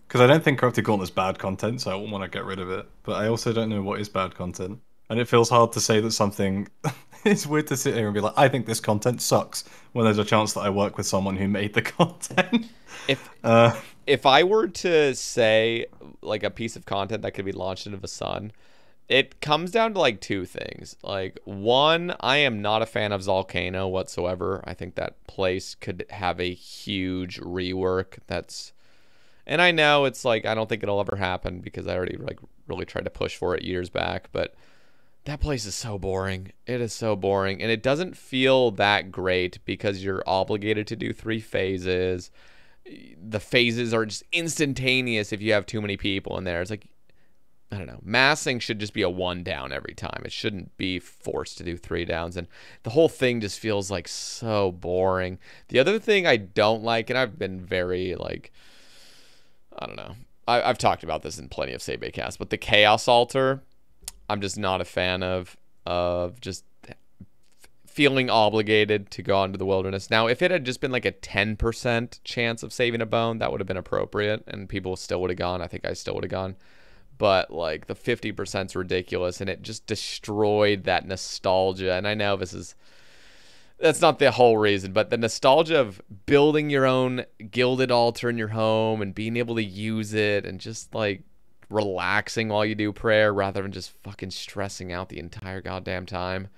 because I don't think Corrupted Gauntlet's bad content, so I wouldn't want to get rid of it. But I also don't know what is bad content, and it feels hard to say that something. It's weird to sit here and be like, I think this content sucks when there's a chance that I work with someone who made the content. If uh, if I were to say like a piece of content that could be launched into the sun, it comes down to like two things. Like one, I am not a fan of Volcano whatsoever. I think that place could have a huge rework. And I know it's like I don't think it'll ever happen because I already like really tried to push for it years back, but that place is so boring. It is so boring, and it doesn't feel that great because you're obligated to do 3 phases. The phases are just instantaneous if you have too many people in there. It's like, I don't know. Massing should just be a 1 down every time. It shouldn't be forced to do 3 downs. And the whole thing just feels like so boring. The other thing I don't like, and I've been very like, I don't know. I've talked about this in plenty of Sabecasts, but the Chaos Altar, I'm just not a fan of just feeling obligated to go into the wilderness. Now, if it had just been like a 10% chance of saving a bone, that would have been appropriate, and people still would have gone. I think I still would have gone. But like the 50% is ridiculous, and it just destroyed that nostalgia. And I know that's not the whole reason, but the nostalgia of building your own gilded altar in your home and being able to use it and just like relaxing while you do prayer rather than just fucking stressing out the entire goddamn time.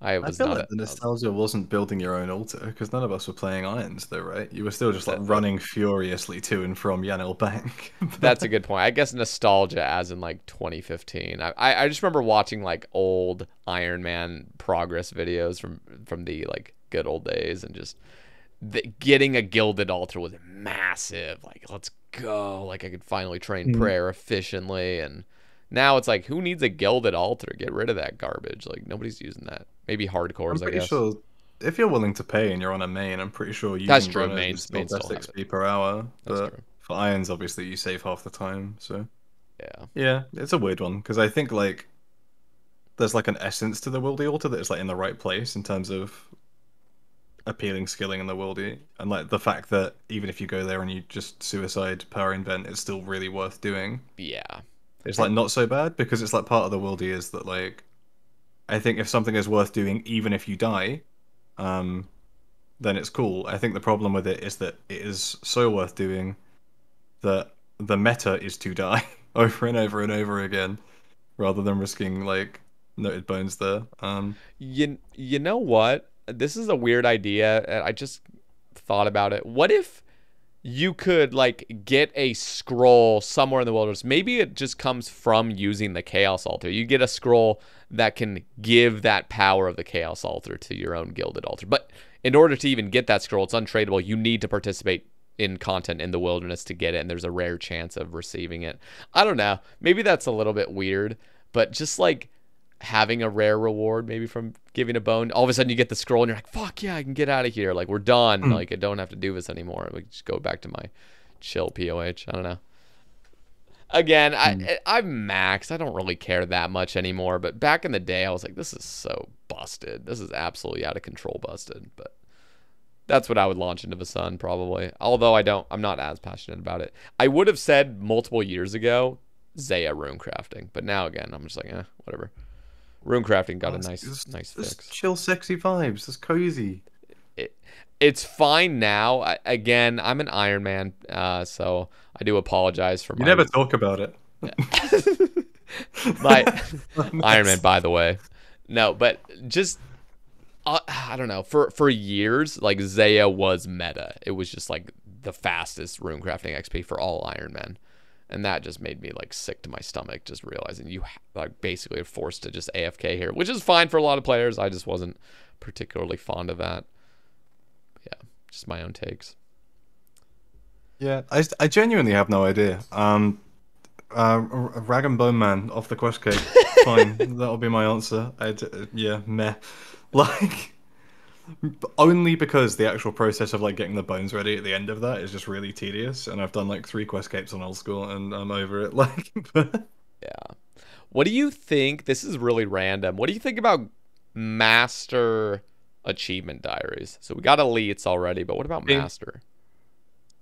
I I feel like the nostalgia wasn't building your own altar because none of us were playing Irons, though, right? You were still just like running furiously to and from Yanel Bank. That's a good point. I guess nostalgia as in like 2015. I just remember watching like old Iron Man progress videos from the like good old days, and just getting a gilded altar was massive. Like, let's go. Like I could finally train Mm. prayer efficiently. And now it's like, who needs a gilded altar? Get rid of that garbage. Like nobody's using that. Maybe I'm hardcores, I pretty guess. sure if you're willing to pay and you're on a main, I'm pretty sure That's using true. runners is Mains still still best have it. XP per hour. That's But true. for irons, obviously, you save half the time. So Yeah. yeah, it's a weird one because I think like there's like an essence to the Wildy altar that is like in the right place in terms of appealing skilling in the Wildy, and like the fact that even if you go there and you just suicide per invent, it's still really worth doing. Yeah. It's like not so bad because it's like part of the Wildy is that like I think if something is worth doing even if you die, then it's cool. I think the problem with it is that it is so worth doing that the meta is to die over and over and over again, rather than risking like noted bones there. You know what? This is a weird idea. And I just thought about it. What if you could like get a scroll somewhere in the wilderness? Maybe it just comes from using the Chaos Altar. You get a scroll that can give that power of the Chaos Altar to your own gilded altar. But in order to even get that scroll, it's untradeable. You need to participate in content in the wilderness to get it, and there's a rare chance of receiving it. I don't know. Maybe that's a little bit weird, but just like having a rare reward maybe from giving a bone, all of a sudden you get the scroll and you're like, fuck yeah, I can get out of here. Like we're done. Like I don't have to do this anymore. We just go back to my chill POH. I don't know. Again, I'm maxed. I don't really care that much anymore. But back in the day, I was like, this is so busted. This is absolutely out of control busted. But that's what I would launch into the sun probably. Although I'm not as passionate about it. I would have said multiple years ago, Zaya rune crafting. But now again, I'm just like, whatever. Rune crafting got a nice fix. Chill, sexy vibes. It's cozy. It's fine now. Again, I'm an Iron Man, so I do apologize for You never talk about it. my Iron Man, by the way. No, but just I don't know. For years, like Zaya was meta. It was just like the fastest rune crafting XP for all Iron Men. And that just made me like sick to my stomach, just realizing you like basically are forced to just AFK here, which is fine for a lot of players. I just wasn't particularly fond of that. Yeah, just my own takes. Yeah, I genuinely have no idea. Rag and Bone Man off the quest cake. Fine, that'll be my answer. Yeah, meh. Like, only because the actual process of like getting the bones ready at the end of that is just really tedious, and I've done like 3 quest capes on old school, and I'm over it. Like, yeah. What do you think? This is really random. What do you think about master achievement diaries? So we got elites already, but what about master?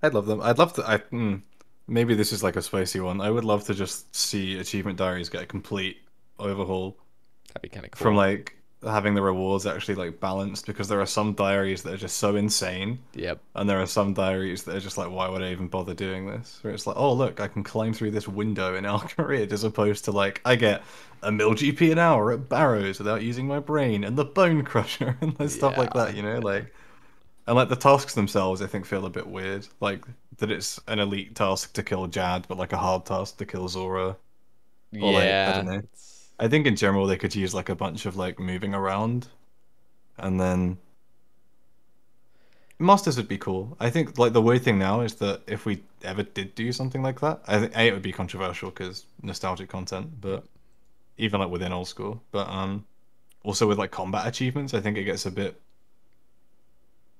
I'd love them. I'd love to. Maybe this is like a spicy one. I would love to just see achievement diaries get a complete overhaul. That'd be kind of cool. From like having the rewards actually like balanced, because there are some diaries that are just so insane. Yep. And there are some diaries that are just like, why would I even bother doing this? Where it's like, oh look, I can climb through this window in Alcarid, as opposed to like, I get a mil GP an hour at Barrows without using my brain, and the Bone Crusher and stuff like that, you know, like. And like the tasks themselves, I think feel a bit weird. Like that it's an elite task to kill Jad, but like a hard task to kill Zora. Or like, I don't know. I think in general they could use like a bunch of like moving around, and then masters would be cool. I think like the weird thing now is that if we ever did do something like that, I think it would be controversial because nostalgic content, but even like within old school. But also with like combat achievements, I think it gets a bit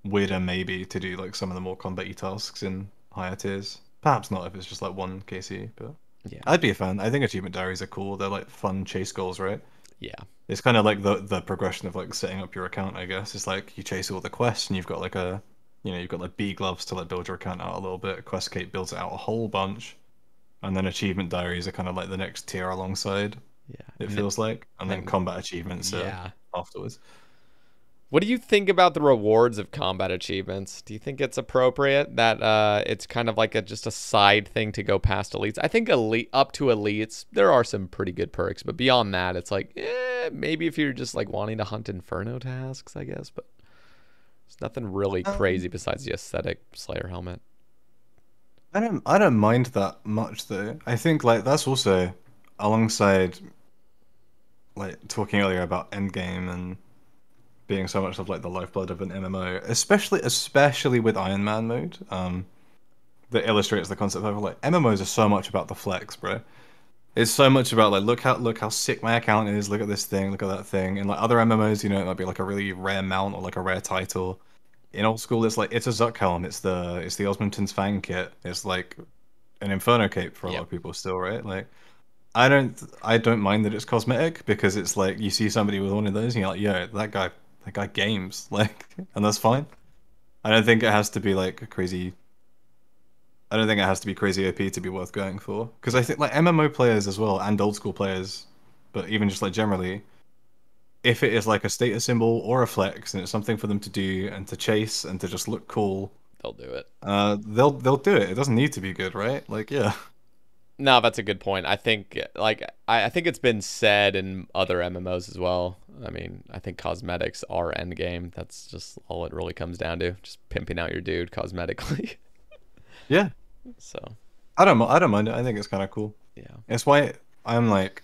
weirder maybe to do like some of the more combat-y tasks in higher tiers. Perhaps not if it's just like one KC, but yeah, I'd be a fan. I think achievement diaries are cool. They're like fun chase goals, right? Yeah. It's kind of like the progression of like setting up your account, I guess. It's like you chase all the quests and you've got like you've got like bee gloves to like build your account out a little bit. Quest Cape builds it out a whole bunch. And then achievement diaries are kind of like the next tier alongside. Yeah. It feels like. And then combat achievements are afterwards. What do you think about the rewards of combat achievements? Do you think it's appropriate that it's kind of like just a side thing to go past elites? I think up to elites, there are some pretty good perks, but beyond that, it's like, maybe if you're just like wanting to hunt Inferno tasks, I guess, but there's nothing really crazy besides the aesthetic Slayer helmet. I don't mind that much though. I think like that's also alongside like talking earlier about endgame and being so much of like the lifeblood of an MMO, especially with Iron Man mode. that illustrates the concept of like MMOs are so much about the flex, bro. It's so much about like look how sick my account is, look at this thing, look at that thing. And like other MMOs, you know, it might be like a really rare mount or like a rare title. In old school, it's like it's a Zuck helm, it's the Osmondton's Fang kit, it's like an Inferno cape for a lot of people still, right? Like I don't mind that it's cosmetic because it's like you see somebody with one of those and you're like, yo, that guy games, like, and that's fine. I don't think it has to be like crazy. I don't think it has to be crazy OP to be worth going for. Because I think like MMO players as well and old school players, but even just like generally, if it is like a status symbol or a flex and it's something for them to do and to chase and to just look cool, They'll do it. they'll do it. It doesn't need to be good, right? Like yeah. No, that's a good point. I think I think it's been said in other MMOs as well. I mean, I think cosmetics are end game. That's just all it really comes down to. Just pimping out your dude cosmetically. Yeah. So I don't mind it. I think it's kind of cool. yeah. It's why I'm like,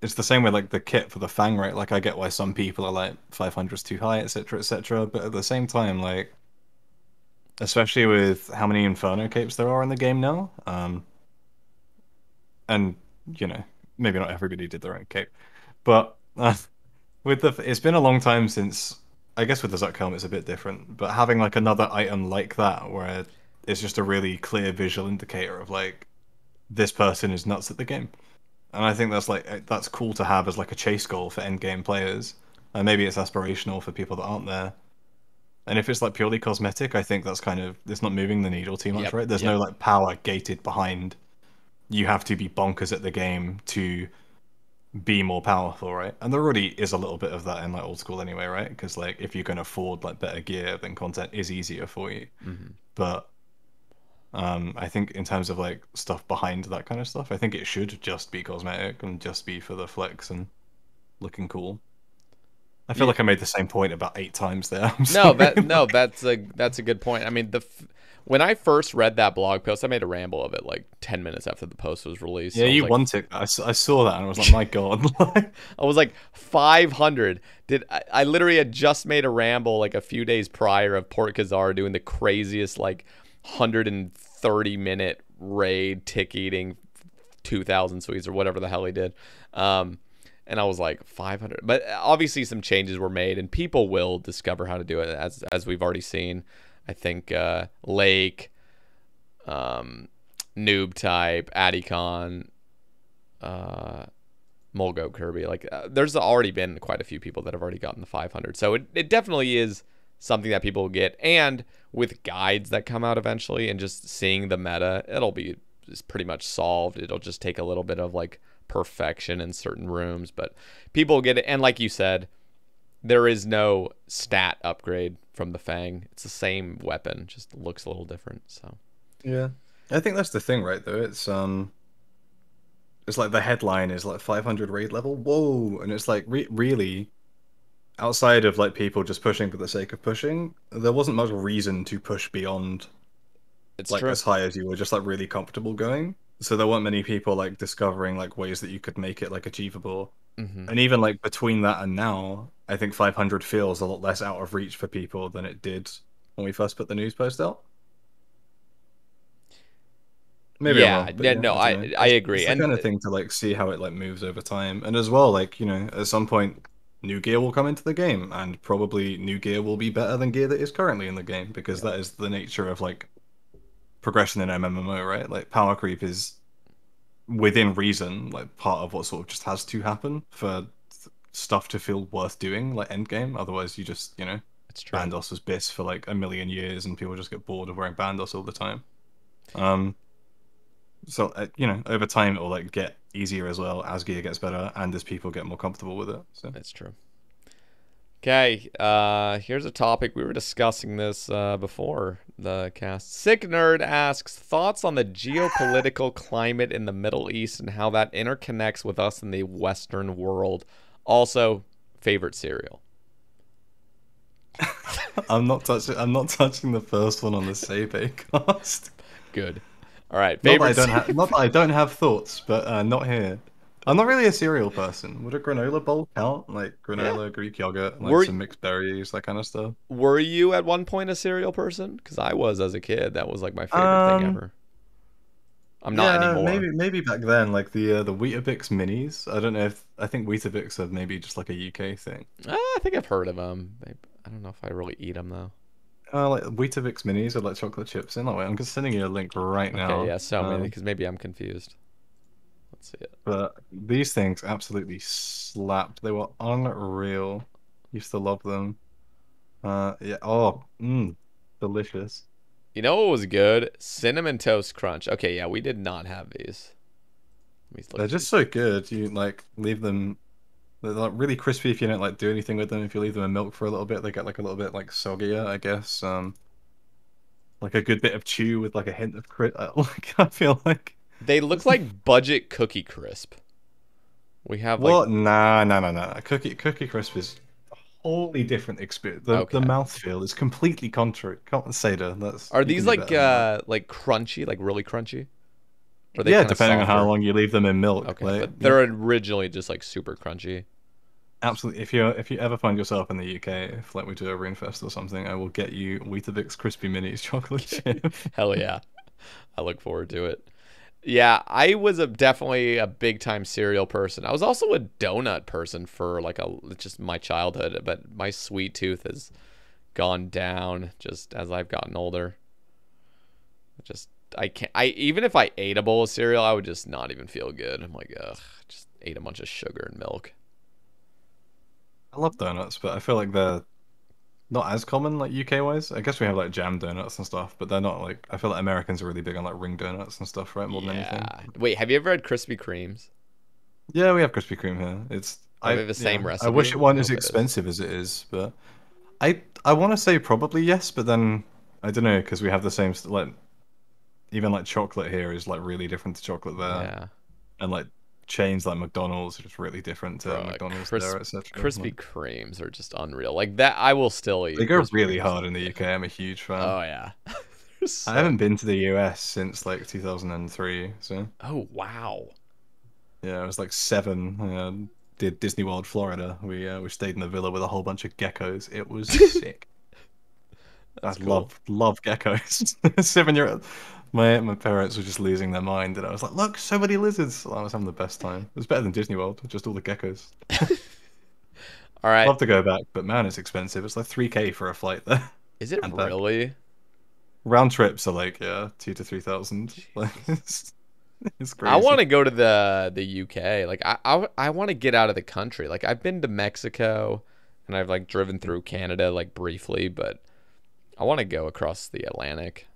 it's the same with like the kit for the Fang, right? Like I get why some people are like 500's too high, etc., etc. But at the same time, like, especially with how many Inferno capes there are in the game now, and you know, maybe not everybody did their own cape, but with it's been a long time since. I guess with the Zuck helmet it's a bit different, but having like another item like that where it's just a really clear visual indicator of like this person is nuts at the game. And I think that's cool to have as like a chase goal for end game players. And maybe it's aspirational for people that aren't there. And if it's like purely cosmetic, I think that's kind of it's not moving the needle too much, right? There's no like power gated behind. You have to be bonkers at the game to be more powerful, right? And there already is a little bit of that in like old school anyway, right? Because like if you can afford like better gear, then content is easier for you. But I think in terms of like stuff behind that kind of stuff, I think it should just be cosmetic and just be for the flex and looking cool. I feel like I made the same point about 8 times there. That's a good point. I mean, when I first read that blog post, I made a ramble of it like 10 minutes after the post was released. Yeah, you want it. I saw that and I was like, my God. I was like, 500. I literally had just made a ramble like a few days prior of Port Kazar doing the craziest like 130-minute raid tick eating 2,000 sweets or whatever the hell he did. And I was like 500. But obviously some changes were made and people will discover how to do it as we've already seen. I think Lake, Noob Type, Adicon, Mulgo Kirby. Like there's already been quite a few people that have already gotten the 500. So it definitely is something that people will get. And with guides that come out eventually and just seeing the meta, it'll be pretty much solved. It'll just take a little bit of like perfection in certain rooms. But people will get it. And like you said, there is no stat upgrade from the Fang. It's the same weapon, just looks a little different. So yeah, I think that's the thing, right? Though it's like the headline is like 500 raid level. Whoa, and it's like really outside of like people just pushing for the sake of pushing, there wasn't much reason to push beyond it's like true. as high as you were just like really comfortable going. So there weren't many people like discovering like ways that you could make it like achievable. And even like between that and now, I think 500 feels a lot less out of reach for people than it did when we first put the news post out. Maybe I'm wrong, but I agree. It's the kind of thing to like see how it like moves over time, and as well, like, you know, at some point, new gear will come into the game, and probably new gear will be better than gear that is currently in the game, because that is the nature of like progression in MMO, right? Like power creep is within reason, like part of what sort of just has to happen for stuff to feel worth doing, like end game. Otherwise, you just, you know, it's true. Bandos was BIS for like a million years, and people just get bored of wearing Bandos all the time. So you know, over time it will like get easier as well as gear gets better and as people get more comfortable with it. So that's true. Okay, here's a topic. We were discussing this before the cast. Sick Nerd asks, thoughts on the geopolitical climate in the Middle East and how that interconnects with us in the Western world. Also, favorite cereal. I'm not touching the first one on the Sebe cast. Good. All right. Not that I don't have thoughts, but not here. I'm not really a cereal person. Would a granola bowl count? Like Yeah. granola, Greek yogurt, like Were some mixed berries, that kind of stuff. were you at one point a cereal person? Because I was as a kid. That was like my favorite thing Um, ever. I'm not yeah, anymore. maybe back then, like the Weetabix minis. I don't know if I think Weetabix are maybe just like a UK thing. I think I've heard of them. I don't know if I really eat them though. Like Weetabix minis with like chocolate chips in. That way, I'm just sending you a link right Okay, now. yeah, so maybe because maybe I'm confused. Let's see it. But these things absolutely slapped. They were unreal. Used to love them. Yeah. Oh, delicious. You know what was good? Cinnamon Toast Crunch. Okay, yeah, we did not have these. Let me look They're at just these. so good. You like leave them. They're like really crispy if you don't like do anything with them. If you leave them in milk for a little bit, they get like a little bit like soggier, I guess. Like a good bit of chew with like a hint of like I feel like. They look like budget Cookie Crisp. We have like What? Nah, nah, nah, nah. Cookie Crisp is a wholly different experience. The okay. mouthfeel is completely contrary. Can't say that. That's Are you these can do better than that. like crunchy, like really crunchy? Or are they Yeah, kind of depending on how softer? long you leave them in milk. Okay, Like, but they're originally just like super crunchy. absolutely. If you ever find yourself in the UK, if like we do a Runefest or something, I will get you Weetabix Crispy Minis chocolate chip. Hell yeah. I look forward to it. Yeah, I was definitely a big time cereal person. I was also a donut person for like just my childhood, but my sweet tooth has gone down just as I've gotten older. Just I can't. I even if I ate a bowl of cereal, I would just not even feel good. I'm like, ugh, just ate a bunch of sugar and milk. I love donuts, but I feel like they're not as common like UK wise. I guess we have like jam donuts and stuff, but they're not like I feel like Americans are really big on like ring donuts and stuff, right? More than anything. Yeah. Wait, have you ever had Krispy Kremes? Yeah, we have Krispy Kreme here. Are they the same I wish recipe? it I weren't as hope it is. expensive as it is, but I want to say probably yes, but then I don't know because we have the same like even like chocolate here is like really different to chocolate there, Yeah. and like chains like McDonald's are just really different to Bro, McDonald's there, etc. Krispy Kremes are just unreal. Like that, I will still They eat go Krispy really Kremes. hard in the UK. I'm a huge fan. Oh yeah, they're I so. haven't been to the US since like 2003, so Oh wow, yeah, I was like 7. Did Disney World Florida. We stayed in the villa with a whole bunch of geckos. It was sick. I that's cool. love geckos. 7 year old. My parents were just losing their mind, and I was like, "Look, so many lizards!" I was having the best time. It was better than Disney World, just all the geckos. All right, Love to go back, but man, it's expensive. It's like 3K for a flight there is it and back. really? Round trips are like 2 to 3 thousand. Like Jeez. it's I want crazy. to go to the UK. Like I want to get out of the country. Like I've been to Mexico, and I've like driven through Canada like briefly, but I want to go across the Atlantic.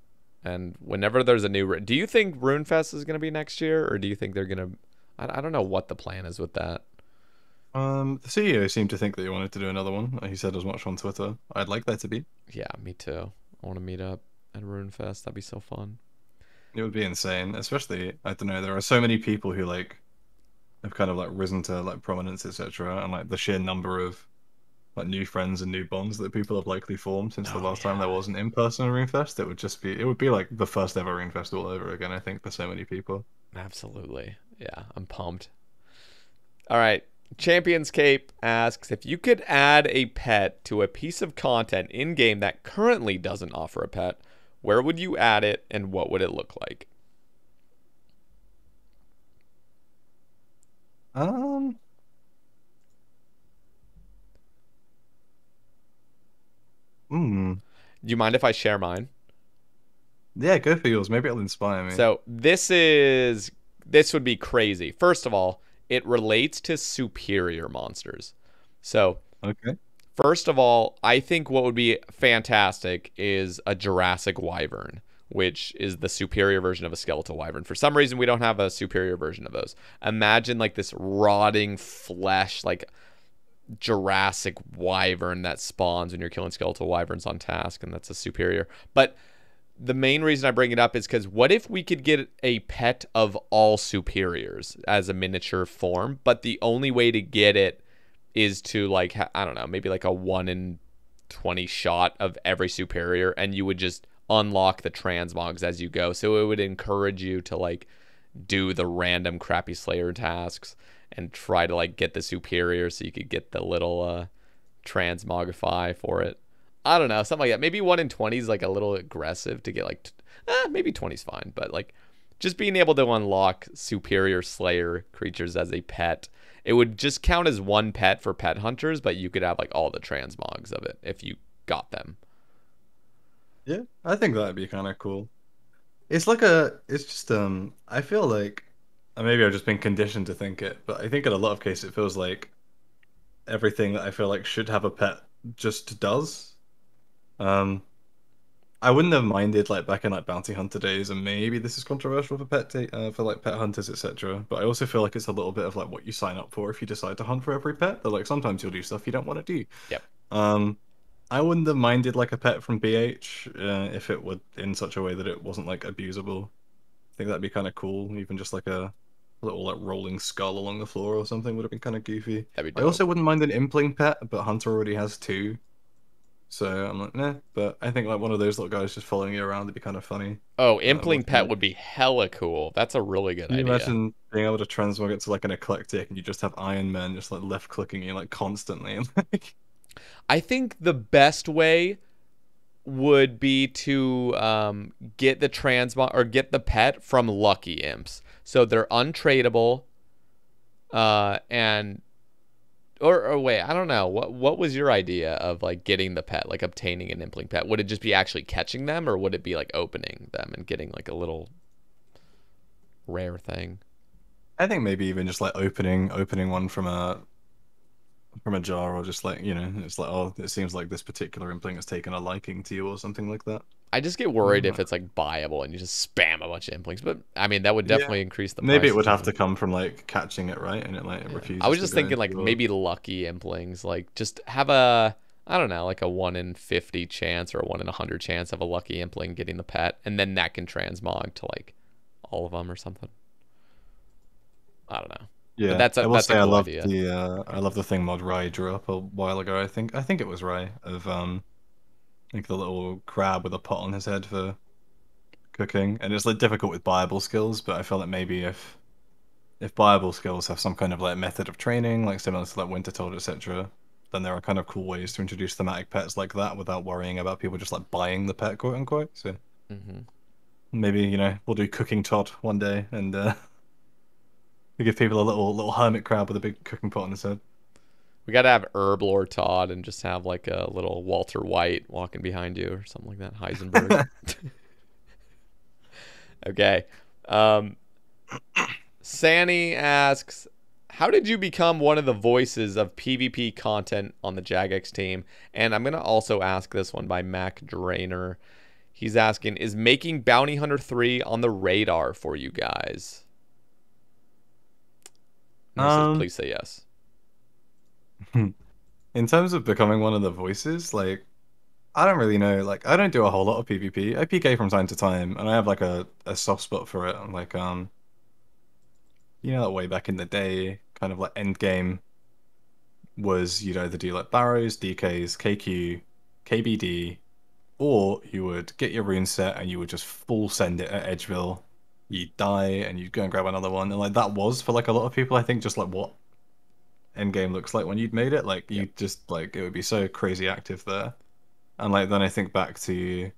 And whenever there's a new, do you think RuneFest is going to be next year, or do you think they're going to? I don't know what the plan is with that. The CEO seemed to think that he wanted to do another one. He said as much on Twitter. I'd like there to be. Yeah, me too. I want to meet up at RuneFest. That'd be so fun. It would be insane, especially I don't know. There are so many people who like have kind of like risen to like prominence, etc. And like the sheer number of like new friends and new bonds that people have likely formed since the Oh last time there yeah, was an in-person RuneFest. It would be like the first ever RuneFest all over again. I think for so many people. absolutely. Yeah, I'm pumped. All right. Champions Cape asks if you could add a pet to a piece of content in game that currently doesn't offer a pet, where would you add it and what would it look like? Um, hmm. Do you mind if I share mine? Yeah, go for yours. Maybe it'll inspire me. So this would be crazy. First of all, it relates to superior monsters. So Okay. first of all, I think what would be fantastic is a Jurassic Wyvern, which is the superior version of a skeletal wyvern. For some reason, we don't have a superior version of those. Imagine like this rotting flesh, like Jurassic Wyvern that spawns when you're killing skeletal wyverns on task, and that's a superior. But the main reason I bring it up is because what if we could get a pet of all superiors as a miniature form, but the only way to get it is to like I don't know, maybe like a 1 in 20 shot of every superior, and you would just unlock the transmogs as you go. So it would encourage you to like do the random crappy slayer tasks. and try to like get the superior so you could get the little transmogrify for it. I don't know, something like that. Maybe 1 in 20 is like a little aggressive to get like maybe 20 is fine, but like just being able to unlock superior slayer creatures as a pet. It would just count as one pet for pet hunters, but you could have like all the transmogs of it if you got them. Yeah, I think that'd be kind of cool. It's just I feel like maybe I've just been conditioned to think it, but I think in a lot of cases it feels like everything that I feel like should have a pet just does. Um, I wouldn't have minded like back in like bounty hunter days, and maybe this is controversial for for like pet hunters, etc. But I also feel like it's a little bit of like what you sign up for if you decide to hunt for every pet. That like sometimes you'll do stuff you don't want to do. Yep. I wouldn't have minded like a pet from BH if it would in such a way that it wasn't like abusable. I think that'd be kind of cool. Even just like a little like rolling skull along the floor or something would have been kind of goofy. That'd be I dope. also wouldn't mind an impling pet, but Hunter already has 2. So I'm like, nah. But I think like one of those little guys just following you around would be kind of funny. Oh, impling pet would be hella cool. That's a really good Can you idea. imagine being able to transmog it to like an eclectic and you just have Iron Man just like left clicking you like constantly and like I think the best way would be to get the transmog or get the pet from lucky imps. So they're untradeable. And or wait, I don't know. What was your idea of like getting the pet, like obtaining an impling pet? Would it just be actually catching them, or would it be like opening them and getting like a little rare thing? I think maybe even just like opening one from a jar, or just like, you know, it's like, oh, it seems like this particular impling has taken a liking to you or something like that. I just get worried if it's like buyable and you just spam a bunch of implings, but I mean that would definitely increase the maybe it would prices. have to come from like catching it, right? And it like refuses. I was to just go thinking into like your- maybe lucky implings, like just have a, I don't know, like a 1 in 50 chance or a 1 in 100 chance of a lucky impling getting the pet, and then that can transmog to like all of them or something. I don't know. Yeah, But that's a I will say cool I love idea. the I love the thing mod Rai drew up a while ago. I think it was Rai of like the little crab with a pot on his head for cooking, and it's like difficult with buyable skills, but I feel like maybe if buyable skills have some kind of like method of training, like similar to like Wintertold, etc., then there are kind of cool ways to introduce thematic pets like that without worrying about people just like buying the pet, quote unquote. So maybe, you know, we'll do cooking Todd one day, and we give people a little hermit crab with a big cooking pot on his head. We got to have Herblore Todd and just have like a little Walter White walking behind you or something like that. Heisenberg. Okay. Sani asks, how did you become one of the voices of PvP content on the Jagex team? And I'm going to also ask this one by Mac Drainer. He's asking, is making Bounty Hunter 3 on the radar for you guys? And he says, please say yes. In terms of becoming one of the voices, like, I don't really know. Like, I don't do a whole lot of PvP. I PK from time to time, and I have like a soft spot for it. Like, you know, way back in the day, kind of like end game was you'd either do like Barrows, DKs, KQ, KBD, or you would get your rune set and you would just full send it at Edgeville. You'd die and you'd go and grab another one, and like that was for like a lot of people, I think, just like what end game looks like when you'd made it. Like you just like it would be so crazy active there. And like then I think back to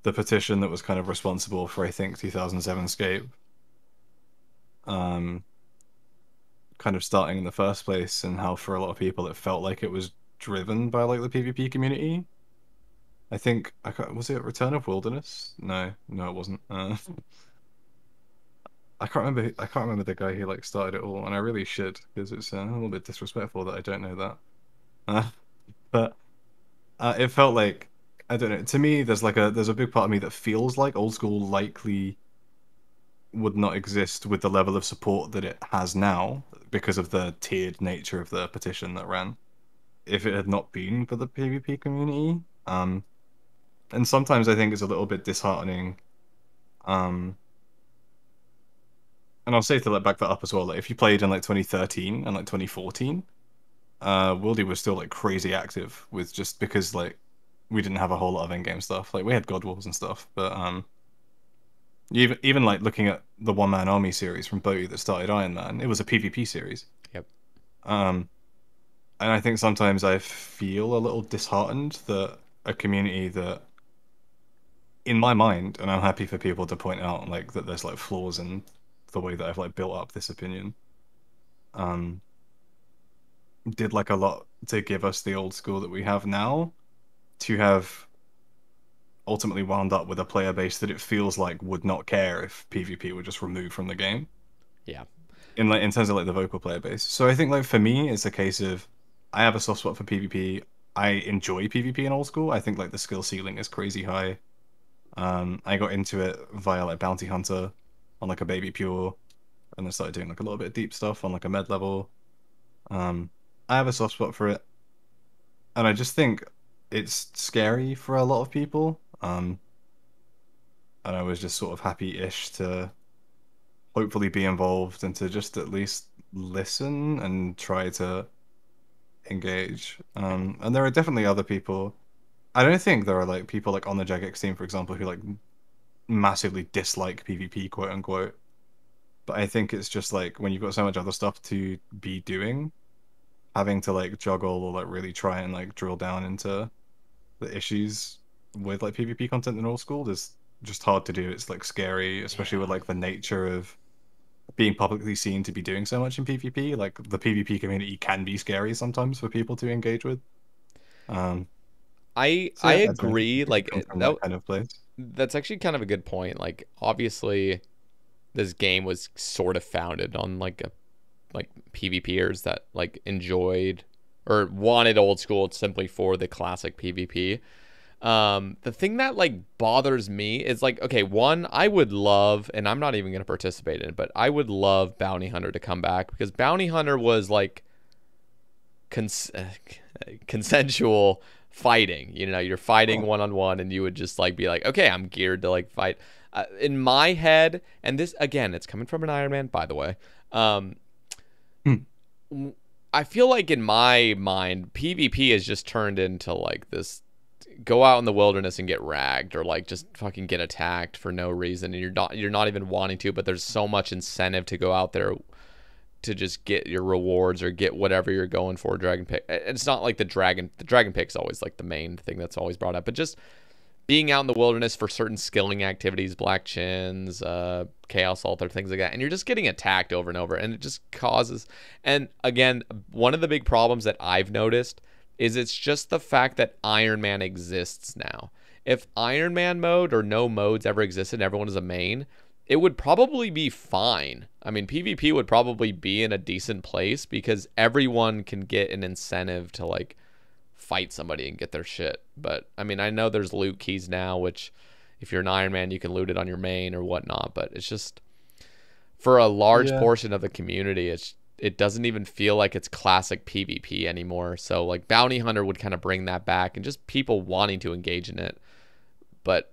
the petition that was kind of responsible for, I think, 2007 Scape. Kind of starting in the first place, and how for a lot of people it felt like it was driven by like the PvP community. I think was it Return of Wilderness? No, it wasn't. I can't remember. I can't remember the guy who like started it all, and I really should, because it's a little bit disrespectful that I don't know that. But it felt like, I don't know. To me, there's a big part of me that feels like old school likely would not exist with the level of support that it has now because of the tiered nature of the petition that ran, if it had not been for the PvP community. And sometimes I think it's a little bit disheartening. And I'll say to back that up as well, like if you played in like 2013 and like 2014, Wildy was still like crazy active with, just because like we didn't have a whole lot of in-game stuff. Like we had God Wars and stuff, but even like looking at the One Man Army series from Bowie that started Iron Man, it was a PvP series. And I think sometimes I feel a little disheartened that a community that, in my mind, and I'm happy for people to point out like that there's like flaws in the way that I've like built up this opinion, um, did like a lot to give us the old school that we have now, to have ultimately wound up with a player base that it feels like would not care if PvP were just removed from the game. Yeah. In terms of like the vocal player base. So I think like for me it's a case of I have a soft spot for PvP. I enjoy PvP in old school. I think like the skill ceiling is crazy high. I got into it via like Bounty Hunter on like a baby pure, and then started doing like a little bit of deep stuff on like a med level. I have a soft spot for it, and I just think it's scary for a lot of people. And I was just sort of happy-ish to hopefully be involved and to just at least listen and try to engage. And there are definitely other people. I don't think there are like people like on the Jagex team, for example, who like massively dislike PvP, quote unquote. But I think it's just like when you've got so much other stuff to be doing, having to like juggle or like really try and like drill down into the issues with like PvP content in old school is just hard to do. It's like scary, especially with like the nature of being publicly seen to be doing so much in PvP. Like the PvP community can be scary sometimes for people to engage with. I agree. Like from that kind of place. That's actually kind of a good point. Like obviously, this game was sort of founded on like PvPers that like enjoyed or wanted old school simply for the classic PvP. The thing that like bothers me is like, okay, one, I would love, and I'm not even going to participate in it, but I would love Bounty Hunter to come back, because Bounty Hunter was like consensual fighting. You know, you're fighting one-on-one, and you would just like be like, okay, I'm geared to like fight. In my head, and this again, it's coming from an Iron Man, by the way. I feel like in my mind, PvP has just turned into like this go out in the wilderness and get ragged, or like just fucking get attacked for no reason, and you're not even wanting to, but there's so much incentive to go out there to just get your rewards or get whatever you're going for. Dragon pick. It's not like the dragon pick's always like the main thing that's always brought up, but just being out in the wilderness for certain skilling activities, black chins, chaos altar, things like that, and you're just getting attacked over and over, and it just causes. And again, one of the big problems that I've noticed is it's just the fact that Iron Man exists now. If Iron Man mode or no modes ever existed and everyone is a main, it would probably be fine. I mean, PvP would probably be in a decent place because everyone can get an incentive to like fight somebody and get their shit. But I mean, I know there's loot keys now, which if you're an Iron Man, you can loot it on your main or whatnot. But it's just for a large portion of the community, it doesn't even feel like it's classic PvP anymore. So like Bounty Hunter would kind of bring that back, and just people wanting to engage in it. But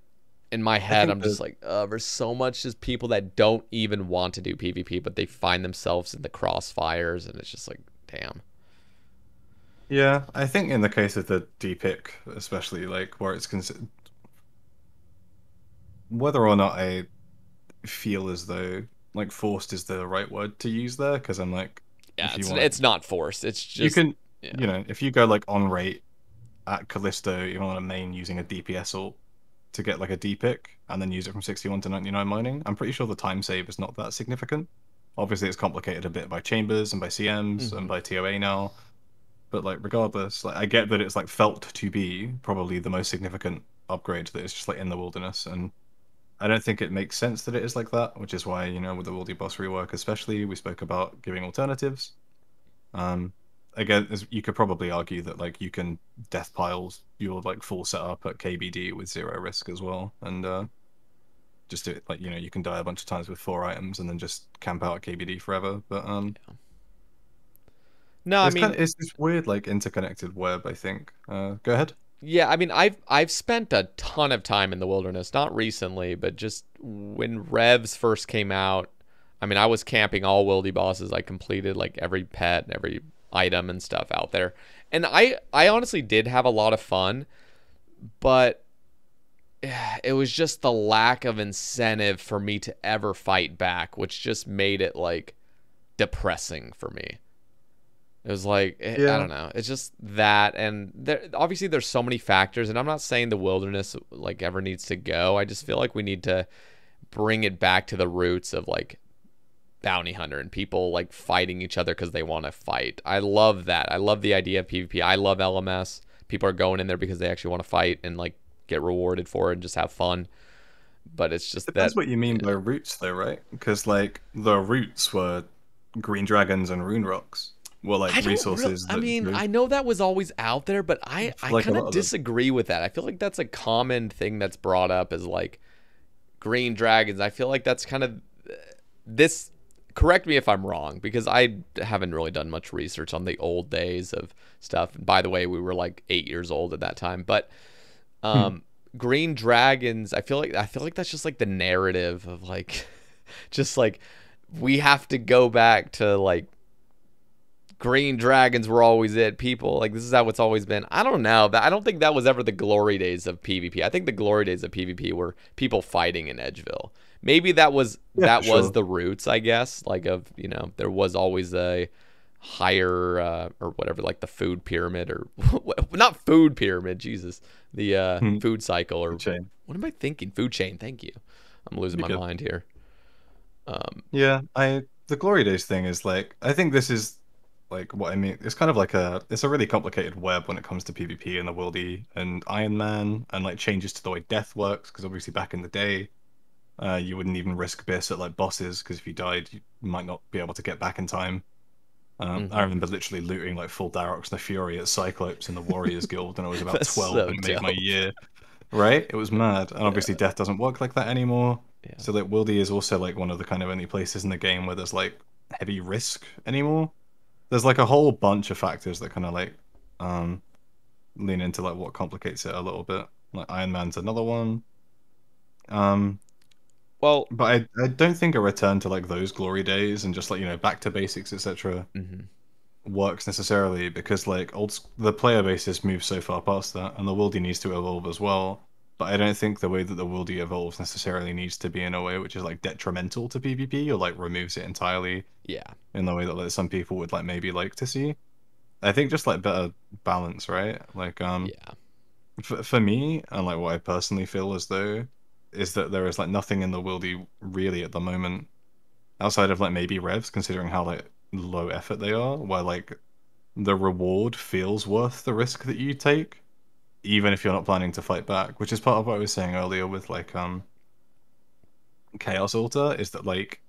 in my head, I'm just like, there's so much just people that don't even want to do PvP, but they find themselves in the crossfires, and it's just like, damn. Yeah, I think in the case of the D-pick, especially like where it's considered, whether or not I feel as though like forced is the right word to use there, because I'm like, yeah, it's not forced. It's just you can, you know, if you go like on rate at Callisto, even on a main using a DPS ult to get like a D pick and then use it from 61 to 99 mining, I'm pretty sure the time save is not that significant. Obviously, it's complicated a bit by chambers and by CMs and by TOA now, but like regardless, like I get that it's like felt to be probably the most significant upgrade that is just like in the wilderness, and I don't think it makes sense that it is like that, which is why, you know, with the Wildy boss rework especially, we spoke about giving alternatives. Again, you could probably argue that like you can death piles your like full setup at KBD with 0 risk as well, and just do it like, you know, you can die a bunch of times with 4 items and then just camp out at KBD forever. But no, I mean, it's this weird like interconnected web, I think. Go ahead. Yeah, I mean, I've spent a ton of time in the wilderness, not recently, but just when Revs first came out. I mean, I was camping all wildy bosses. I completed like every pet, every item and stuff out there. And I honestly did have a lot of fun, but it was just the lack of incentive for me to ever fight back, which just made it like depressing for me. It was like I Yeah. don't know. It's just that, and obviously there's so many factors, and I'm not saying the wilderness like ever needs to go. I just feel like we need to bring it back to the roots of like bounty hunter and people like fighting each other because they want to fight. I love that. I love the idea of PvP. I love LMS. People are going in there because they actually want to fight and like get rewarded for it and just have fun. But it's just Depends that, what you mean by roots, though, right? Because like the roots were green dragons and rune rocks were like I don't really. resources I that mean, grew I know that was always out there, but I for like a kind lot of of them. disagree with that. I feel like that's a common thing that's brought up as like green dragons. I feel like that's kind of this. Correct me if I'm wrong, because I haven't really done much research on the old days of stuff. And by the way, we were like 8 years old at that time, but Hmm. green dragons. I feel like that's just like the narrative of like, just like we have to go back to like green dragons were always it. People like this is how it's always been. I don't know. I don't think that was ever the glory days of PvP. I think the glory days of PvP were people fighting in Edgeville. Maybe that was Yeah, for the sure. roots, I guess. Like of there was always a higher or whatever, like the food pyramid or not food pyramid. Jesus, the Hmm. food cycle or Good chain. what am I thinking? Food chain. Thank you. I'm losing You my good. mind here. Yeah, the glory days thing is like I think this is like what I mean. It's kind of like it's a really complicated web when it comes to PvP and the Wildy and Iron Man and like changes to the way death works because obviously back in the day, you wouldn't even risk Biss at like bosses because if you died, you might not be able to get back in time. I Hmm. remember literally looting like full Darox the Fury at Cyclops in the Warriors Guild when I was about That's 12 so and it made my dope. year. Right? It was mad. And obviously Yeah. death doesn't work like that anymore. Yeah. So like Wildy is also like one of the kind of only places in the game where there's like heavy risk anymore. There's like a whole bunch of factors that kind of like um lean into like what complicates it a little bit. Like Iron Man's another one. Um Well. but I don't think a return to like those glory days and just like, back to basics, etc. Mhm. works necessarily because like the player base has moved so far past that, and the Wildy needs to evolve as well. But I don't think the way that the Wildy evolves necessarily needs to be in a way which is like detrimental to PvP or like removes it entirely Yeah. in the way that like some people would like maybe like to see. I think just like better balance, right? Like Yeah. for me and like what I personally feel as though is that there is like nothing in the Wildy really at the moment outside of like maybe revs, considering how like low effort they are, where like the reward feels worth the risk that you take, even if you're not planning to fight back, which is part of what I was saying earlier with like Chaos Altar, is that like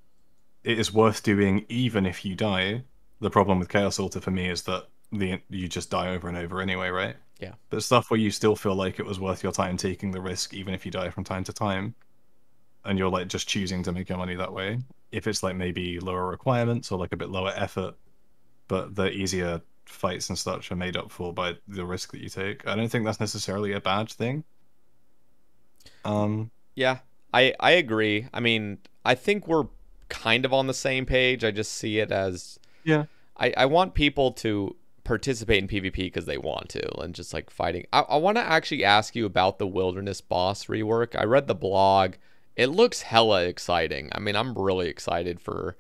it is worth doing even if you die. The problem with Chaos Altar for me is that you just die over and over anyway, right? Yeah. But stuff where you still feel like it was worth your time taking the risk, even if you die from time to time, and you're like just choosing to make your money that way. If it's like maybe lower requirements or like a bit lower effort, but the easier fights and such are made up for by the risk that you take. I don't think that's necessarily a bad thing. Um, Yeah. I agree. I mean, I think we're kind of on the same page. I just see it as yeah, I want people to participate in PvP because they want to and just like fighting. I want to actually ask you about the Wilderness boss rework. I read the blog. It looks hella exciting. I mean, I'm really excited for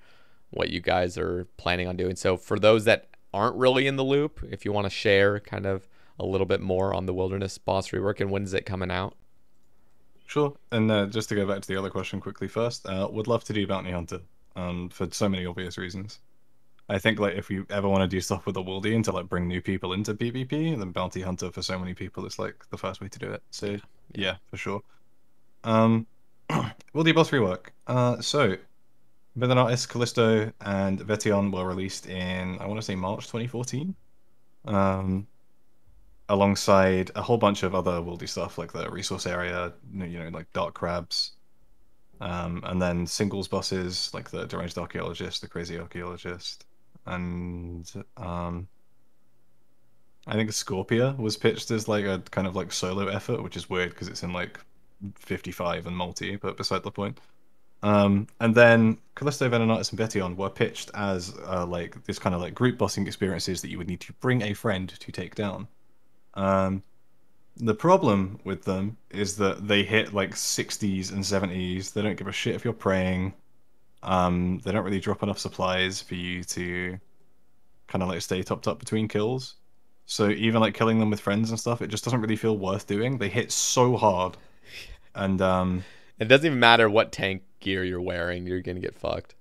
what you guys are planning on doing. So for those that aren't really in the loop, if you want to share kind of a little bit more on the Wilderness boss rework and when's it coming out? sure. And just to go back to the other question quickly first, would love to do Bounty Hunter, for so many obvious reasons. I think like if you ever want to do stuff with the Wildy and to like bring new people into PvP, then Bounty Hunter for so many people is like the first way to do it. So Yeah. Yeah. yeah, for sure. Um, Wildy boss rework. So Villainatis, Callisto, and Vetion were released in, I want to say, March 2014, um, alongside a whole bunch of other Wildy stuff like the resource area, like Dark Crabs, and then singles bosses like the Deranged Archaeologist, the Crazy Archaeologist, and I think Scorpia was pitched as like a kind of like solo effort, which is weird because it's in like 55 and multi, but beside the point. And then Callisto, Venenatis, and Vetion were pitched as like this kind of like group bossing experiences that you would need to bring a friend to take down. Um, the problem with them is that they hit like 60s and 70s. They don't give a shit if you're praying. They don't really drop enough supplies for you to kind of like stay topped up between kills. So even like killing them with friends and stuff, it just doesn't really feel worth doing. They hit so hard, and It doesn't even matter what tank gear you're wearing, you're gonna get fucked.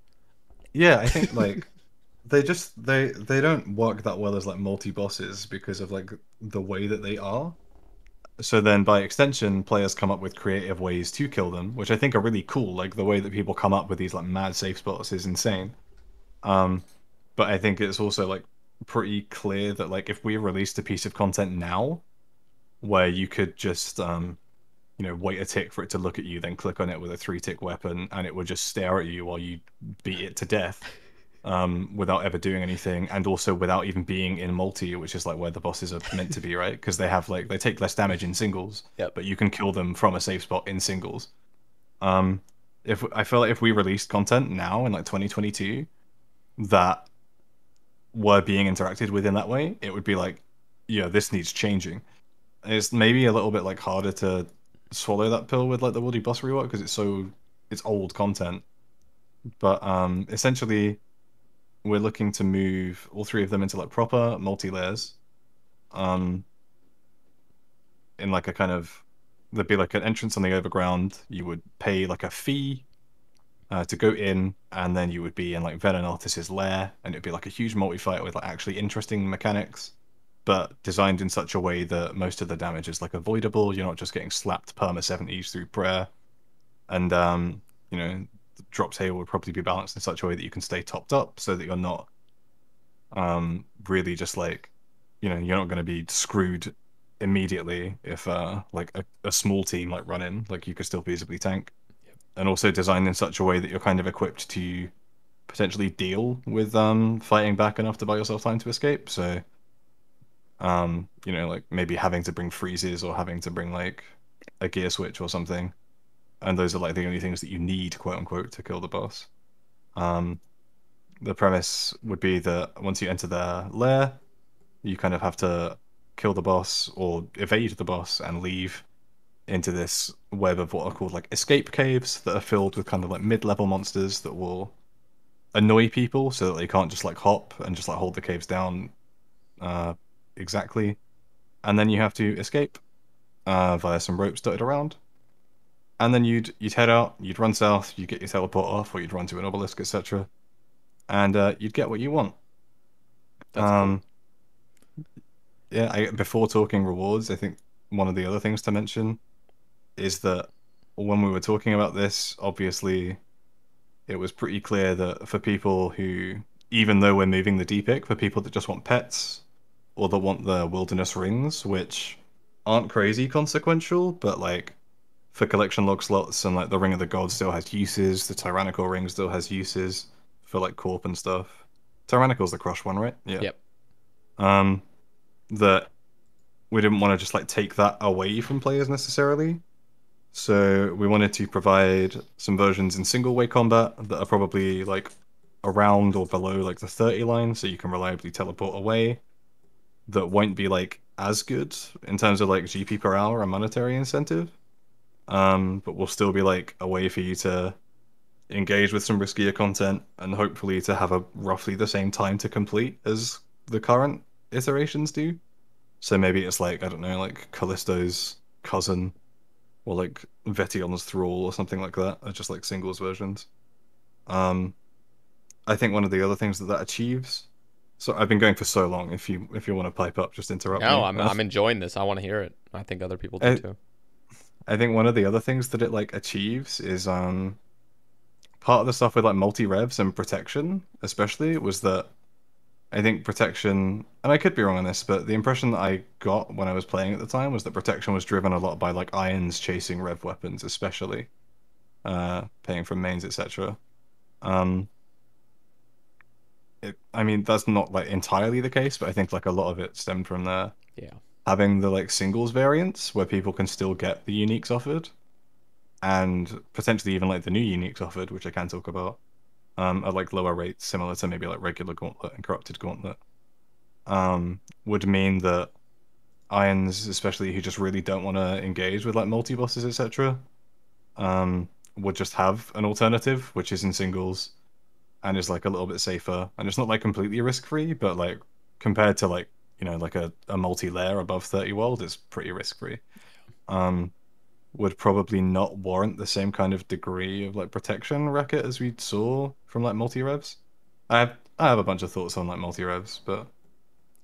yeah, I think like they don't work that well as like multi bosses because of like the way that they are. So then by extension, players come up with creative ways to kill them, which I think are really cool. Like the way that people come up with these like mad safe spots is insane. Um, but I think it's also like pretty clear that like if we released a piece of content now where you could just wait a tick for it to look at you, then click on it with a 3-tick weapon, and it would just stare at you while you beat it to death, without ever doing anything, and also without even being in multi, which is like where the bosses are meant to be, right? Because they have like they take less damage in singles, Yep. but you can kill them from a safe spot in singles. If I feel like if we released content now in like 2022 that were being interacted with in that way, it would be like, yeah, this needs changing. It's maybe a little bit like harder to swallow that pill with like the Woody Boss rework because it's old content. But essentially we're looking to move all three of them into like proper multi-layers. In like a kind of there'd be like an entrance on the overground. You would pay like a fee to go in, and then you would be in like Venomous' lair, and it'd be like a huge multi-fight with like actually interesting mechanics, but designed in such a way that most of the damage is like avoidable. You're not just getting slapped perma 70s through prayer, and the drop tail would probably be balanced in such a way that you can stay topped up, so that you're not really just like you're not going to be screwed immediately if like a small team like run in. Like you could still feasibly tank. And also designed in such a way that you're kind of equipped to potentially deal with fighting back enough to buy yourself time to escape. So like maybe having to bring freezes or having to bring like a gear switch or something, and those are like the only things that you need, quote unquote, to kill the boss. The premise would be that once you enter their lair, you kind of have to kill the boss or evade the boss and leave into this web of what are called like escape caves that are filled with kind of like mid-level monsters that will annoy people so that they can't just like hop and just like hold the caves down exactly. And then you have to escape via some ropes dotted around. And then you'd head out, you'd run south, you'd get your teleport off, or you'd run to an obelisk, etc. And you'd get what you want. That's cool. Yeah, before talking rewards, I think one of the other things to mention is that when we were talking about this, obviously, it was pretty clear that for people who, even though we're moving the D-pick, for people that just want pets, or that want the wilderness rings, which aren't crazy consequential, but like for collection log slots and like the Ring of the Gods still has uses, the Tyrannical ring still has uses for like Corp and stuff. Tyrannical's the crush one, right? Yeah. Yep. That we didn't want to just like take that away from players necessarily. So we wanted to provide some versions in single way combat that are probably like around or below like the 30 line, so you can reliably teleport away. That won't be like as good in terms of like GP per hour and monetary incentive. But will still be like a way for you to engage with some riskier content and hopefully to have a roughly the same time to complete as the current iterations do. So maybe it's like, I don't know, like Callisto's cousin or like Vetion's Thrall or something like that, are just like singles versions. I think one of the other things that achieves. So I've been going for so long. If you want to pipe up, just interrupt me. No, I'm enjoying this. I want to hear it. I think other people do too. I think one of the other things that it like achieves is part of the stuff with like multi-revs and protection, especially, was that I think protection, and I could be wrong on this, but the impression that I got when I was playing at the time was that protection was driven a lot by like irons chasing rev weapons, especially paying from mains, etc. I mean, that's not like entirely the case, but I think like a lot of it stemmed from there. Yeah. Having the like singles variants where people can still get the uniques offered, and potentially even like the new uniques offered, which I can talk about, at like lower rates, similar to maybe like regular Gauntlet and Corrupted Gauntlet, would mean that Irons, especially who just really don't want to engage with like multi-bosses, etc., would just have an alternative, which is in singles, and is like a little bit safer, and it's not like completely risk-free, but like compared to like, you know, like a multi-layer above 30 world, it's pretty risk-free. Um, would probably not warrant the same kind of degree of like protection racket as we saw from like multi-revs. I have a bunch of thoughts on like multi-revs, but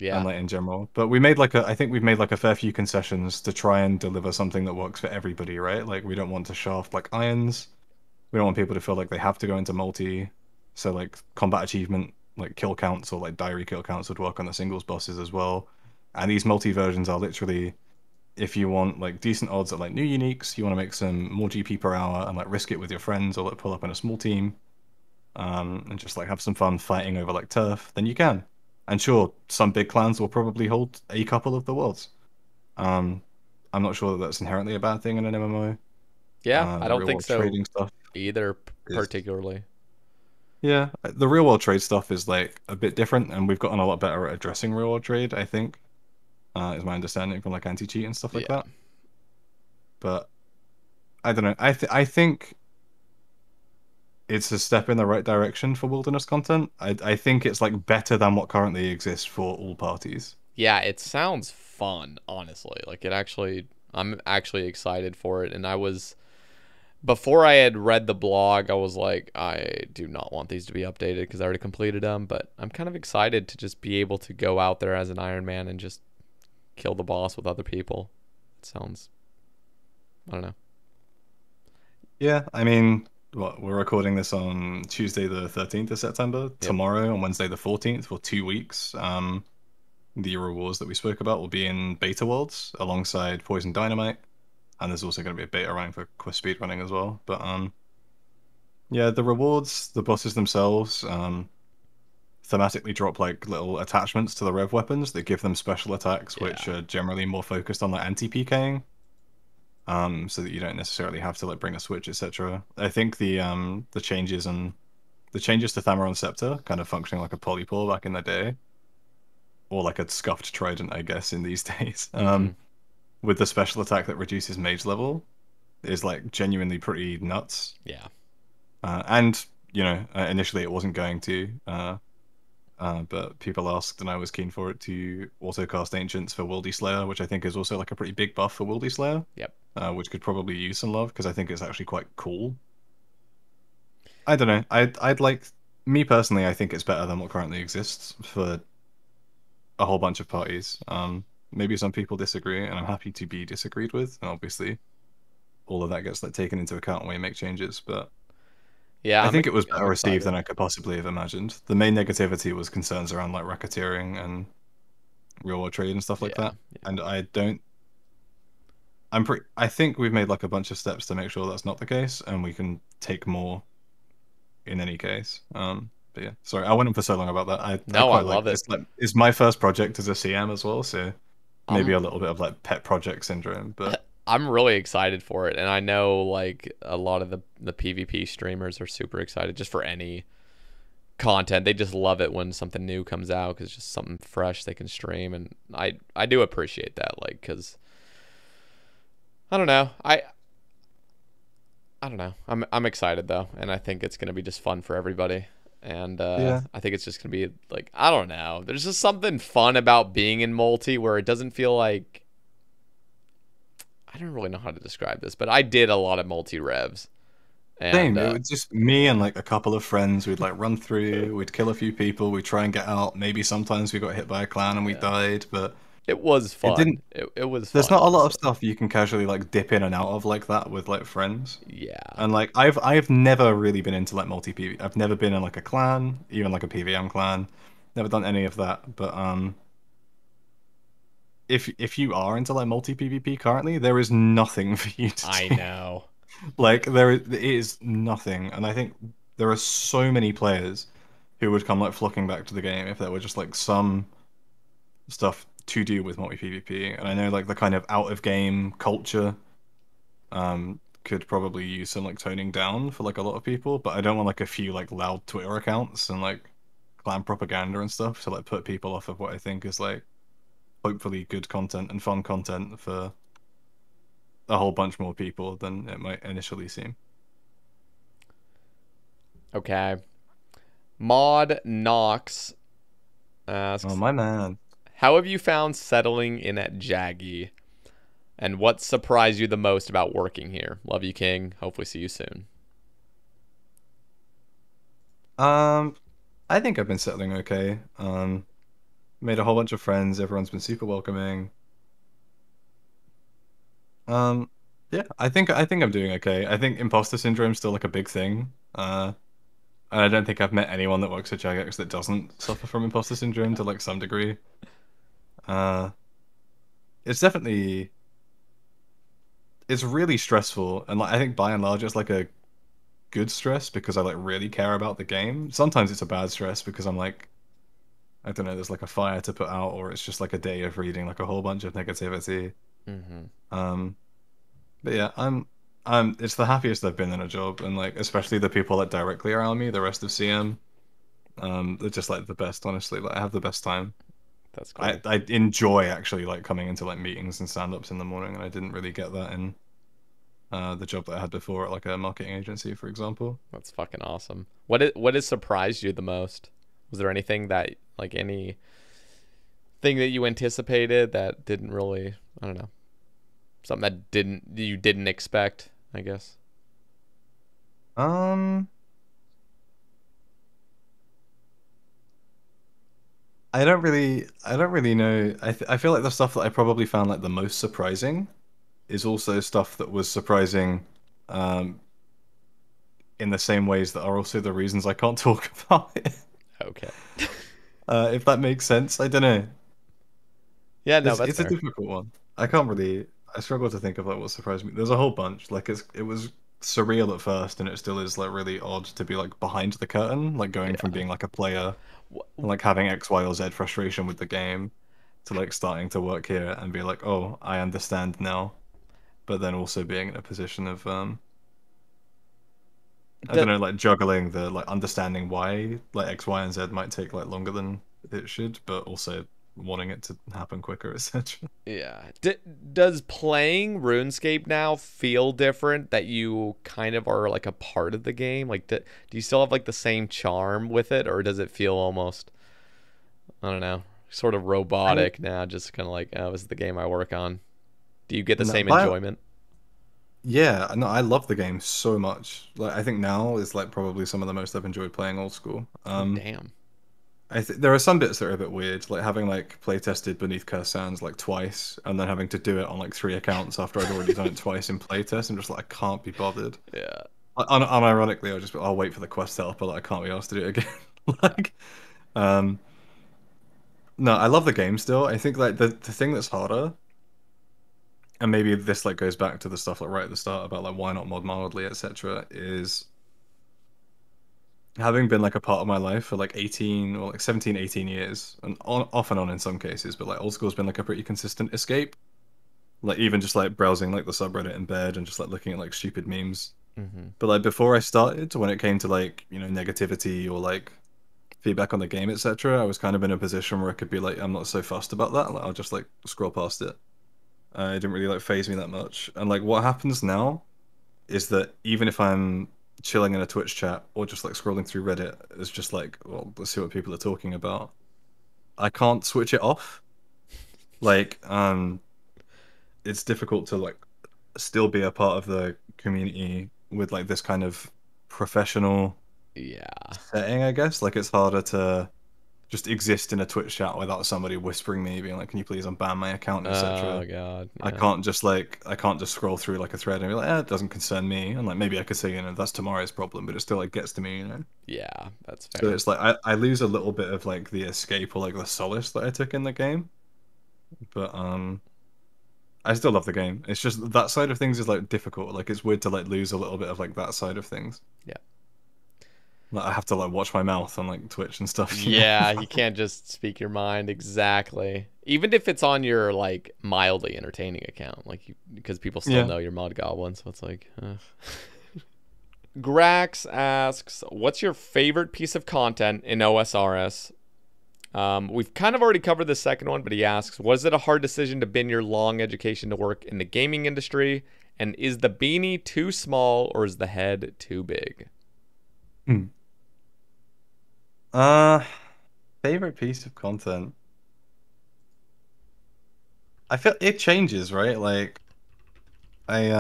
and Yeah. like in general. But we made like I think we've made like a fair few concessions to try and deliver something that works for everybody, right? Like we don't want to shaft like irons. We don't want people to feel like they have to go into multi. So like combat achievement, like kill counts or like diary kill counts would work on the singles bosses as well. And these multi versions are literally, if you want like decent odds at like new uniques, you want to make some more GP per hour and like risk it with your friends or like pull up in a small team, and just like have some fun fighting over like turf, then you can. And sure, some big clans will probably hold a couple of the worlds. Um, I'm not sure that that's inherently a bad thing in an MMO. Yeah, I The don't real think world so trading stuff either, is, particularly. yeah, the real world trade stuff is like a bit different, and we've gotten a lot better at addressing real world trade, I think, is my understanding from like anti-cheat and stuff like Yeah. that. But I don't know. I think it's a step in the right direction for wilderness content. I think it's like better than what currently exists for all parties. Yeah, it sounds fun, honestly. Like I'm actually excited for it. And before I had read the blog, I was like, I do not want these to be updated because I already completed them. But I'm kind of excited to just be able to go out there as an Iron Man and just kill the boss with other people. It sounds, I don't know. Yeah, I mean, we're recording this on Tuesday the 13th of September. Yep. Tomorrow on Wednesday the 14th for 2 weeks. The rewards that we spoke about will be in beta worlds alongside Poison Dynamite, and there's also going to be a beta running for quest speed running as well. But yeah, the rewards, the bosses themselves, thematically drop like little attachments to the rev weapons that give them special attacks, which Yeah. are generally more focused on like anti-PKing. So that you don't necessarily have to like bring a switch, etc. I think the changes to Thammaron Scepter kind of functioning like a polypore back in the day, or like a scuffed trident, I guess, in these days. Mm-hmm. With the special attack that reduces mage level, is like genuinely pretty nuts. Yeah. And you know, initially it wasn't going to, but people asked, and I was keen for it to autocast Ancients for Wildy Slayer, which I think is also like a pretty big buff for Wildy Slayer. Yep. Which could probably use some love because I think it's actually quite cool. I don't know. I'd like, me personally, I think it's better than what currently exists for a whole bunch of parties. Maybe some people disagree, and I'm happy to be disagreed with. And obviously, all of that gets like taken into account when we make changes. But Yeah. I think it was I'm better received than excited. I could possibly have imagined. The main negativity was concerns around like racketeering and real world trade and stuff like Yeah. that. And I don't. I think we've made like a bunch of steps to make sure that's not the case, and we can take more in any case. But yeah, sorry, I went on for so long about that. I No, I quite like love it. this. Like, it's my first project as a CM as well, so maybe I'm a little bit of like pet project syndrome. But I'm really excited for it, and I know like a lot of the PvP streamers are super excited just for any content. They just love it when something new comes out because it's just something fresh they can stream, and I do appreciate that, like, because I don't know, I don't know. I'm excited though, and I think it's gonna be just fun for everybody. And yeah, I think it's just gonna be like, I don't know. There's just something fun about being in multi where it doesn't feel like, I don't really know how to describe this, but I did a lot of multi revs, and same. It was just me and like a couple of friends. We'd like run through, we'd kill a few people, we'd try and get out. Maybe sometimes we got hit by a clan and we yeah, died, but it was it fun. didn't. It was There's fun, not a lot of honestly. stuff you can casually like dip in and out of like that with like friends. Yeah, And like I've never really been into like multi PV. I've never been in like a clan, even like a PVM clan. Never done any of that. But if you are into like multi PvP currently, there is nothing for you I to do. know. Like there is nothing. And I think there are so many players who would come like flocking back to the game if there were just like some stuff to do with multi PvP. And I know like the kind of out of game culture could probably use some like toning down for like a lot of people, but I don't want like a few like loud Twitter accounts and like clan propaganda and stuff to like put people off of what I think is like hopefully good content and fun content for a whole bunch more people than it might initially seem. Okay. Mod Knox asks, Oh, my man. how have you found settling in at Jaggy? And what surprised you the most about working here? Love you, King. Hopefully see you soon. I think I've been settling okay. Made a whole bunch of friends. Everyone's been super welcoming. Yeah, I think I'm doing okay. I think imposter syndrome is still like a big thing. And I don't think I've met anyone that works at Jagex that doesn't suffer from imposter syndrome to like some degree. Uh, it's definitely it's really stressful, and like I think by and large it's like a good stress because I like really care about the game. Sometimes it's a bad stress because I'm like, I don't know, there's like a fire to put out, or it's just like a day of reading like a whole bunch of negativity. Mm-hmm. But yeah, I'm it's the happiest I've been in a job, and like especially the people that directly around me, the rest of CM, they're just like the best, honestly. Like I have the best time. That's cool. I enjoy actually like coming into like meetings and stand-ups in the morning, and I didn't really get that in the job that I had before at like a marketing agency, for example. That's fucking awesome. What has surprised you the most? Was there anything that like any thing that you anticipated that didn't really, I don't know, something that you didn't expect, I guess? Um, I don't really know. I feel like the stuff that I probably found like the most surprising is also stuff that was surprising, um, in the same ways that are also the reasons I can't talk about it. Okay. If that makes sense. I don't know. Yeah, no, that's It's a fair. difficult one. I can't really. I struggle to think of like what surprised me. There's a whole bunch. Like it was surreal at first, and it still is like really odd to be like behind the curtain, like going from Yeah. being like a player Wh- and like having X, Y, or Z frustration with the game to like starting to work here and be like, oh, I understand now. But then also being in a position of I don't The know, like juggling the like understanding why like X, Y, and Z might take like longer than it should, but also wanting it to happen quicker, etc. Yeah. Does playing RuneScape now feel different that you kind of are like a part of the game? Like, do you still have like the same charm with it, or does it feel almost, I don't know, sort of I robotic now? Just kind of like, oh, this is the game I work on. Do you get the no, same enjoyment? yeah, no, I love the game so much. Like, I think now is like probably some of the most I've enjoyed playing old school. Oh, damn. There are some bits that are a bit weird, like having like play tested Beneath Curse Sands like twice, and then having to do it on like 3 accounts after I'd already done it twice in playtest. I'm just like, I can't be bothered. Yeah. Unironically, I'll wait for the quest help, but like, I can't be asked to do it again. Like, um, no, I love the game still. I think like the thing that's harder, and maybe this like goes back to the stuff like right at the start about like why not mod mildly, etc., is having been like a part of my life for like 18 or like 17, 18 years, and off and on in some cases, but like old school's been like a pretty consistent escape. Like even just like browsing like the subreddit in bed and just like looking at like stupid memes. Mm-hmm. But like before I started, when it came to like, negativity or like feedback on the game, etc., I was kind of in a position where I could be like, I'm not so fussed about that. Like I'll just like scroll past it. It didn't really like phase me that much. And like what happens now is that even if I'm chilling in a Twitch chat or just like scrolling through Reddit, it's just like, well, let's see what people are talking about. I can't switch it off. Like, it's difficult to like still be a part of the community with like this kind of professional Yeah. setting, I guess. Like, it's harder to just exist in a Twitch chat without somebody whispering me, being like, "Can you please unban my account," Oh etc. God. I Yeah. can't just scroll through like a thread and be like, it doesn't concern me. And like maybe I could say, that's tomorrow's problem, but it still like gets to me. Yeah. That's So fair. it's like I lose a little bit of like the escape or like the solace that I took in the game. But I still love the game. It's just that side of things is like difficult. Like it's weird to like lose a little bit of like that side of things. Yeah. Like I have to like watch my mouth on like Twitch and stuff, Yeah, you can't just speak your mind exactly. Even if it's on your like mildly entertaining account, like because people still Yeah. know you're Mod Goblin, so it's like. Grax asks, "What's your favorite piece of content in OSRS?" We've kind of already covered the second one, but he asks, "Was it a hard decision to bin your long education to work in the gaming industry? And is the beanie too small or is the head too big?" Hmm. Uh, favorite piece of content. I feel it changes, right? Like I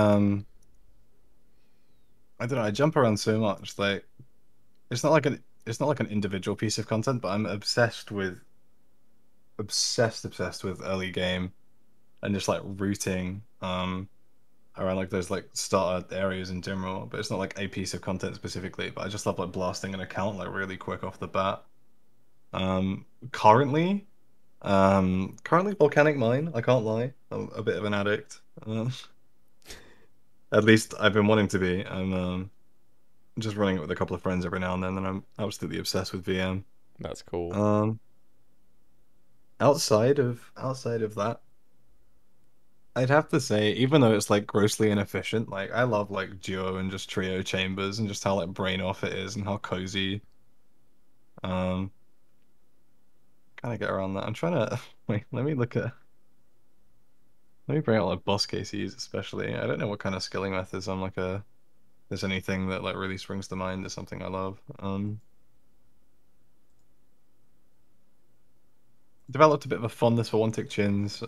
I don't know, I jump around so much. Like it's not like an individual piece of content, but I'm obsessed with early game and just like rooting around like those like starter areas in general. But it's not like a piece of content specifically. But I just love like blasting an account like really quick off the bat. Um, currently, currently Volcanic Mine. I can't lie, I'm a bit of an addict. At least I've been wanting to be. I'm just running it with a couple of friends every now and I'm absolutely obsessed with VM. That's cool. Um, outside of that, I'd have to say, even though it's like grossly inefficient, like I love like duo and just trio chambers and just how like brain off it is and how cozy. Um, kind of get around that. I'm trying to wait. Let me bring out like boss cases, especially. I don't know what kind of skilling methods I'm like a. There's anything that like really springs to mind is something I love. Developed a bit of a fondness for one tick chins.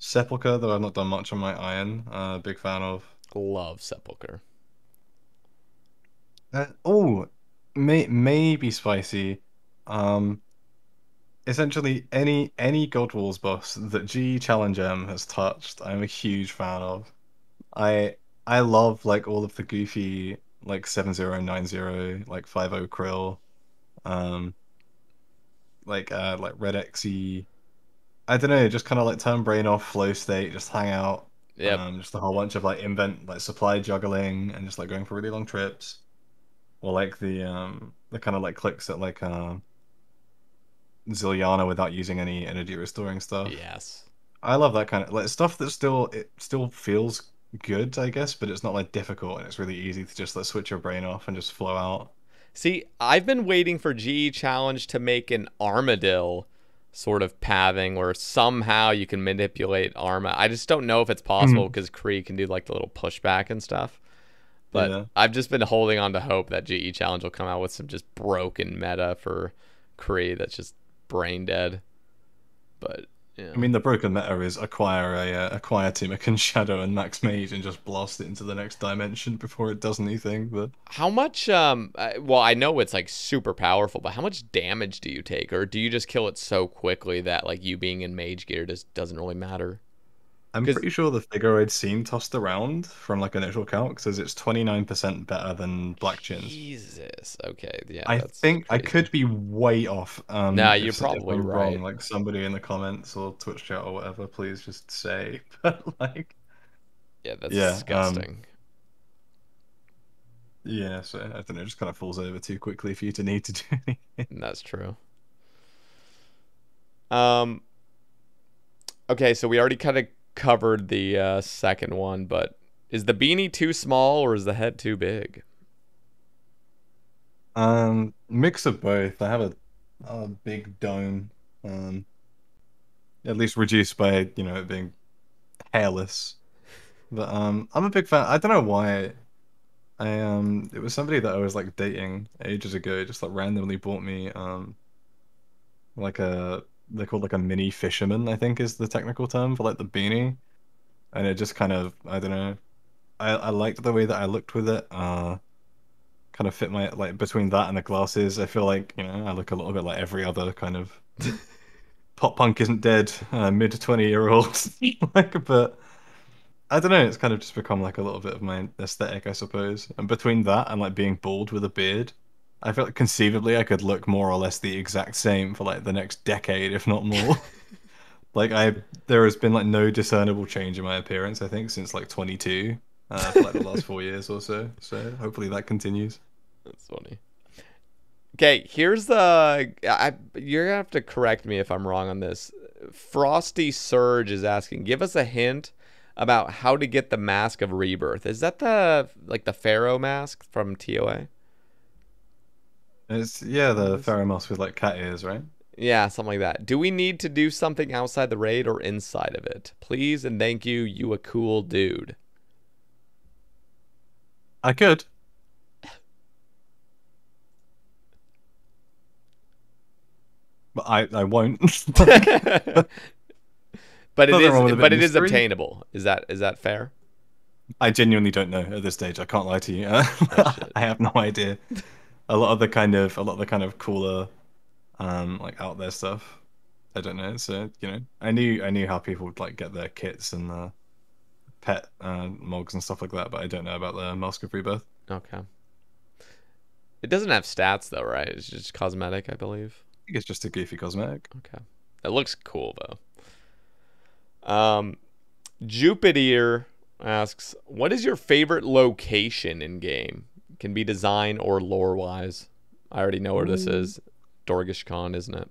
Sepulchre, though I've not done much on my iron. Big fan of. Love Sepulchre. Oh, maybe spicy. Um, essentially any God Wars boss that GE Challenge M has touched, I'm a huge fan of. I I love like all of the goofy like 7090 like 50 Krill, um, like Red Xe. I don't know, just kind of like turn brain off, flow state, just hang out. Yep. Just a whole bunch of like invent like supply juggling and just like going for really long trips. Or like the kind of like clicks at like Ziliana without using any energy restoring stuff. Yes. I love that kind of like stuff that still feels good, I guess, but it's not like difficult and it's really easy to just like switch your brain off and just flow out. See, I've been waiting for GE Challenge to make an Armadil sort of pathing where somehow you can manipulate Arma. I just don't know if it's possible Mhm. because Kree can do like the little pushback and stuff. But Yeah. I've just been holding on to hope that GE Challenge will come out with some just broken meta for Kree that's just brain dead. But yeah. I mean, the broken meta is acquire Timican Shadow and Max Mage and just blast it into the next dimension before it does anything. But How much well, I know it's like super powerful, but how much damage do you take, or do you just kill it so quickly that like you being in mage gear just doesn't really matter? I'm Because pretty sure the figure I'd seen tossed around from like initial calc says it's 29% better than Black Chins. Jesus. Okay, yeah, I that's think I crazy. could be way off. Nah, you're If probably I'm right. wrong, like somebody in the comments or Twitch chat or whatever, please just say. But like, Yeah, that's yeah, disgusting. yeah. So I don't know, it just kind of falls over too quickly for you to need to do anything. That's true. Um, okay, so we already kind of covered the second one, but is the beanie too small or is the head too big? Mix of both. I have a big dome. Um, at least reduced by it being hairless. But I'm a big fan. I don't know why. It was somebody that I was like dating ages ago, just like randomly bought me like a they're called like a mini fisherman, I think is the technical term for like the beanie. And it just kind of, I don't know. I liked the way that I looked with it. Kind of fit my like between that and the glasses. I feel like, I look a little bit like every other kind of pop punk isn't dead, mid 20-year-old. Like, but I don't know, it's kind of just become like a little bit of my aesthetic, I suppose. And between that and like being bald with a beard, I feel like conceivably I could look more or less the exact same for like the next decade, if not more. Like there has been like no discernible change in my appearance, I think, since like 22, for like the last 4 years or so. So hopefully that continues. That's funny. Okay, here's you're gonna have to correct me if I'm wrong on this. Frosty Surge is asking, give us a hint about how to get the Mask of Rebirth. Is that the Pharaoh mask from TOA? It's yeah, the Pharaoh with like cat ears, right? Yeah, something like that. Do we need to do something outside the raid or inside of it? Please and thank you, you a cool dude. I could. but I won't. But Nothing wrong with a bit but of it is mystery. obtainable. Is that fair? I genuinely don't know at this stage. I can't lie to you. Oh shit. I have no idea. A lot of the kind of cooler, like out there stuff. I don't know. So I knew how people would like get their kits and pet mogs and stuff like that, but I don't know about the Mask of Rebirth. Okay. It doesn't have stats though, right? It's just cosmetic, I believe. I think it's just a goofy cosmetic. Okay. It looks cool though. Jupiter asks, "What is your favorite location in game? Can be design or lore wise." I already know where this is. Dorgish Khan, isn't it?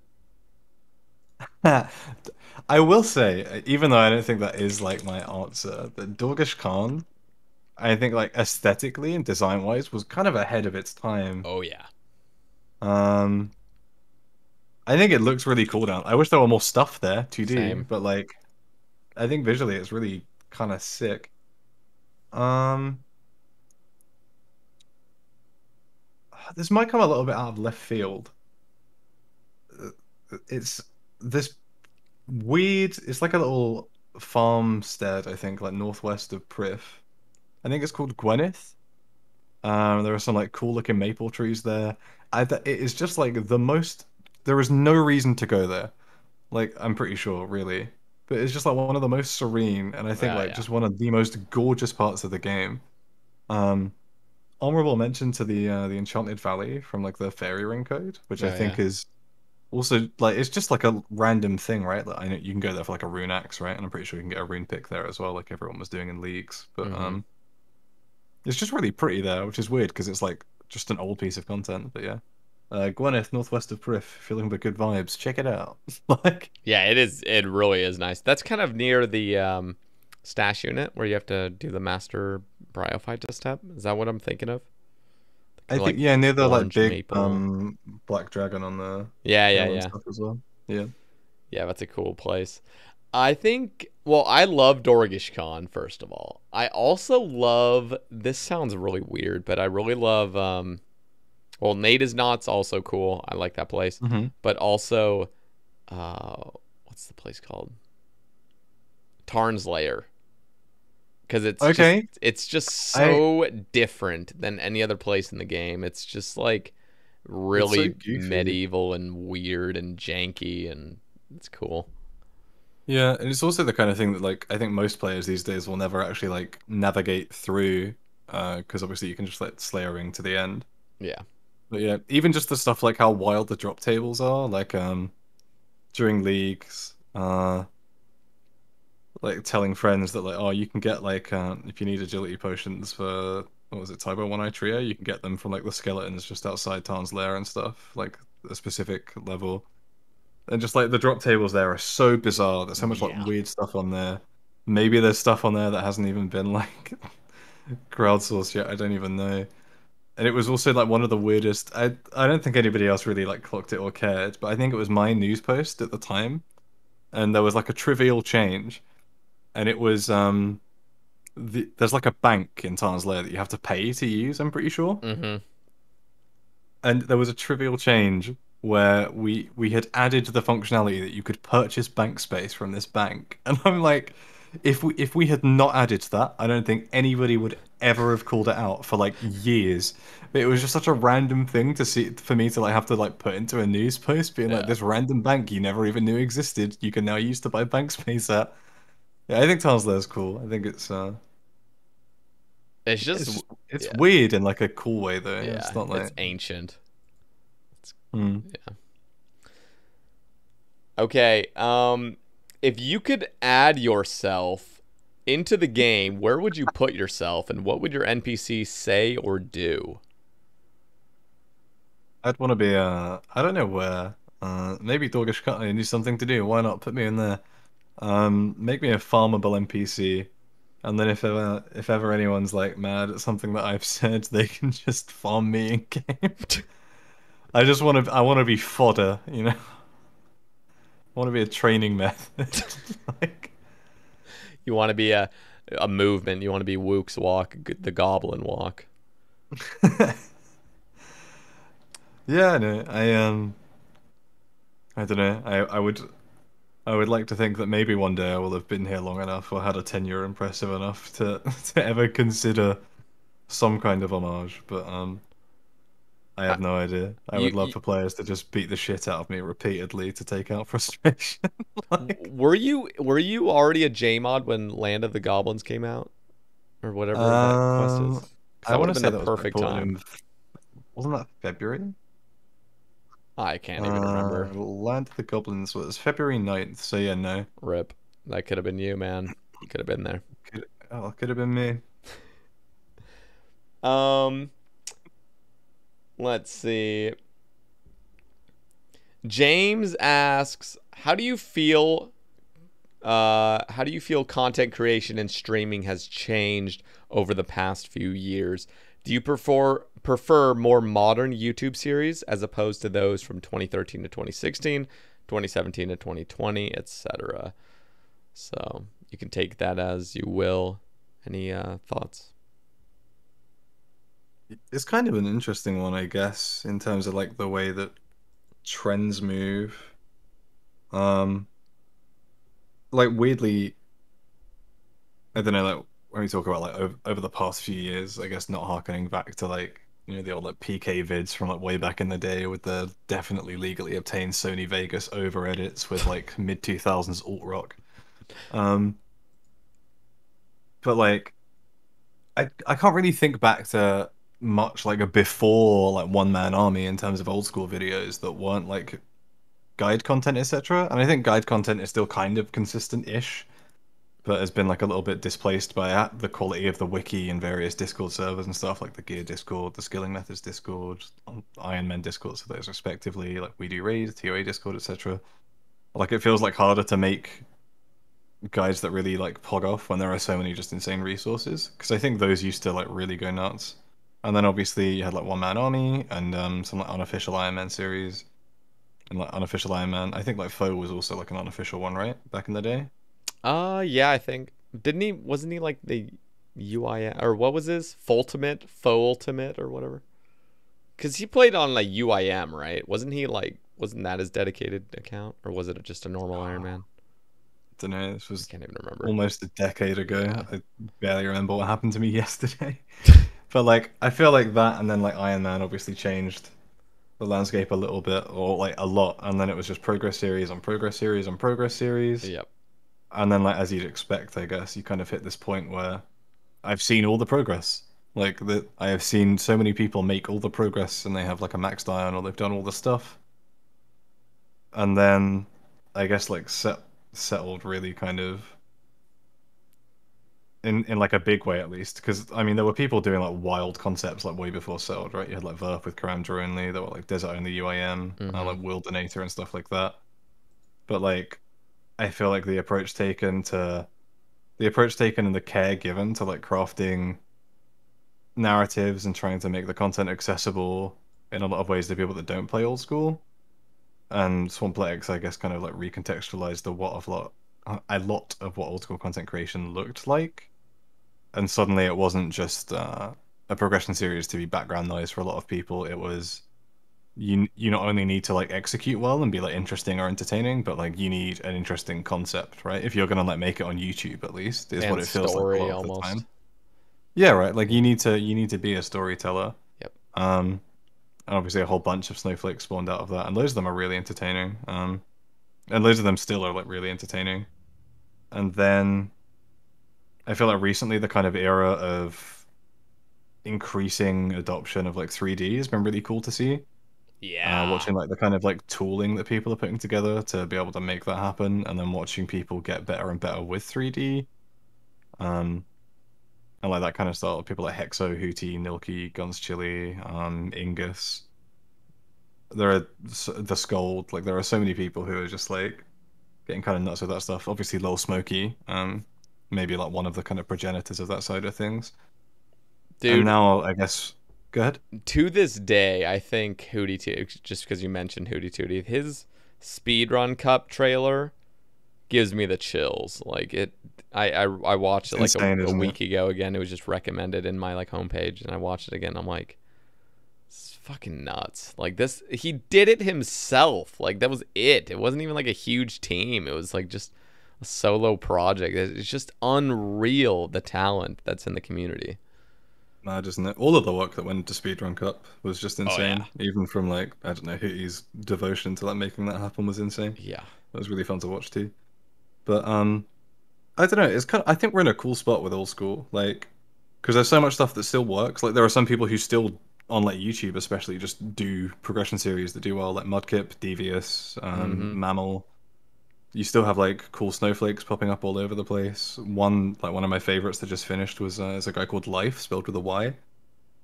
I will say, even though I don't think that is like my answer, that Dorgish Khan, I think like aesthetically and design wise was kind of ahead of its time. Oh yeah. Um, I think it looks really cool now. I wish there were more stuff there, 2D, Same. but like I think visually it's really kind of sick. Um, this might come a little bit out of left field. It's this weird. It's like a little farmstead, I think, like northwest of Prif. I think it's called Gwyneth. There are some like cool looking maple trees there. It is just like the most. There is no reason to go there. Like I'm pretty sure, really, but it's just like one of the most serene, and I think Yeah, like yeah. just one of the most gorgeous parts of the game. Um, Honorable mention to the Enchanted Valley from like the Fairy Ring Code, which I Oh yeah. think is also like it's just like a random thing, right? Like, I know you can go there for like a rune axe, right? And I'm pretty sure you can get a rune pick there as well, like everyone was doing in leagues. But Mm-hmm. it's just really pretty there, which is weird because it's like just an old piece of content. But yeah, Gwyneth, northwest of Prif, feeling the good vibes. Check it out. Like, Yeah, it is. It really is nice. That's kind of near the stash unit where you have to do the master bryophyte step. Is that what I'm thinking of? I Kinda think like yeah, near the like orange big maple. black dragon on the Yeah, yeah, hill and yeah. stuff as well. Yeah. Yeah, that's a cool place. I think, well, I love Dorgish Khan, first of all. I also love, this sounds really weird, but I really love, well, Nate is Not's also cool. I like that place. hmm But also, uh, what's the place called? Tarn's Lair. Because Okay. it's just I so different than any other place in the game. It's just like It's so really goofy. medieval and weird and janky, and it's cool. Yeah, and it's also the kind of thing that like I think most players these days will never actually like navigate through, because obviously you can just let Slayer Ring to the end. Yeah. But yeah, even just the stuff like how wild the drop tables are, like during leagues, like telling friends that like oh you can get like if you need agility potions for what was it Tybo One Eye Trio, you can get them from like the skeletons just outside Tarn's lair and stuff, like a specific level. And just like the drop tables there are so bizarre. There's so much like Yeah. weird stuff on there. Maybe there's stuff on there that hasn't even been like crowdsourced yet. I don't even know. And it was also like one of the weirdest. I don't think anybody else really like clocked it or cared, but I think it was my news post at the time, and there was like a trivial change, and it was there's like a bank in Tarn's Lair that you have to pay to use. I'm pretty sure. Mm-hmm. And there was a trivial change where we had added the functionality that you could purchase bank space from this bank, and I'm like, if we had not added that, I don't think anybody would ever have called it out for like years. But it was just such a random thing to see for me to like have to like put into a news post, being like Yeah. this random bank you never even knew existed. You can now use to buy bank space at. Yeah, I think Tarsla is cool. I think It's just, it's just it's yeah, weird in like a cool way though. It's yeah. not It's like ancient. It's, hmm. yeah. Okay. If you could add yourself into the game, where would you put yourself, and what would your NPC say or do? I'd want to be I don't know where. Maybe Dorgish Cutlery needs something to do. Why not put me in there? Make me a farmable NPC, and then if ever anyone's like mad at something that I've said, they can just farm me in game. I want to be fodder, you know. I want to be a training method. Like, You want to be a movement. You want to be Wook's walk, the Goblin walk. yeah, no, I don't know. I would like to think that maybe one day I will have been here long enough or had a tenure impressive enough to to ever consider some kind of homage, but I Uh, have no idea. I You, would love you for players to just beat the shit out of me repeatedly to take out frustration. Like, were you already a JMod when Land of the Goblins came out, or whatever that quest is? Because I that would want have to been say the that was perfect reported time. in, wasn't that February? I can't even remember. Land of the Goblins was February 9th, so yeah, no. Rip. That could have been you, man. You could have been there. Could have been me. Um, let's see. James asks, how do you feel content creation and streaming has changed over the past few years? Do you prefer more modern YouTube series as opposed to those from 2013 to 2016, 2017 to 2020, etc.? So you can take that as you will. Any thoughts? It's kind of an interesting one, I guess, in terms of like the way that trends move. Um, like weirdly, I don't know, like when we talk about like over the past few years, I guess not harkening back to like the old like PK vids from like way back in the day with the definitely legally obtained Sony Vegas over edits with like mid 2000s alt rock. Um, but like I can't really think back to much like a before like one man army in terms of old school videos that weren't like guide content, etc. And I think guide content is still kind of consistent-ish, but has been like a little bit displaced by the quality of the wiki and various Discord servers and stuff, like the Gear Discord, the Skilling Methods Discord, Iron Man Discord, so those respectively, like We Do Raid, TOA Discord, etc. Like it feels like harder to make guides that really like pog off when there are so many just insane resources, because I think those used to like really go nuts. And then obviously you had like One Man Army and some like unofficial Iron Man series and like unofficial Iron Man. I think like Foe was also like an unofficial one, right? Back in the day. Yeah, I think wasn't he like the UI or what was his Fultimate, Faux Ultimate or whatever? Because he played on like UIM, right? Wasn't that his dedicated account, or was it just a normal Iron Man? Don't know. This I was can't even remember. almost a decade ago. Yeah. I barely remember what happened to me yesterday. But like, I feel like that, and then like Iron Man obviously changed the landscape a little bit, or like a lot, and then it was just progress series on progress series on progress series, Yep. and then like as you'd expect, I guess you kind of hit this point where I've seen all the progress. Like that, I have seen so many people make all the progress, and they have like a maxed iron, or they've done all the stuff, and then I guess like settled really kind of in like a big way at least, because I mean there were people doing like wild concepts like way before settled, right? You had like Verf with Karamja only, there were like Desert only UIM, like Wildinator and stuff like that. But like I feel like the approach taken and the care given to like crafting narratives and trying to make the content accessible in a lot of ways to people that don't play old school, and Swamplex I guess kind of like recontextualized a lot of what old school content creation looked like, and suddenly it wasn't just a progression series to be background noise for a lot of people. It was you not only need to like execute well and be like interesting or entertaining, but like you need an interesting concept, right? If you're gonna like make it on YouTube, at least, is And what it feels like a story lot of the almost. time. Yeah, right. Like you need to be a storyteller. Yep. And obviously a whole bunch of snowflakes spawned out of that, and loads of them are really entertaining. And loads of them still are like really entertaining. And then I feel like recently the kind of era of increasing adoption of like 3D has been really cool to see. Yeah. Watching like the kind of like tooling that people are putting together to be able to make that happen, and then watching people get better and better with 3D. And like that kind of style, people like Hexo, Hootie, Nilky, Guns Chili, Ingus. There are the Scold, like there are so many people who are just like getting kind of nuts with that stuff. Obviously, Lil Smokey, maybe like one of the kind of progenitors of that side of things. Dude, and now I guess, go ahead. To this day, I think Hootie Tootie, just because you mentioned Hootie Tootie, his Speedrun Cup trailer gives me the chills. Like it, I watched it like insane, a isn't week ago again. It was just recommended in my like homepage, and I watched it again. I'm like, it's fucking nuts. Like this, he did it himself. Like that was it. It wasn't even like a huge team. It was like just a solo project. It's just unreal the talent that's in the community. Mad, isn't it? All of the work that went into Speedrun Cup was just insane. yeah. Even from like, I don't know, Hootie's devotion to like making that happen was insane. Yeah. It was really fun to watch too. But I don't know. It's kind of, I think we're in a cool spot with old school, like, because there's so much stuff that still works. Like there are some people who still on like YouTube, especially, just do progression series that do well, like Mudkip, Devious, Mammal. You still have like cool snowflakes popping up all over the place. One of my favorites that just finished was is a guy called Life, spelled with a Y,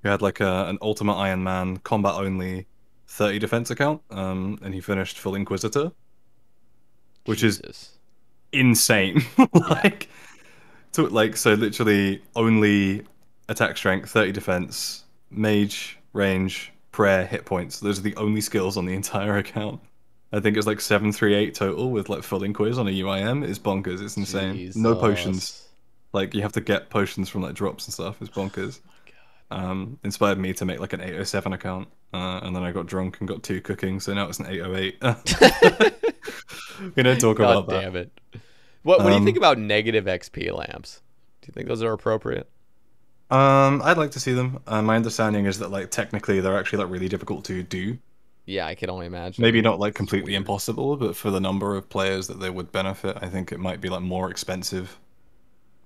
who had like an Ultimate Iron Man combat only 30 defense account, and he finished full Inquisitor, which is insane. Like, so literally only attack strength, 30 defense, mage, range, prayer, hit points. Those are the only skills on the entire account. I think it's like 738 total with like full Inquis on a UIM. It's bonkers. It's insane. Jesus. No potions. Like you have to get potions from like drops and stuff. It's bonkers. Oh my God. Inspired me to make like an 807 account, and then I got drunk and got 2 cooking, so now it's an 808. We don't talk about that. Damn it. What do you think about negative XP lamps? Do you think those are appropriate? I'd like to see them. My understanding is that like technically they're actually like really difficult to do. Yeah, I can only imagine. Maybe not like completely impossible, but for the number of players that they would benefit, I think it might be like more expensive.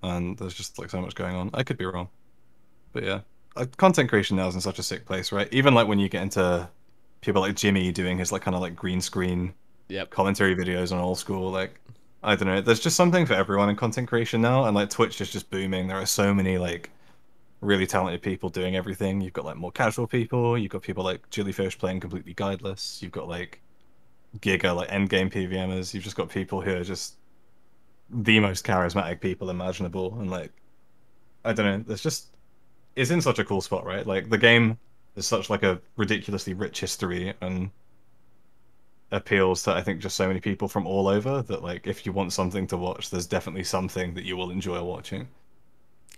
And there's just like so much going on. I could be wrong, but yeah, content creation now is in such a sick place, right? Even like when you get into people like Jimmy doing his like kind of like green screen commentary videos on old school, like I don't know, there's just something for everyone in content creation now, and like Twitch is just booming. There are so many like really talented people doing everything. You've got like more casual people, you've got people like Jellyfish playing completely guideless, you've got like Giga, like endgame PVMers, you've just got people who are just the most charismatic people imaginable, and like I don't know, there's just, it's in such a cool spot, right? Like the game is such like a ridiculously rich history and appeals to I think just so many people from all over that like if you want something to watch, there's definitely something that you will enjoy watching.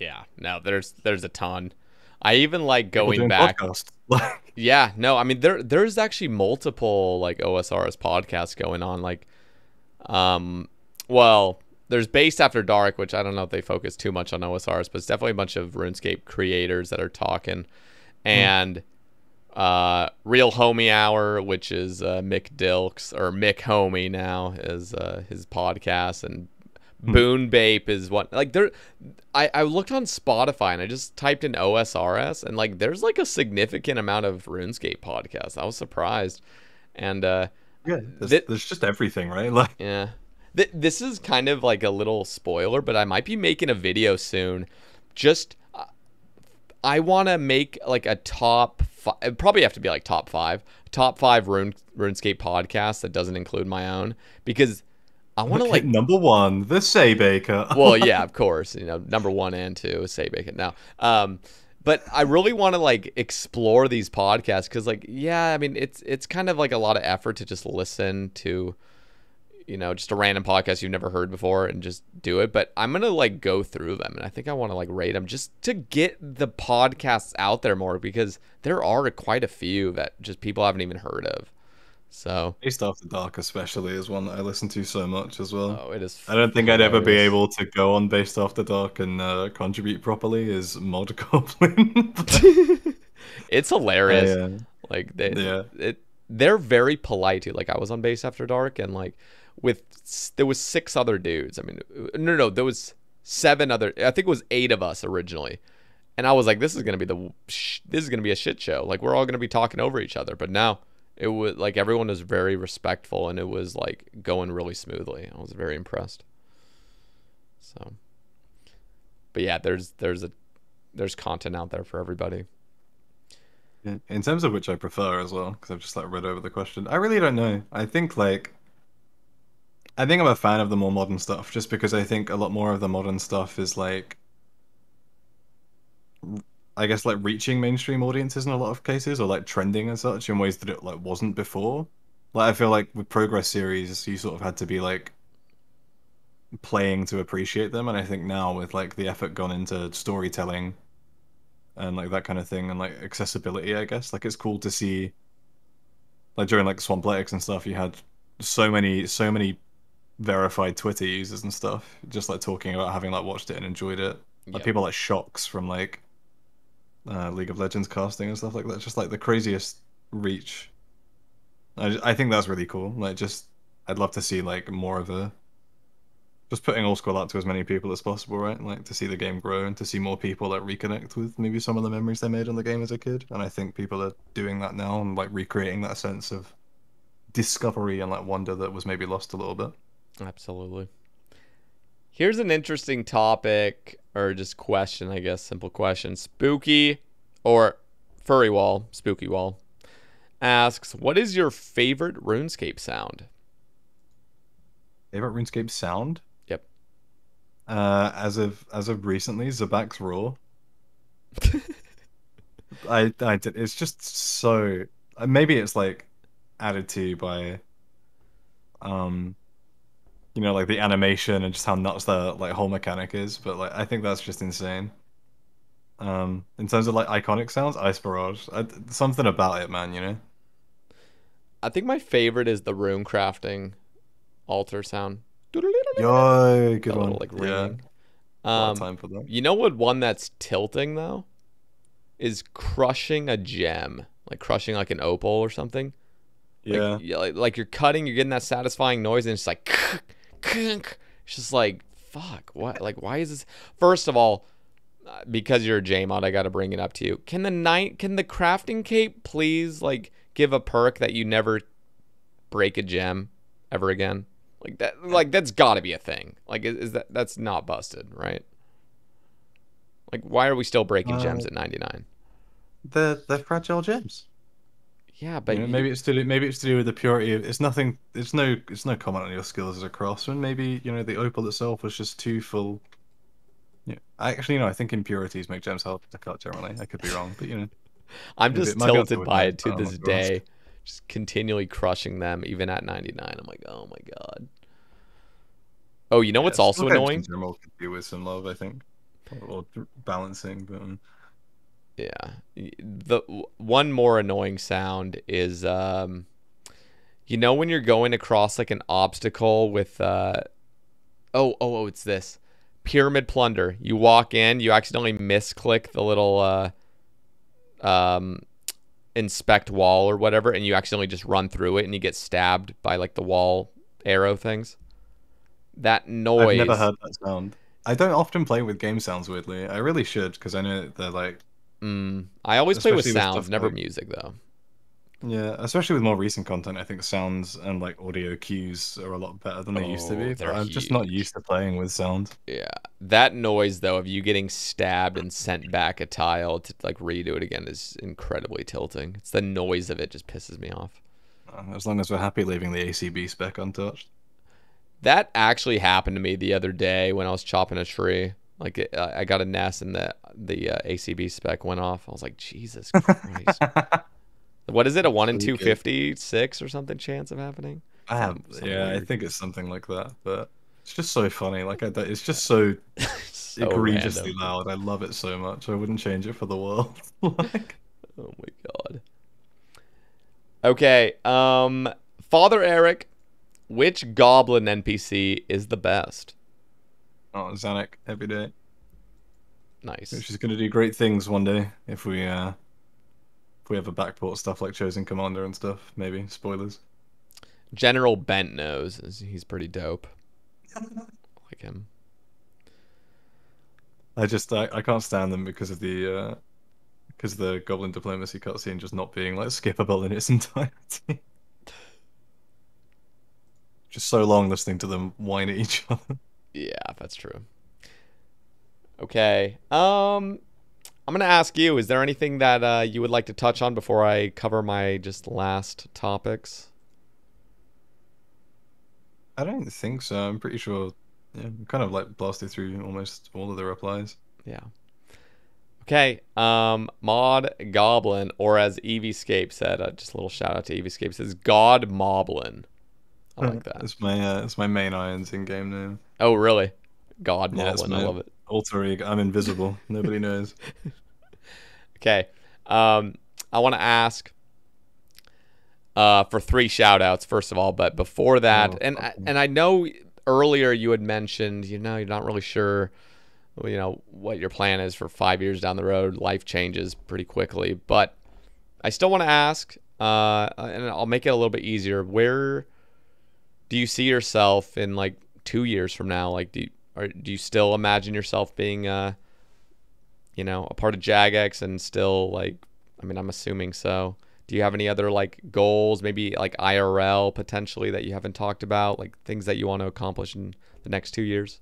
Yeah, no, there's a ton. I even like going back. Yeah, no, I mean there's actually multiple like OSRS podcasts going on. Like, well, there's Based After Dark, which I don't know if they focus too much on OSRS, but it's definitely a bunch of RuneScape creators that are talking, and Real Homie Hour, which is Mick Dilks, or Mick Homie now is his podcast, and Boon Bape is one. Like there, I looked on Spotify and I just typed in OSRS, and like there's like a significant amount of RuneScape podcasts. I was surprised, and yeah, there's just everything, right? Like yeah, this is kind of like a little spoiler, but I might be making a video soon. Just I want to make like a top five. It'd probably have to be like top five RuneScape podcasts that doesn't include my own, because I want to like number 1, the Saybaker. Well, yeah, of course, you know, number 1 and 2 is Saybaker now. But I really want to like explore these podcasts because, like, yeah, I mean, it's kind of like a lot of effort to just listen to, you know, just a random podcast you've never heard before and just do it. But I'm gonna like go through them, and I think I want to like rate them just to get the podcasts out there more, because there are quite a few that just people haven't even heard of. So Based After Dark especially is one that I listen to so much as well. Oh, it is. I don't think I'd ever be able to go on Based After Dark and contribute properly as Mod Goblin. It's hilarious. Like they're very polite too. Like I was on Based After Dark, and like there was 6 other dudes. I mean, no, there was 7 other. I think it was 8 of us originally. And I was like, this is gonna be a shit show. Like we're all gonna be talking over each other. But now it was like everyone was very respectful, and it was like going really smoothly. I was very impressed. So, but yeah, there's content out there for everybody. In terms of which I prefer as well, because I've just like read over the question. I really don't know. I think I'm a fan of the more modern stuff, just because I think a lot more of the modern stuff is like, I guess, like reaching mainstream audiences in a lot of cases, or like trending as such in ways that it like wasn't before. Like I feel like with Progress series, you sort of had to be like playing to appreciate them, and I think now with like the effort gone into storytelling, and like that kind of thing, and like accessibility, I guess. Like it's cool to see, like during like Swampletics and stuff, you had so many verified Twitter users and stuff, just like talking about having like watched it and enjoyed it. Like Yep. people like Shocks from like League of Legends casting and stuff like that. Just like the craziest reach. I think that's really cool. Like just I'd love to see like more of a just putting old school out to as many people as possible, right? Like to see the game grow and to see more people like reconnect with maybe some of the memories they made on the game as a kid. And I think people are doing that now and like recreating that sense of discovery and like wonder that was maybe lost a little bit. Absolutely. Here's an interesting topic, or just question, I guess, simple question. Spooky, or Furry Wall, Spooky Wall, asks, what is your favorite RuneScape sound? Favorite RuneScape sound? Yep. As of recently, Zabak's Roar. I did. It's just so. Maybe it's like added to by, like the animation and just how nuts the like whole mechanic is. But like, I think that's just insane. In terms of like iconic sounds, Ice Barrage. Something about it, man. You know. I think my favorite is the rune crafting altar sound. Yo, good That one. little like Yeah, ringing. a lot of time for that. You know what one that's tilting though? Is crushing a gem. Like crushing like an opal or something. Yeah. Like you're cutting, you're getting that satisfying noise, and it's like it's just like fuck. What? Like why is this? First of all, because you're a JMod, I got to bring it up to you. Can the crafting cape please like give a perk that you never break a gem ever again? Like that. Like that's got to be a thing. Like is that's not busted, right? Like why are we still breaking gems at 99? They're fragile gems. Yeah, but Maybe it's to do with the purity of it's nothing. It's no comment on your skills as a craftsman. Maybe the opal itself was just too full. Yeah, I think impurities make gems hard to cut generally. I could be wrong, but I'm maybe just it might be up tilted to by it, it to I'm this not sure. day. Just continually crushing them, even at 99. I'm like, oh my god. Oh, you know what's also Skill games annoying? in general could do with some love, I think, or balancing. But Yeah. The one more annoying sound is when you're going across like an obstacle with it's this pyramid plunder. You walk in, you accidentally misclick the little inspect wall or whatever, and you accidentally just run through it and you get stabbed by like the wall arrow things. That noise. I've never heard that sound. I don't often play with game sounds, weirdly. I really should, because I know they're like. I always play with Especially with sounds, stuff never like- music though. Yeah, especially with more recent content, I think sounds and like audio cues are a lot better than they used to be. they're But I'm just not huge. used to playing with sound. Yeah, that noise though of you getting stabbed and sent back a tile to like redo it again is incredibly tilting. It's the noise of it just pisses me off. As long as we're happy leaving the ACB spec untouched. That actually happened to me the other day when I was chopping a tree. Like I got a nest and the ACB spec went off. I was like, Jesus Christ. What is it? A 1 in 256 or something chance of happening? Something I weird. think it's something like that. But it's just so funny. Like it's just so So egregiously random. loud. I love it so much. I wouldn't change it for the world. Like, Oh my god. Okay, Father Eric, which goblin NPC is the best? oh, Zanuck every day. Nice. Which is going to do great things one day if we have a backport stuff like Chosen Commander and stuff. Maybe spoilers. General Bent Nose, he's pretty dope. Like him. I can't stand them because of the Goblin Diplomacy cutscene just not being like skippable in its entirety. Just so long listening to them whine at each other. Yeah, that's true. Okay. I'm gonna ask you, is there anything that you would like to touch on before I cover my just last topics? I don't think so. I'm pretty sure. Yeah, I'm kind of like blasted through almost all of the replies. Yeah. Okay. Mod Goblin, or as Eevescape said, just a little shout out to Eevescape, says God Moblin. I like that. It's my main Irons in-game name. Oh, really? God Yeah, it's Moblin. I my love it. alter ego. I'm invisible. Nobody knows. Okay. I want to ask for 3 shout outs, first of all, but before that, Oh, and I know earlier you had mentioned, you're not really sure, what your plan is for 5 years down the road. Life changes pretty quickly, but I still want to ask, and I'll make it a little bit easier. Where do you see yourself in like 2 years from now? Like, do you still imagine yourself being a part of Jagex and still like, I mean, I'm assuming so. Do you have any other like goals, maybe like IRL potentially that you haven't talked about, like things that you want to accomplish in the next 2 years?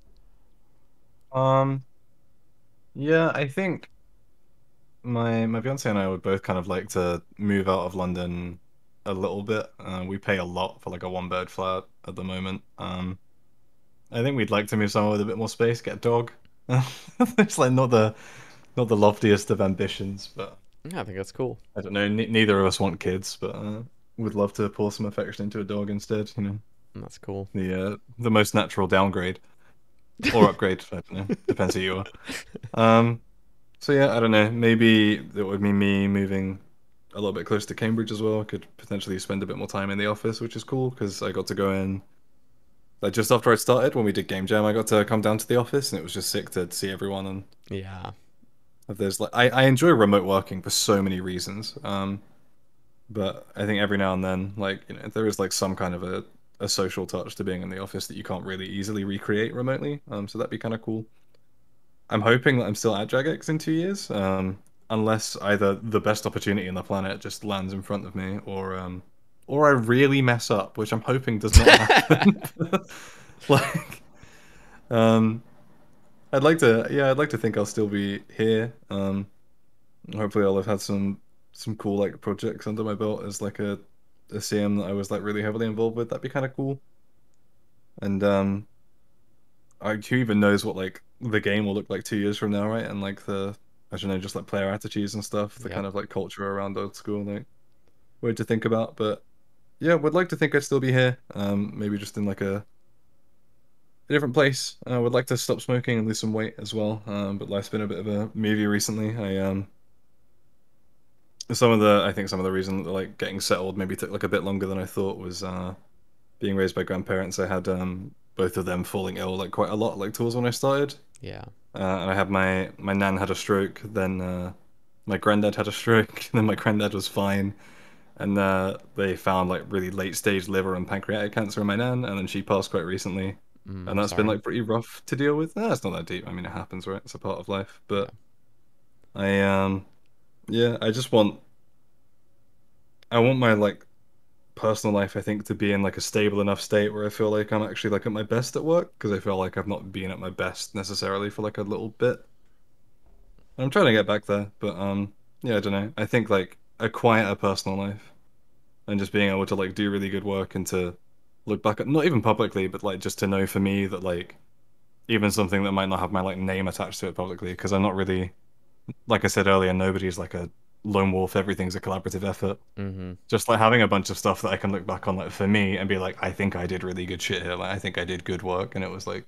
Um, yeah, I think my fiance and I would both kind of like to move out of London a little bit. We pay a lot for like a one bed flat at the moment. I think we'd like to move somewhere with a bit more space, get a dog. It's like not the loftiest of ambitions, but Yeah, I think that's cool. I don't know. Neither of us want kids, but would love to pour some affection into a dog instead. That's cool. The most natural downgrade or upgrade. I don't know. Depends who you are. Um, so yeah, I don't know. Maybe it would mean me moving a little bit closer to Cambridge as well. I could potentially spend a bit more time in the office, which is cool because I got to go in like just after I started when we did Game Jam. I got to come down to the office, and it was just sick to see everyone. And Yeah. there's like I enjoy remote working for so many reasons. But I think every now and then, like there is like some kind of a social touch to being in the office that you can't really easily recreate remotely. So that'd be kind of cool. I'm hoping that I'm still at Jagex in 2 years, unless either the best opportunity in the planet just lands in front of me, or I really mess up, which I'm hoping does not happen. Like, um, I'd like to think I'll still be here. Hopefully I'll have had some cool like projects under my belt as like a CM that I was like really heavily involved with. That'd be kind of cool. And who even knows what like the game will look like 2 years from now, right? And like I don't know, just like player attitudes and stuff, the Yep. kind of like culture around old school, like weird to think about. But yeah, would like to think I'd still be here. Maybe just in like a different place. I would like to stop smoking and lose some weight as well. But life's been a bit of a movie recently. I think some of the reason that like getting settled maybe took like a bit longer than I thought was being raised by grandparents. I had both of them falling ill like quite a lot like towards when I started. Yeah. And I had my nan had a stroke, then my granddad had a stroke, and then my granddad was fine, and they found like really late stage liver and pancreatic cancer in my nan, and then she passed quite recently, and that's been Sorry. like pretty rough to deal with. It's not that deep. I mean, it happens, right? It's a part of life. Yeah. But yeah, I want my like personal life, I think, to be in like a stable enough state where I feel like I'm actually like at my best at work because I feel like I've not been at my best necessarily for like a little bit. I'm trying to get back there, but yeah, I don't know. I think like a quieter personal life and just being able to like do really good work and to look back at not even publicly, but like just to know for me that like even something that might not have my like name attached to it publicly because I'm not really, like I said earlier, nobody's like a lone wolf. Everything's a collaborative effort. Mm-hmm. Just like having a bunch of stuff that I can look back on like for me and be like, I think I did really good shit here. Like I think I did good work, and it was like,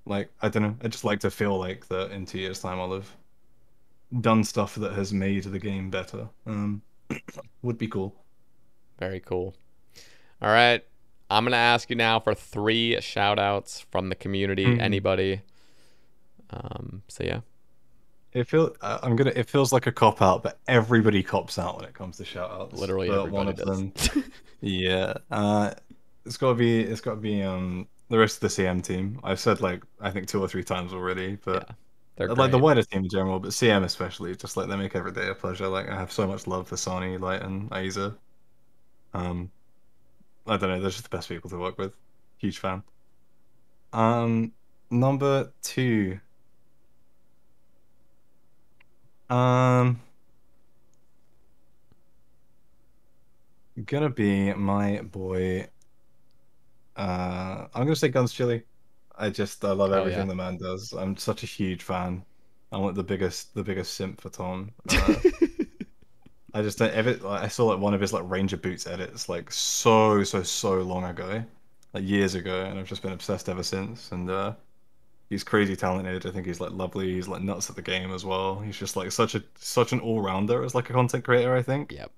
like I don't know. I just like to feel like that in 2 years' time I'll have done stuff that has made the game better. Would be cool. Very cool. All right. I'm gonna ask you now for 3 shout outs from the community. Anybody. So yeah. It feels like a cop out, but everybody cops out when it comes to shout outs. Literally But everybody one of does. them, yeah. It's gotta be the rest of the CM team. I've said like I think 2 or 3 times already, but Yeah. They're like the great. wider team in general, but CM especially, just like they make every day a pleasure. Like I have so much love for Sani, Light, and Aiza. Um, I don't know, they're just the best people to work with. Huge fan. Number 2. Um, gonna be my boy. I'm gonna say Guns Chili. I love Oh yeah. everything the man does. I'm such a huge fan. I'm like the biggest simp for Tom. I just don't ever. Like, I saw like one of his like Ranger Boots edits like so long ago, like years ago, and I've just been obsessed ever since. And he's crazy talented. I think he's like lovely. He's like nuts at the game as well. He's just like such an all rounder as like a content creator. I think. Yep.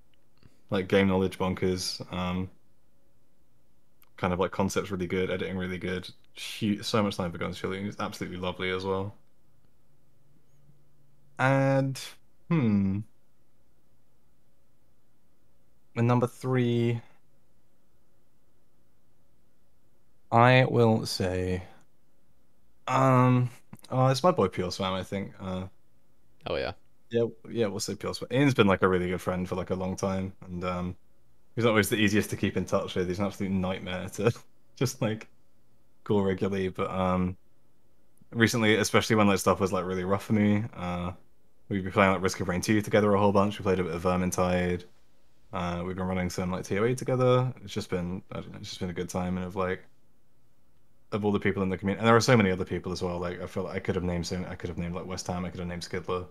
Like game knowledge bonkers. Kind of like concepts really good, editing really good. So much time for guns shooting. He's absolutely lovely as well. And and number 3, I will say, oh, it's my boy Pure Swam, I think. Oh yeah. Yeah, we'll say Pure Swam. Ian's been like a really good friend for like a long time, and he's not always the easiest to keep in touch with. He's an absolute nightmare to just like call regularly, but recently, especially when like stuff was like really rough for me, we've been playing like Risk of Rain 2 together a whole bunch. We played a bit of Vermintide. We've been running some like TOA together. It's just been, I don't know, it's just been a good time, and of all the people in the community, and there are so many other people as well. Like I feel like I could have named like West Ham. I could have named Skidler.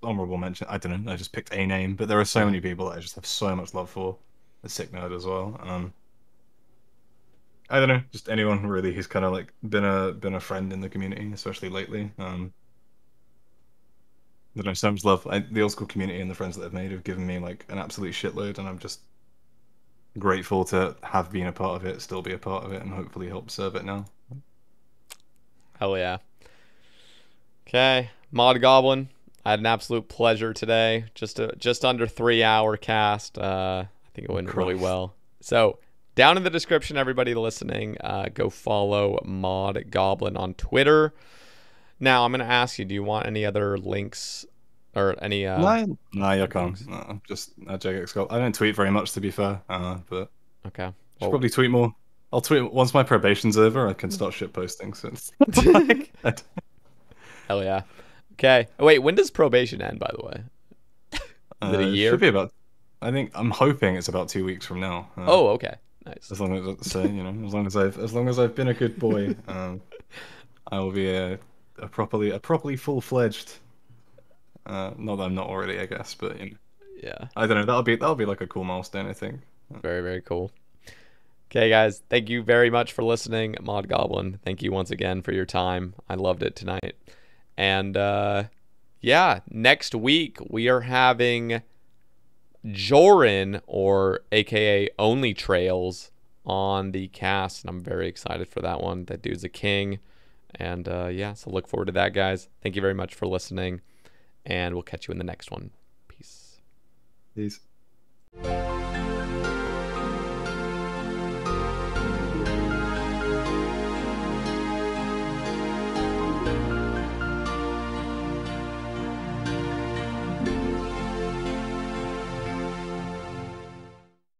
Honorable mention. I don't know. I just picked a name, but there are so many people that I just have so much love for. The Sick Nerd as well. I don't know, just anyone really who's kind of like been a friend in the community, especially lately. I don't know, so much love. The old school community and the friends that I've made have given me like an absolute shitload, and I'm just grateful to have been a part of it, still be a part of it, and hopefully help serve it now. Hell yeah. Okay, Mod Goblin. I had an absolute pleasure today. Just under 3-hour cast. I think it went really well. So down in the description, everybody listening, go follow Mod Goblin on Twitter. Now I'm gonna ask you: do you want any other links or any? No, you can't. No, just JX Gold. I don't tweet very much, to be fair. But okay, should probably tweet more. I'll tweet once my probation's over. I can start shit posting. Since hell yeah. Okay. Wait, when does probation end? By the way, is it a year? Should be about. I'm hoping it's about 2 weeks from now. Oh, okay. Nice. As long as as long as I've been a good boy, I will be a properly full-fledged. Not that I'm not already, I guess, but yeah. I don't know. That'll be like a cool milestone, I think. Very, very cool. Okay, guys, thank you very much for listening. Mod Goblin, thank you once again for your time. I loved it tonight. And yeah, next week we are having Joran, or aka Only Trails, on the cast, and I'm very excited for that one. That dude's a king. And yeah, so look forward to that, guys. Thank you very much for listening, and we'll catch you in the next one. Peace. Peace.